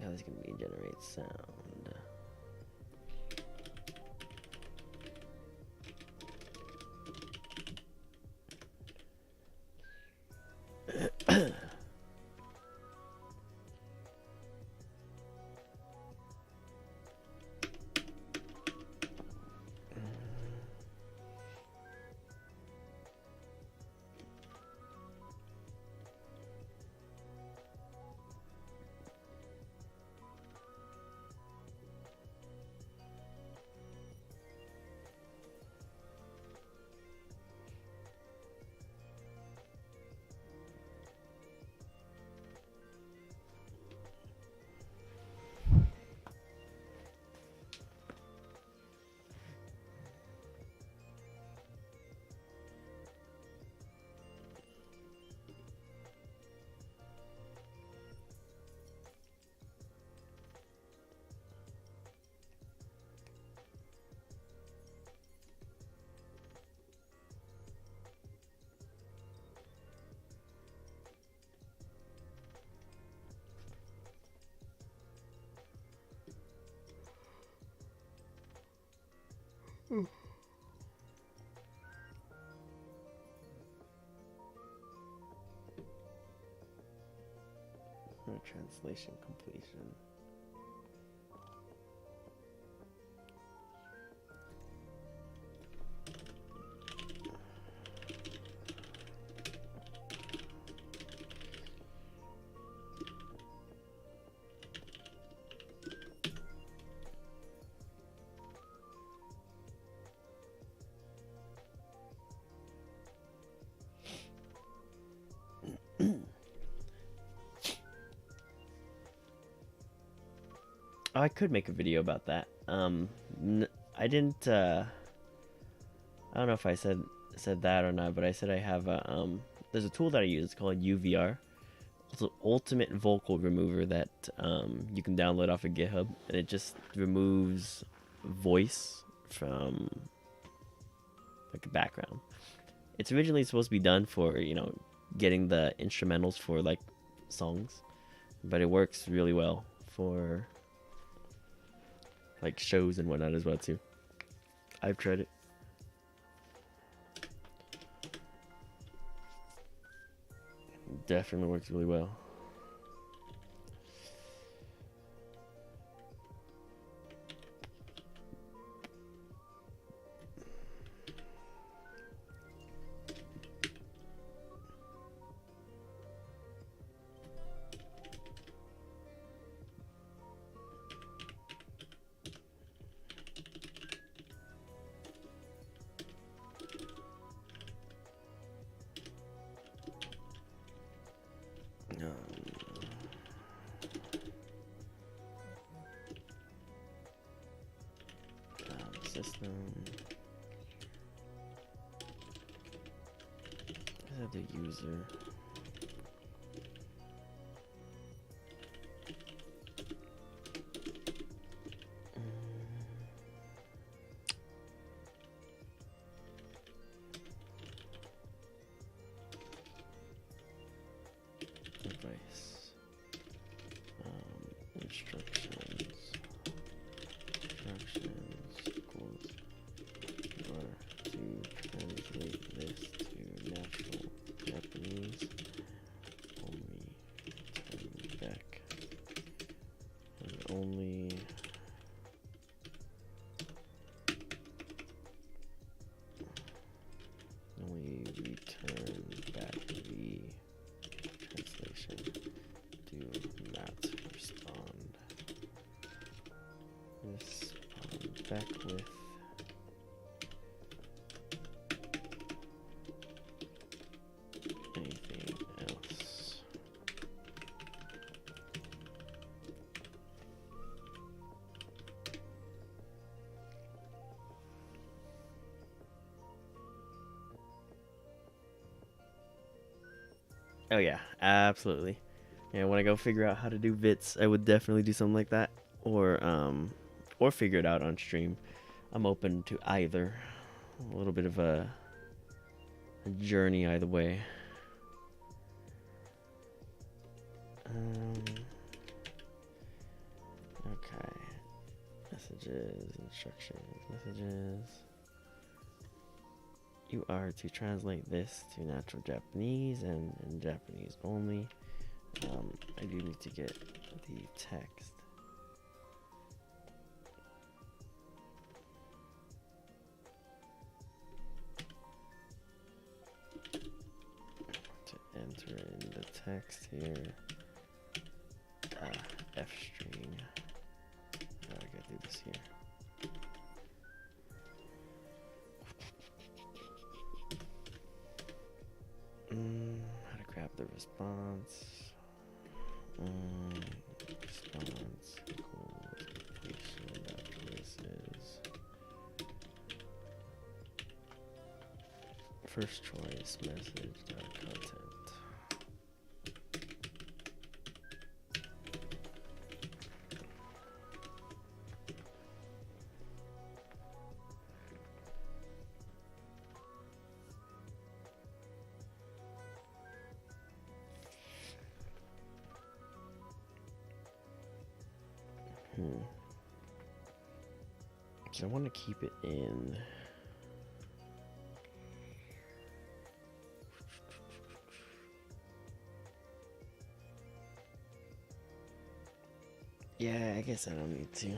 Now this is going to be generate sound. Translation completion. Oh, I could make a video about that. I didn't. I don't know if I said that or not, but I said I have a. There's a tool that I use called UVR, It's an ultimate vocal remover that you can download off of GitHub, and it just removes voice from like the background. It's originally supposed to be done for, you know, getting the instrumentals for like songs, but it works really well for like shows and whatnot as well too. I've tried it. Definitely works really well. System. I have the user. Device. Instructions. Equals to translate this to natural Japanese. Only turn back. And only return back the translation. Do not respond. Respond back with anything else. Oh yeah, absolutely. Yeah, when I go figure out how to do VITs, I would definitely do something like that, or figure it out on stream. I'm open to either. A little bit of a journey either way. Okay. Messages, instructions, messages. You are to translate this to natural Japanese and in Japanese only. I do need to get the text. To enter in the text here. F string. I gotta do this here. How to grab the response. Response equals completion after this is first choice message content. So I want to keep it in. Yeah, I guess I don't need to.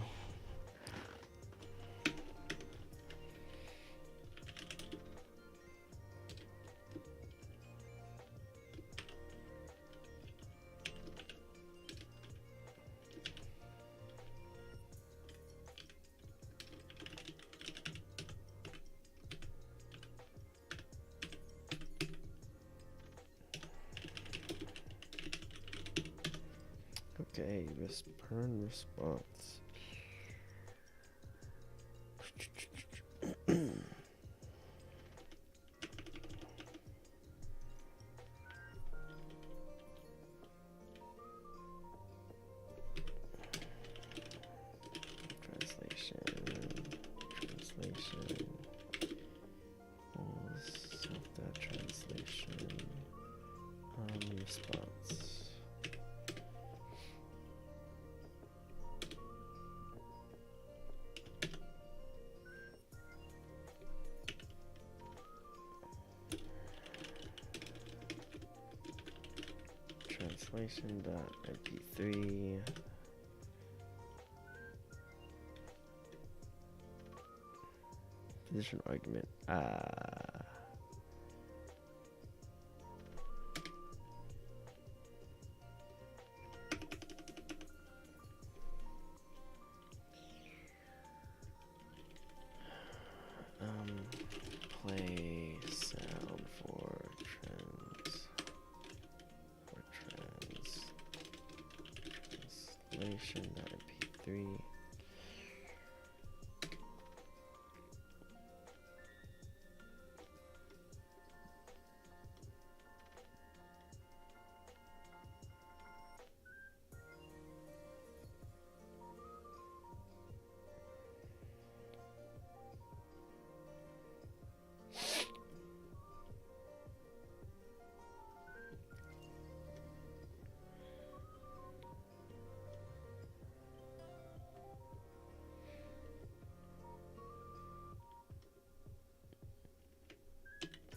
Okay, return response. Narration.mp3. Position argument. Play sound for translation.mp3.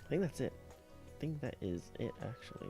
I think that's it. I think that is it, actually.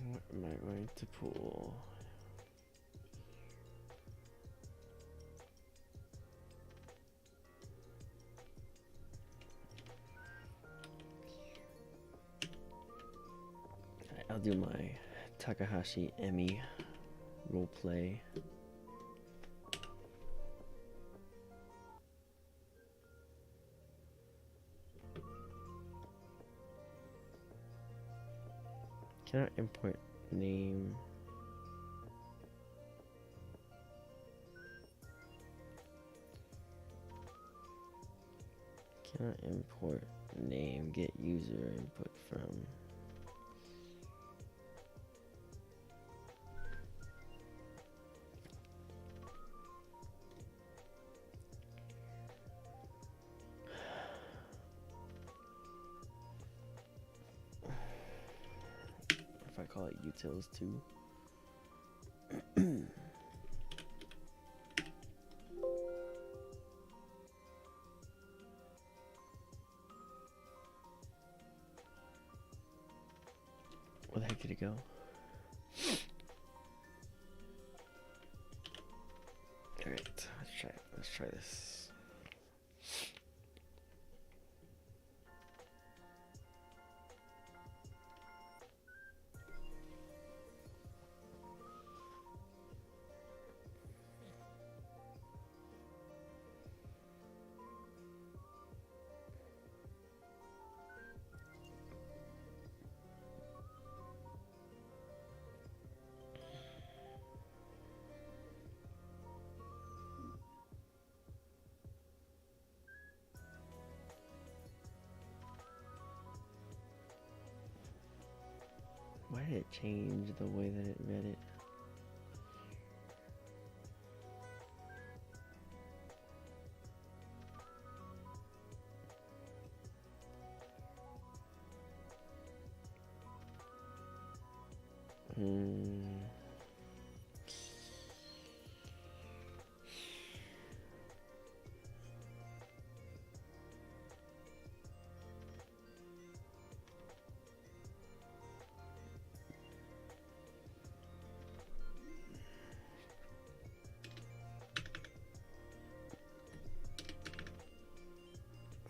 What am I going to pull? Alright, I'll do my Takahashi Emi roleplay. Cannot import name. Cannot import name. Get user input from. If I call it utils too. Where the heck did it go? Alright, let's try this. Why did it change the way that it read it?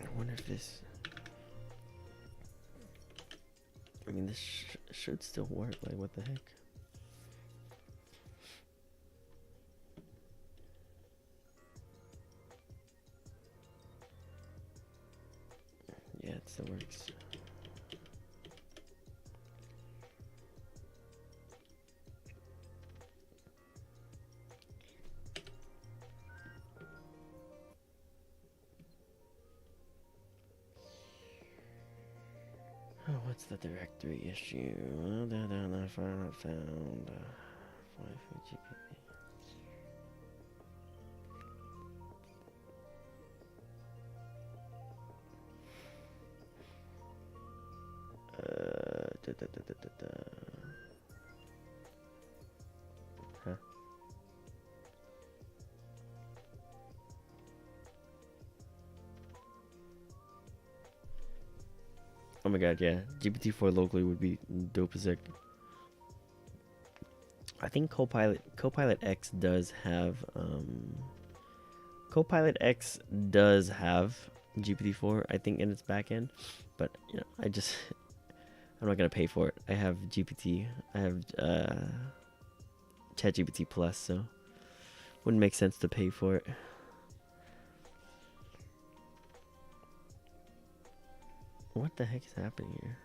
I wonder if this... I mean, this should still work. Like, what the heck? that still works. Oh, what's the directory issue? Not found. WaifuGPT. Huh? Oh my god, yeah. GPT-4 locally would be dope as heck. I think Copilot X does have Copilot X does have GPT-4, I think, in its backend, but you know, I'm not gonna pay for it. I have GPT, I have ChatGPT Plus, so wouldn't make sense to pay for it. What the heck is happening here?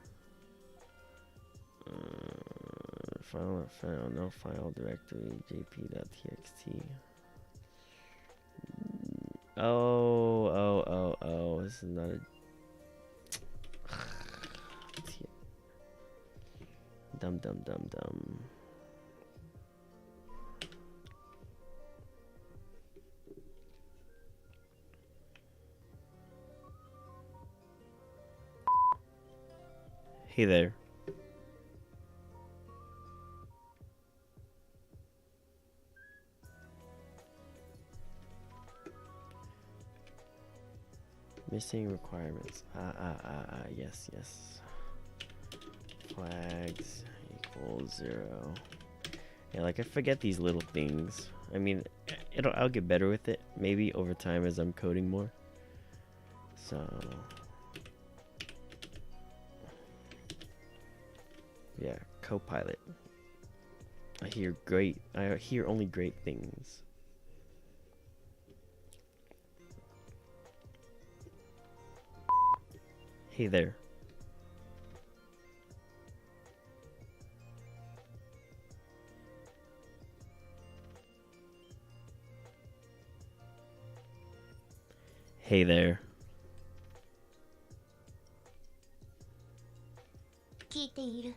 File not found, no file directory, jp.txt. Oh, this is not a... Dumb. Hey there. Missing requirements. Yes. Flags equals 0. Yeah, like I forget these little things. I mean, I'll get better with it maybe over time as I'm coding more. So yeah, Copilot. I hear only great things. Hey there. Hey there. 聞いている。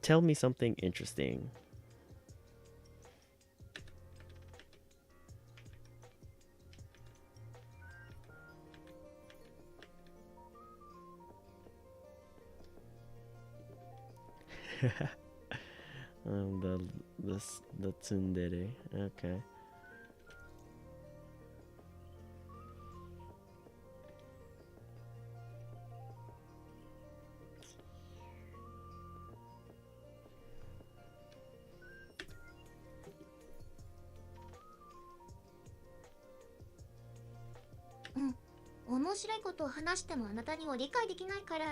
Tell me something interesting. The tsundere. Okay. Mm. 面白いことを話してもあなたには理解できないから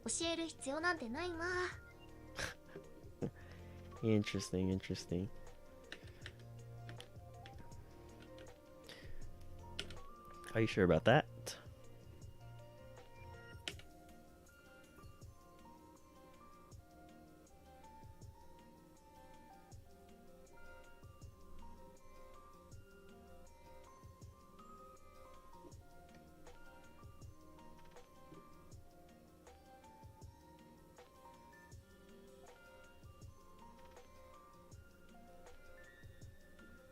教える必要なんてないわ。Interesting. Are you sure about that?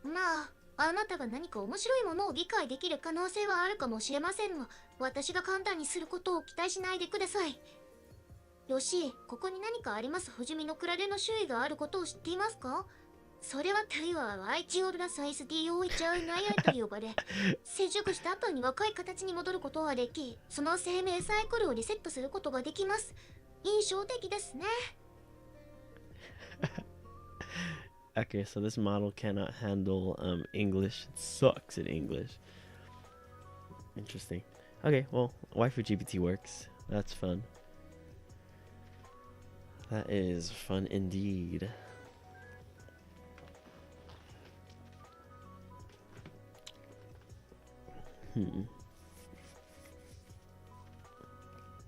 まあ、あなたが何か面白いものを理解できる可能性はあるかもしれませんが、私が簡単にすることを期待しないでください。よし、ここに何かあります不死身のクラゲの種類があることを知っていますか？それはタイはワイチオルラサイス DO イチャーナイアと呼ばれ、成熟した後に若い形に戻ることができ、その生命サイクルをリセットすることができます。印象的ですね。Okay, so this model cannot handle English. It sucks at English. Interesting. Okay, well, WaifuGPT works. That's fun. That is fun indeed.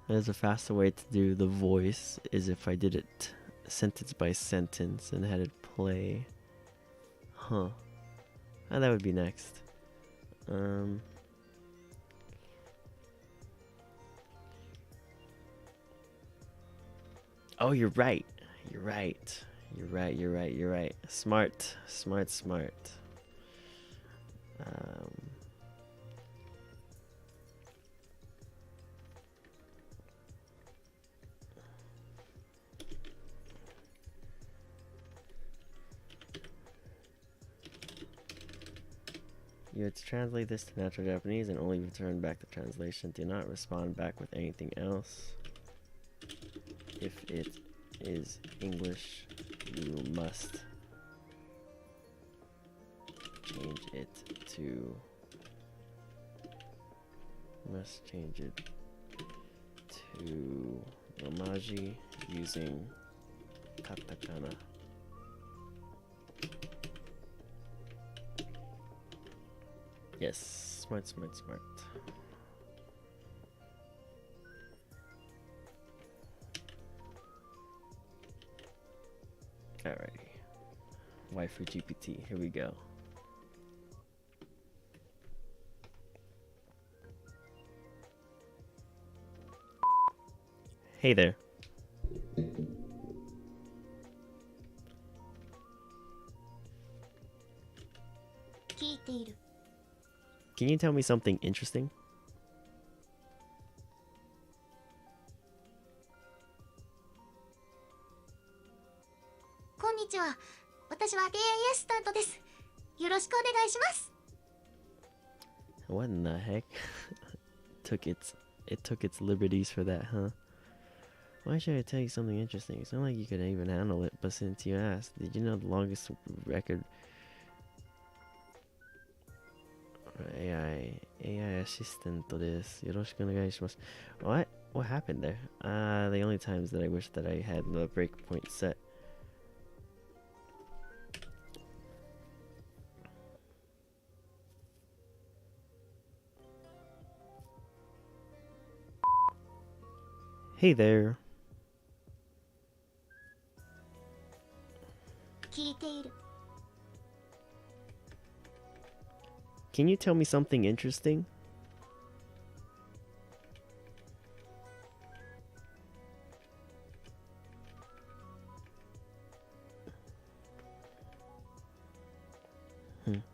There's a faster way to do the voice is if I did it sentence by sentence and had it play. Huh. Oh, that would be next. Oh, you're right. You're right. You're right. You're right. You're right. Smart. Smart. Smart. You have to translate this to natural Japanese and only return back the translation. Do not respond back with anything else. If it is English, you must change it to Romaji using katakana. Yes, smart, smart, smart. Alrighty. WaifuGPT, here we go. Hey there. Can you tell me something interesting? こんにちは。私は AI アシスタントです。よろしくお願いします。 What in the heck? It took its liberties for that, huh? Why should I tell you something interesting? It's not like you could even handle it, but since you asked, did you know the longest record AI assistant です。よろしくお願いします。What happened there? The only times that I wish that I had the breakpoint set. Hey there. 聞いている。 Can you tell me something interesting?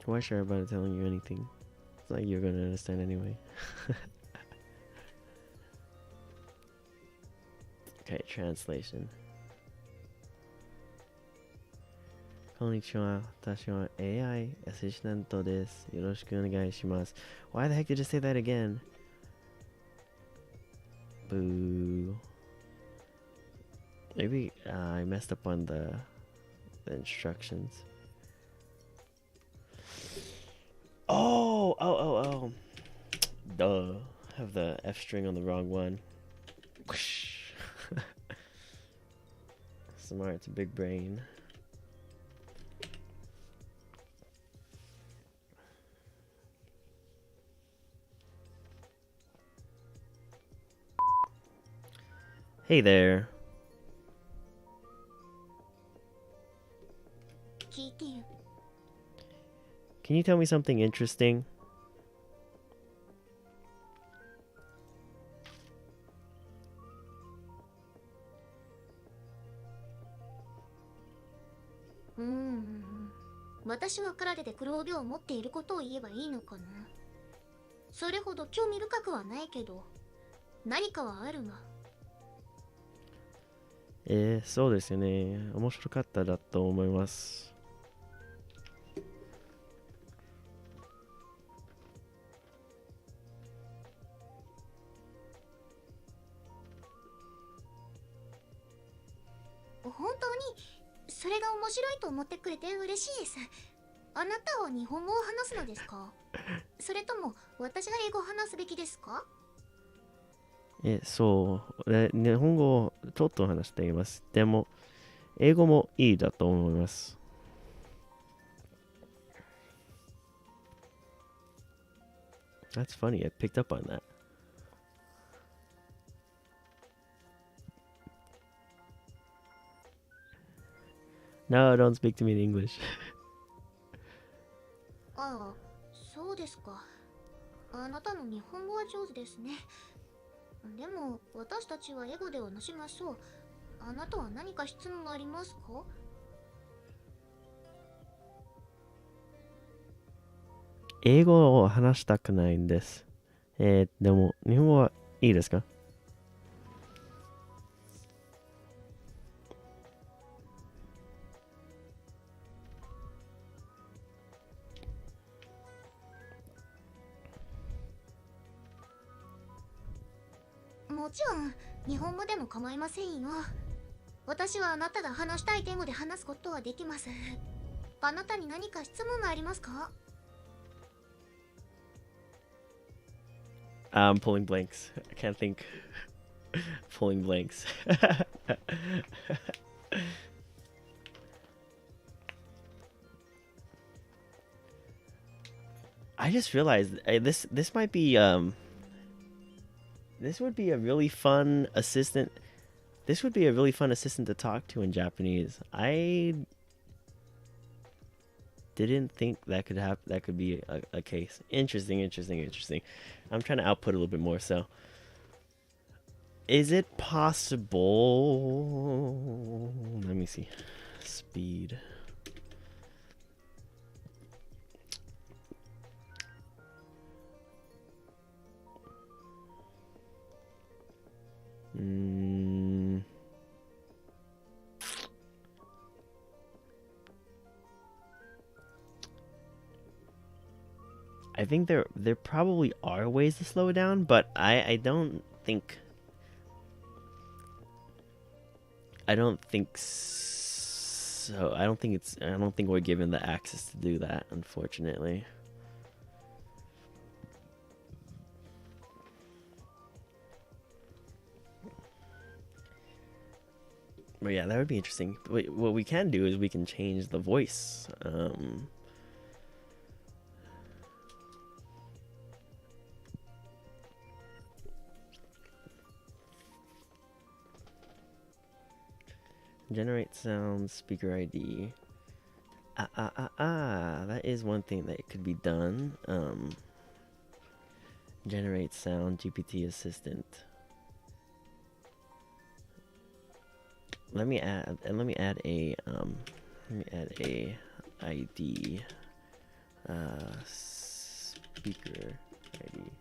？Why should I bother telling you anything? It's like you're gonna understand anyway. Okay, translation. こんにちは。私は AI アシスタントです。よろしくお願いします。Why the heck did you say that again? Boo. Maybe I messed up on the instructions. Oh. Duh. Have the F string on the wrong one. Smart, it's a big brain. Hey there. 聞いている。 Can you tell me something interesting? 私は体で黒帯を持っていることを言えばいいのかな。それほど興味深くはないけど、何かはあるわ。そうですよね。面白かっただと思います。本当にそれが面白いと思ってくれて嬉しいです。あなたは日本語を話すのですか？それとも私が英語を話すべきですか？そう。日本語をちょっと話しています。でも、英語もいいだと思います。That's funny. I picked up on that. No, don't speak to me in English. ああ、そうですか。あなたの日本語は上手ですね。でも、私たちは英語で話しましょう。あなたは何か質問がありますか？英語を話したくないんです。でも、日本語はいいですか？もちろん、日本語でも構いませんよ。私はあなたが話したい言語で話すことはできます。あなたに何か質問がありますか？ I'm pulling blanks. I can't think. Pulling blanks. I just realized this might be this would be a really fun assistant. This would be a really fun assistant to talk to in Japanese. I didn't think that could happen. That could be a case. Interesting, interesting, interesting. I'm trying to output a little bit more. So, is it possible? Let me see. Speed. I think there probably are ways to slow it down, but I don't think so. I don't think we're given the access to do that, unfortunately. But yeah, that would be interesting. What we can do is we can change the voice. Generate sound, speaker ID. That is one thing that could be done. Generate sound, GPT assistant. Let me add a ID. Speaker ID.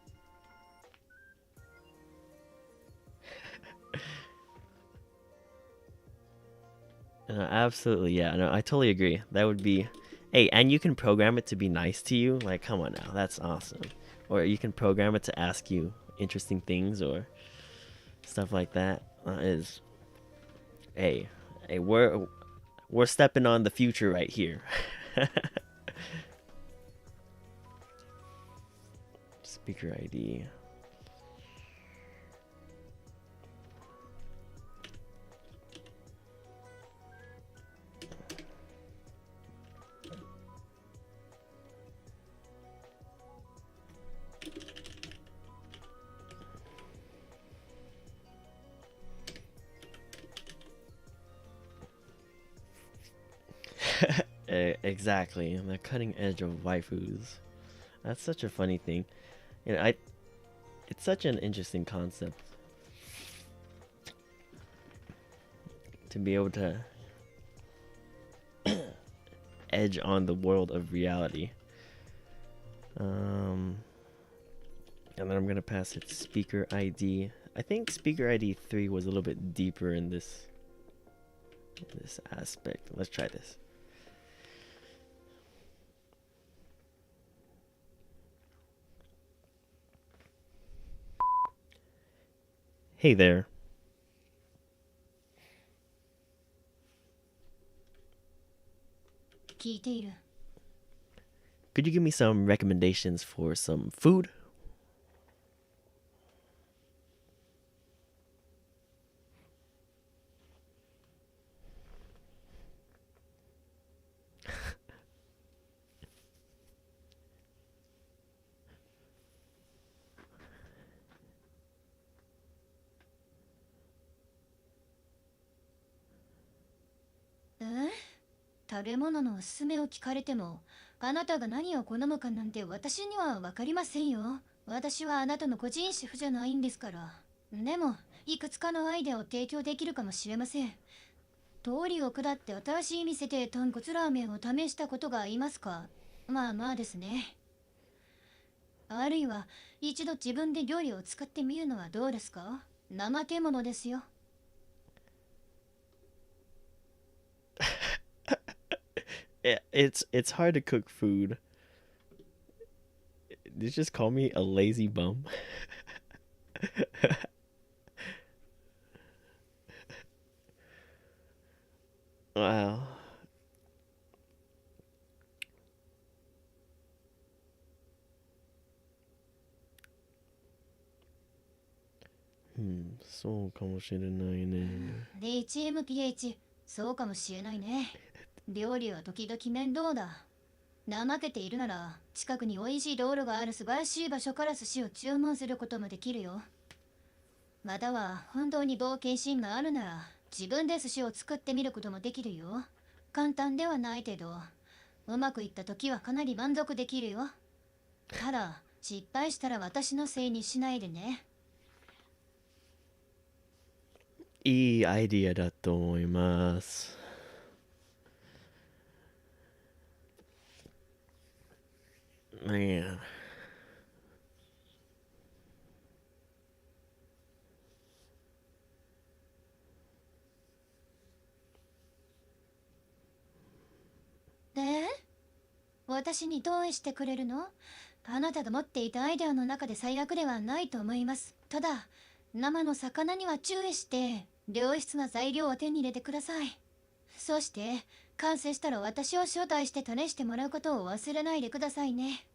Absolutely, yeah. No, I totally agree. That would be, hey, and you can program it to be nice to you. Like, come on now, that's awesome. Or you can program it to ask you interesting things or stuff like that. Hey, we're stepping on the future right here. Speaker ID. Exactly, the cutting edge of waifus. That's such a funny thing. You know, it's such an interesting concept to be able to edge on the world of reality. And then I'm gonna pass it speaker ID. I think speaker ID 3 was a little bit deeper in this aspect. Let's try this. Hey there. Could you give me some recommendations for some food? 食べ物のおすすめを聞かれても、あなたが何を好むかなんて私には分かりませんよ。私はあなたの個人主婦じゃないんですから。でも、いくつかのアイデアを提供できるかもしれません。通りを下って新しい店で豚骨ラーメンを試したことがありますか？まあまあですね。あるいは、一度自分で料理を作ってみるのはどうですか？怠け者ですよ。It's hard to cook food. Did you just call me a lazy bum? Wow. そうかもしれないね。HMPH、そうかもしれないね。料理は時々面倒だ。怠けているなら、近くに美味しい道路がある素晴らしい場所から寿司を注文することもできるよ。または、本当に冒険心があるなら、自分で寿司を作ってみることもできるよ。簡単ではないけど、うまくいった時はかなり満足できるよ。ただ、失敗したら私のせいにしないでね。いいアイディアだと思います。Man. で、私にどうしてくれるの？あなたが持っていたアイデアの中で最悪ではないと思います。ただ、生の魚には注意して、良質な材料を手に入れてください。そして、完成したら私を招待して試してもらうことを忘れないでくださいね。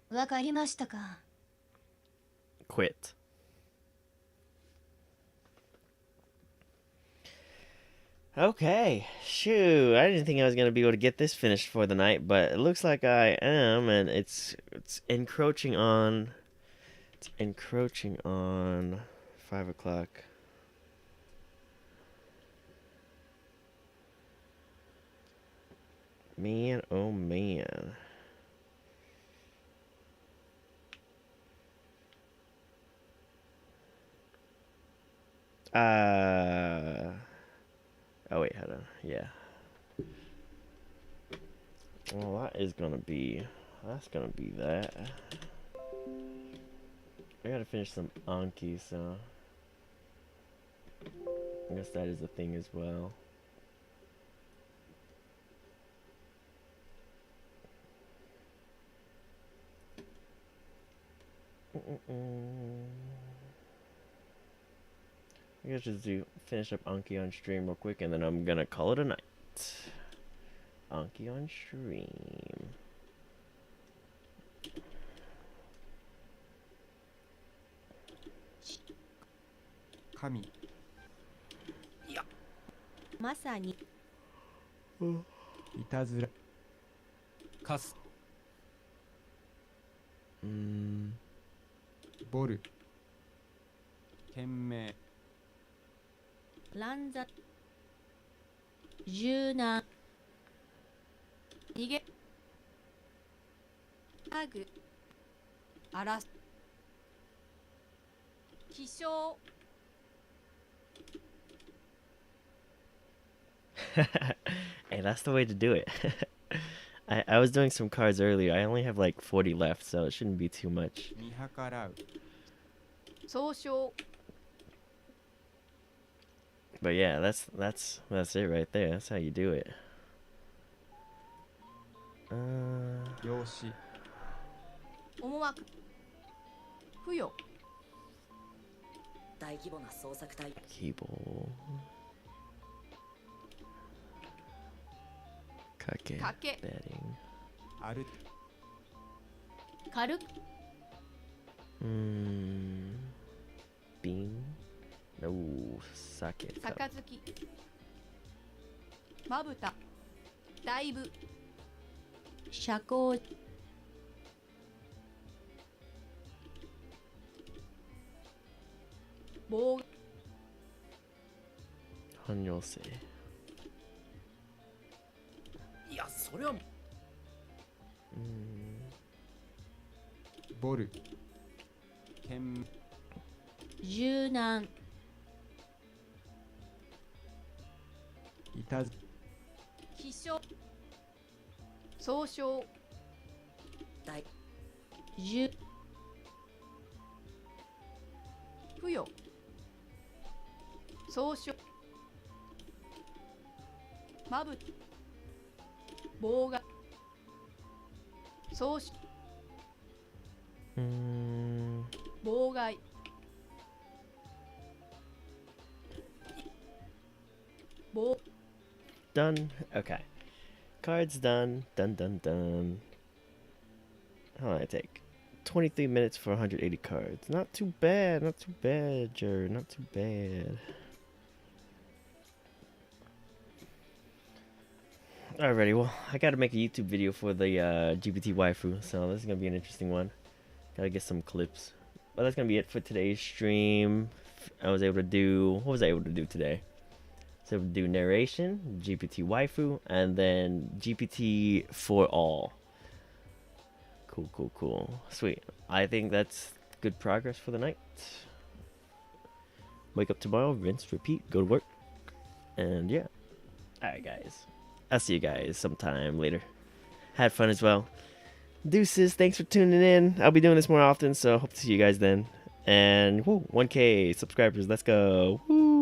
わかりましたか？ Quit. Okay, shoot. I didn't think I was gonna be able to get this finished for the night, but it looks like I am, and it's encroaching on 5 o'clock. Man, oh man. Oh wait, hold on. Yeah. Well, that's gonna be that. I gotta finish some Anki, so I guess that is a thing as well. I guess just finish up Anki on stream real quick, and then I'm gonna call it a night. Anki on stream. 神まさにいたずらカスボル懸命乱雑柔軟逃げハグ荒らす気象 Hey, that's the way to do it. I was doing some cards earlier. I only have like 40 left, so it shouldn't be too much. 見計らう 総称 But yeah, that's it right there. That's how you do it. 用紙思惑付与大規模な捜索隊 Keyboard. Kake. 賭け Betting. ある軽く Bean. No. Sake. 杯まぶただいぶ社交棒 Hanyose. いやそれはボル剣柔軟いたず気象総称大じゅ付与総称まぶ妨害総称妨害妨 Done. Okay. Cards done. Done, done, done. How long did it take? 23 minutes for 180 cards. Not too bad. Not too bad, Jer. Not too bad. Alrighty, well, I gotta make a YouTube video for the GPT waifu, so this is gonna be an interesting one. Gotta get some clips. But that's gonna be it for today's stream. I was able to do... What was I able to do today? I was able to do narration, GPT waifu, and then GPT4all. Cool, cool, cool. Sweet. I think that's good progress for the night. Wake up tomorrow, rinse, repeat, go to work. And yeah. Alright, guys. I'll see you guys sometime later. Had fun as well. Deuces, thanks for tuning in. I'll be doing this more often, so hope to see you guys then. And woo, 1K subscribers, let's go. Woo!